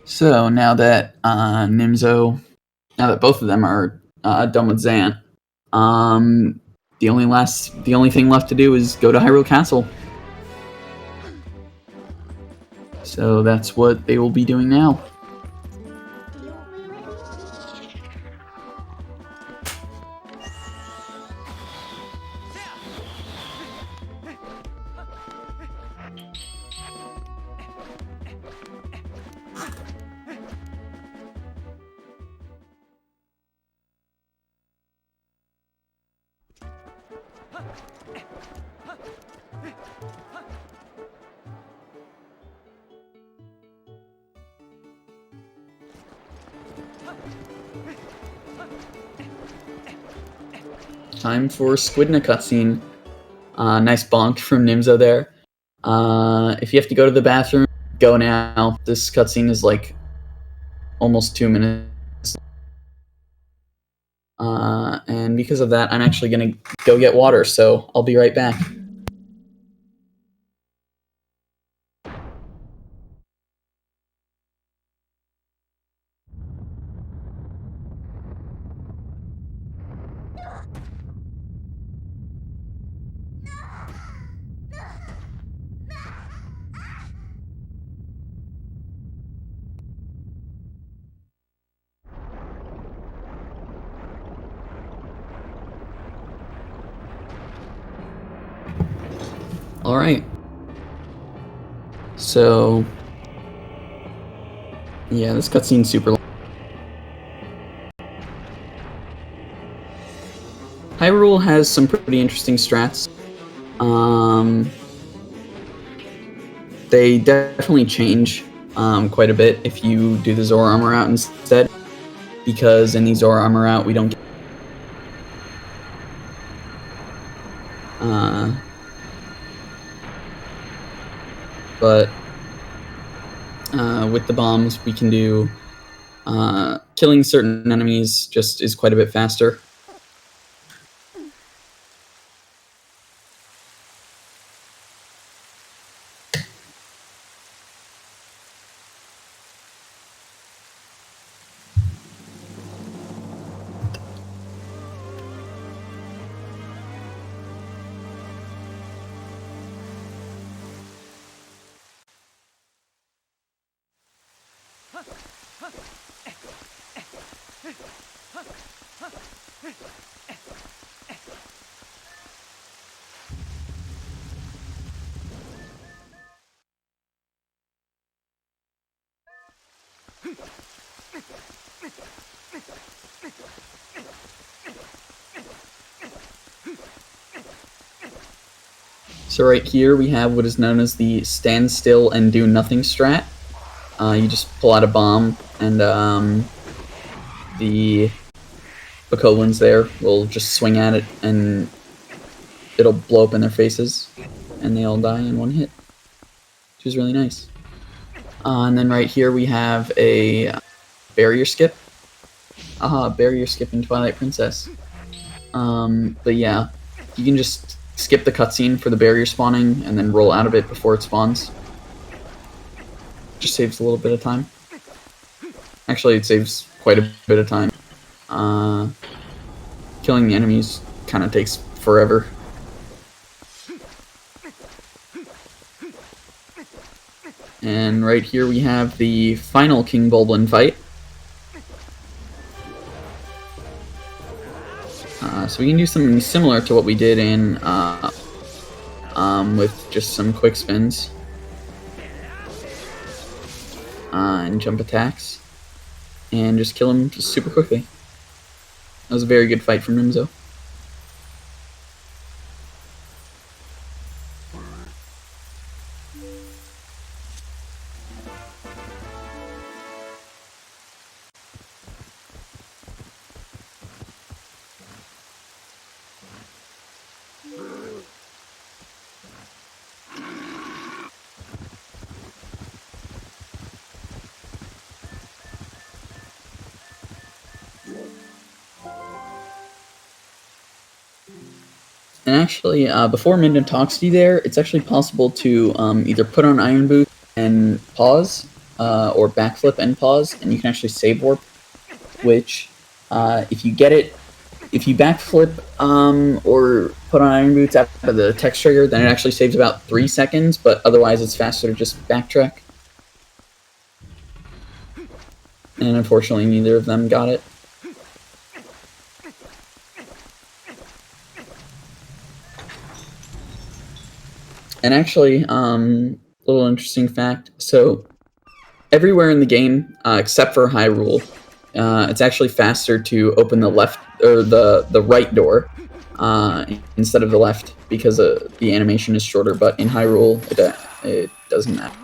So now that Nimzo, now that both of them are done with Zant, the only thing left to do is go to Hyrule Castle. So that's what they will be doing now. Time for Squidna cutscene. Nice bonk from Nimzo there. If you have to go to the bathroom, go now. This cutscene is like almost 2 minutes. And because of that, I'm actually going to go get water, so I'll be right back. Alright. So, yeah, this cutscene's super long. Hyrule has some pretty interesting strats. They definitely change quite a bit if you do the Zora Armor Out instead, because in the Zora Armor Out we don't get but with the bombs we can do killing certain enemies just is quite a bit faster. So right here we have what is known as the stand still and do nothing strat. You just pull out a bomb and the Bokolins there will just swing at it and it'll blow up in their faces and they all die in one hit, which is really nice. And then right here we have a barrier skip. Barrier skip in Twilight Princess. But yeah, you can just skip the cutscene for the barrier spawning and then roll out of it before it spawns. Just saves a little bit of time. Actually, it saves quite a bit of time. Killing the enemies kind of takes forever. And right here we have the final King Bulblin fight. So we can do something similar to what we did in with just some quick spins and jump attacks, and just kill him just super quickly. That was a very good fight from Nimzo. And actually, before Minden talks to you there, it's actually possible to either put on Iron Boot and pause, or backflip and pause, and you can actually save warp, which, if you get it, if you backflip or put on Iron Boots after the text trigger, then it actually saves about 3 seconds, but otherwise it's faster to just backtrack. And unfortunately, neither of them got it. And actually, little interesting fact, so everywhere in the game, except for Hyrule, it's actually faster to open the left, or the right door, instead of the left, because the animation is shorter, but in Hyrule, it doesn't matter.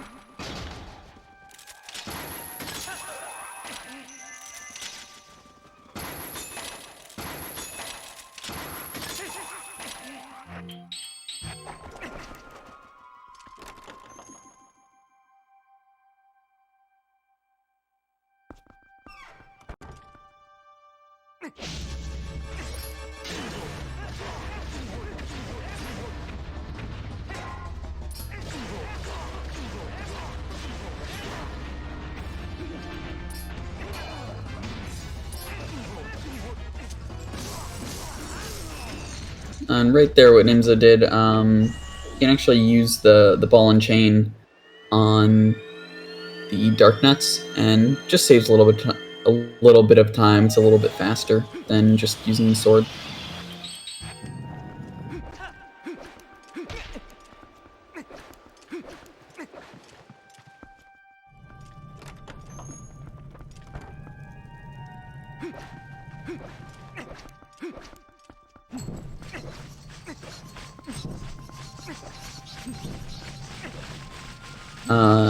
And right there, what Nimzo did, you can actually use the ball and chain on the dark nuts, and just saves a little bit of time. It's a little bit faster than just using the sword.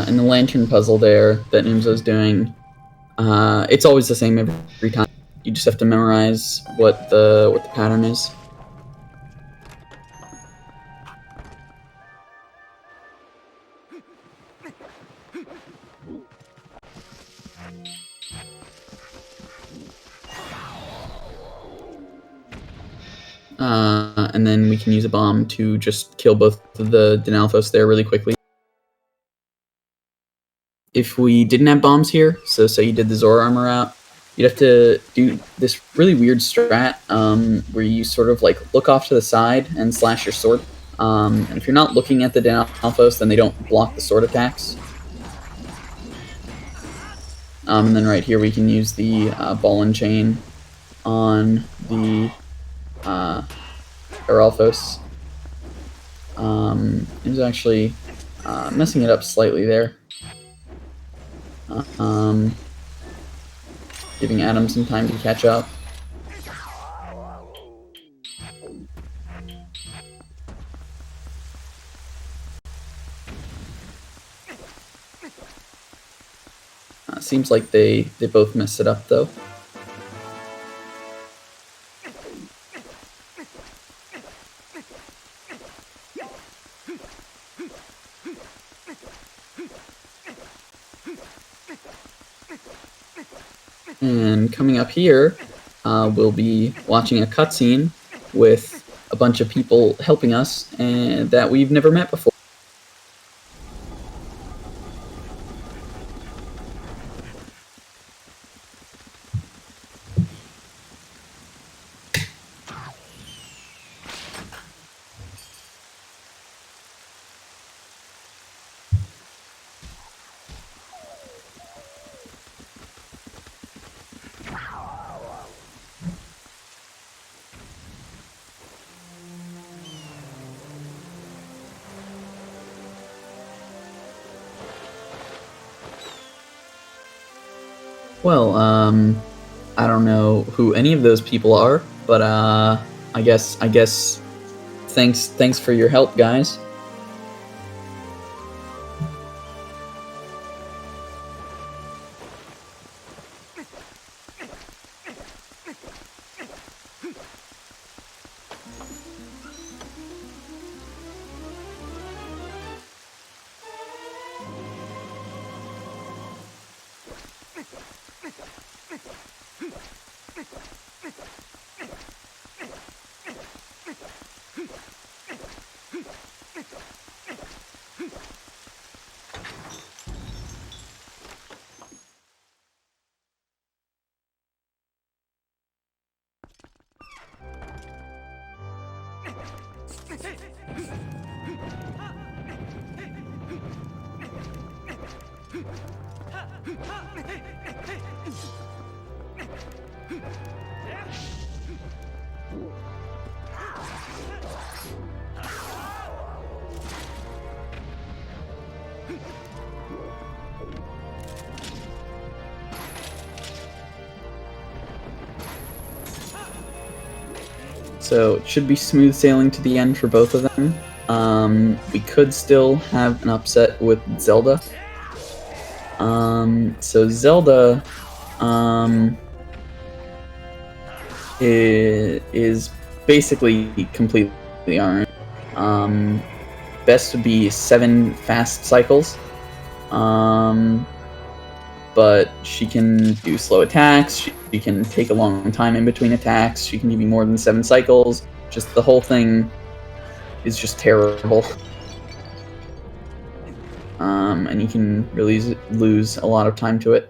And the lantern puzzle there that Nimzo's doing, it's always the same every time. You just have to memorize what the pattern is. And then we can use a bomb to just kill both of the Dinalphos there really quickly. If we didn't have bombs here, so say you did the Zora armor out, you'd have to do this really weird strat where you sort of like look off to the side and slash your sword. And if you're not looking at the Dinalphos, then they don't block the sword attacks. And then right here we can use the ball and chain on the Aralphos. It was actually messing it up slightly there. Giving Adam some time to catch up. Seems like they both messed it up though. And coming up here, we'll be watching a cutscene with a bunch of people helping us and that we've never met before. Well, I don't know who any of those people are, but I guess thanks for your help, guys. So it should be smooth sailing to the end for both of them. We could still have an upset with Zelda. So Zelda is basically completely iron. Best would be 7 fast cycles. But she can do slow attacks, she can take a long time in between attacks, she can give you more than 7 cycles, Just the whole thing is just terrible. And you can really lose a lot of time to it.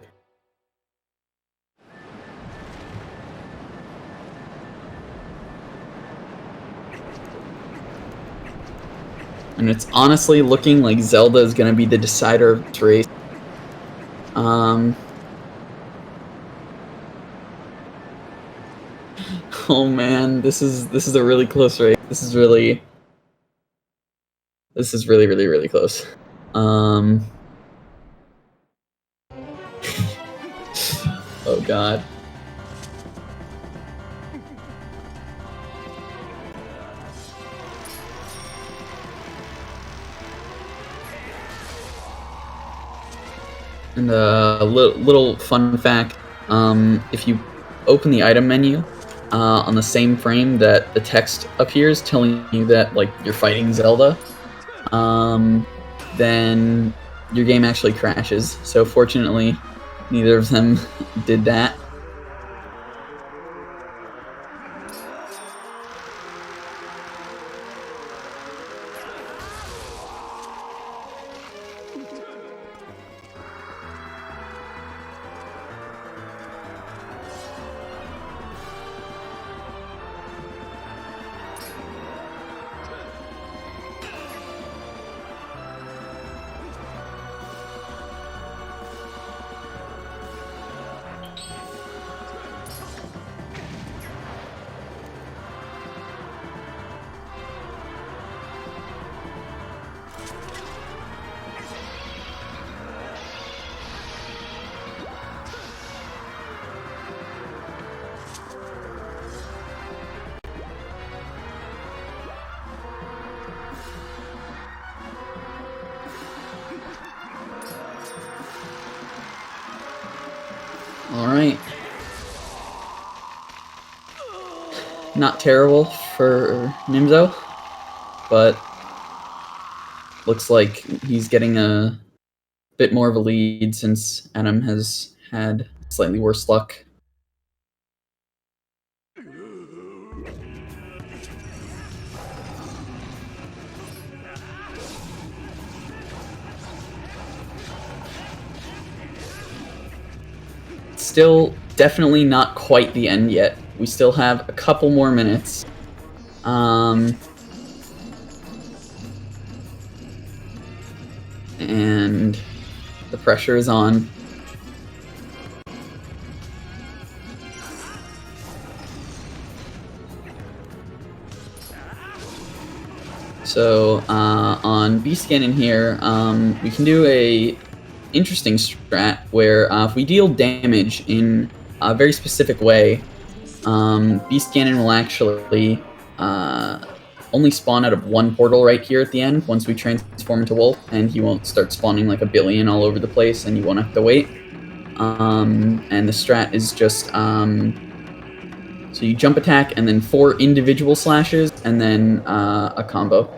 And it's honestly looking like Zelda is going to be the decider of this race. Oh man, this is a really close race. This is really close. Oh god. And a little fun fact, if you open the item menu on the same frame that the text appears telling you that like you're fighting Zelda, then your game actually crashes. So fortunately, neither of them did that. Alright. Not terrible for Nimzo, but looks like he's getting a bit more of a lead since Adam has had slightly worse luck. Still definitely not quite the end yet. We still have a couple more minutes. And the pressure is on. So on B-Scan in here, we can do a interesting strat where if we deal damage in a very specific way, Beast Cannon will actually only spawn out of one portal right here at the end once we transform into Wolf, and he won't start spawning like a billion all over the place and you won't have to wait. And the strat is just so you jump attack and then 4 individual slashes and then a combo.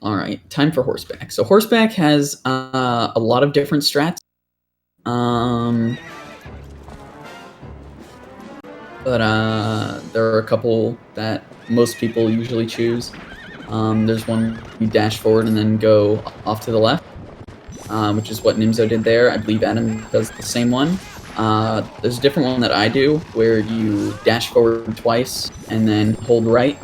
Alright, time for Horseback. So Horseback has a lot of different strats. But there are a couple that most people usually choose. There's one you dash forward and then go off to the left, which is what Nimzo did there. I believe Adam does the same one. There's a different one that I do where you dash forward twice and then hold right.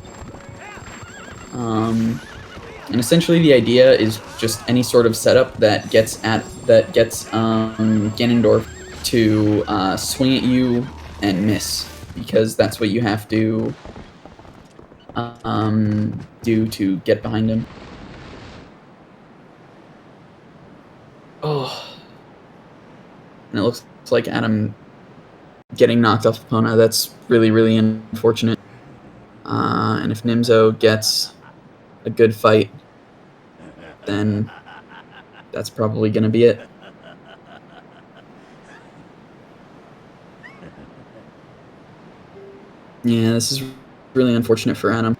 And essentially the idea is just any sort of setup that gets Ganondorf to swing at you and miss, because that's what you have to do to get behind him. Oh, and it looks like Adam getting knocked off Epona. That's really unfortunate. And if Nimzo gets a good fight, then that's probably gonna be it. Alright, Yeah, this is really unfortunate for Adam.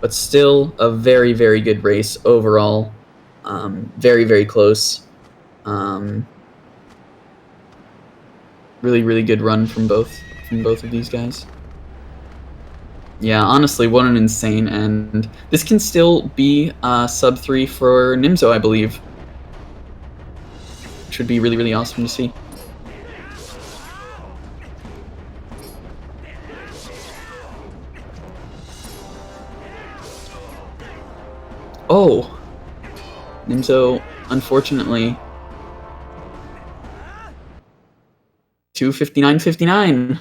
But still a very, very good race overall. Very, very close. Really, really good run from both of these guys. Yeah, honestly, what an insane end. This can still be sub 3 for Nimzo, I believe. Which would be really, really awesome to see. Oh! Nimzo, unfortunately... 2:59.59.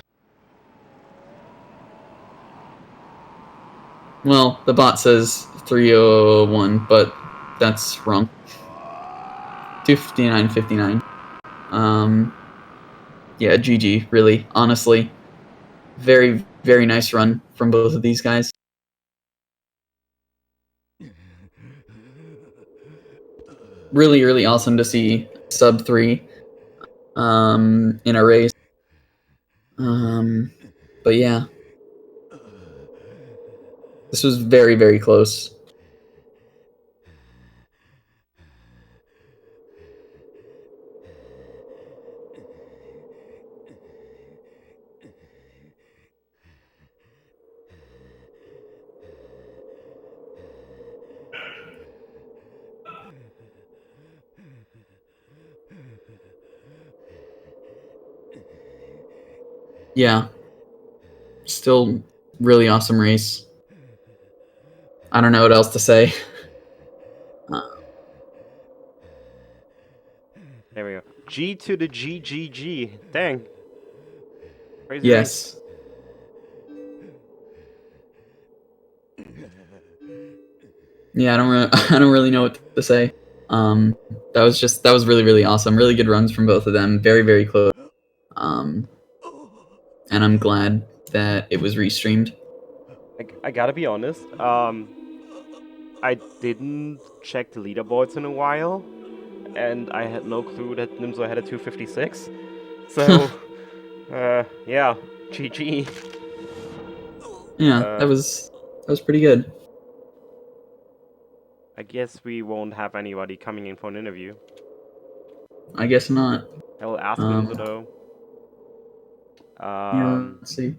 Well, the bot says 3:01, but that's wrong. 2:59.59. Yeah, GG, really, honestly. Very, very nice run from both of these guys. Really, really awesome to see sub 3 in a race. But yeah. This was very, very close. Yeah. Still really awesome race. I don't know what else to say. There we go. G to the GGG. Dang. Crazy Yes. race. Yeah, I don't really know what to say. That was really, really awesome. Really good runs from both of them. Very, very close. And I'm glad that it was restreamed. I gotta be honest. I didn't check the leaderboards in a while, and I had no clue that Nimzo had a 256. So, yeah, GG. Yeah, that was pretty good. I guess we won't have anybody coming in for an interview. I guess not. I will ask Nimzo though. Yeah, let's see.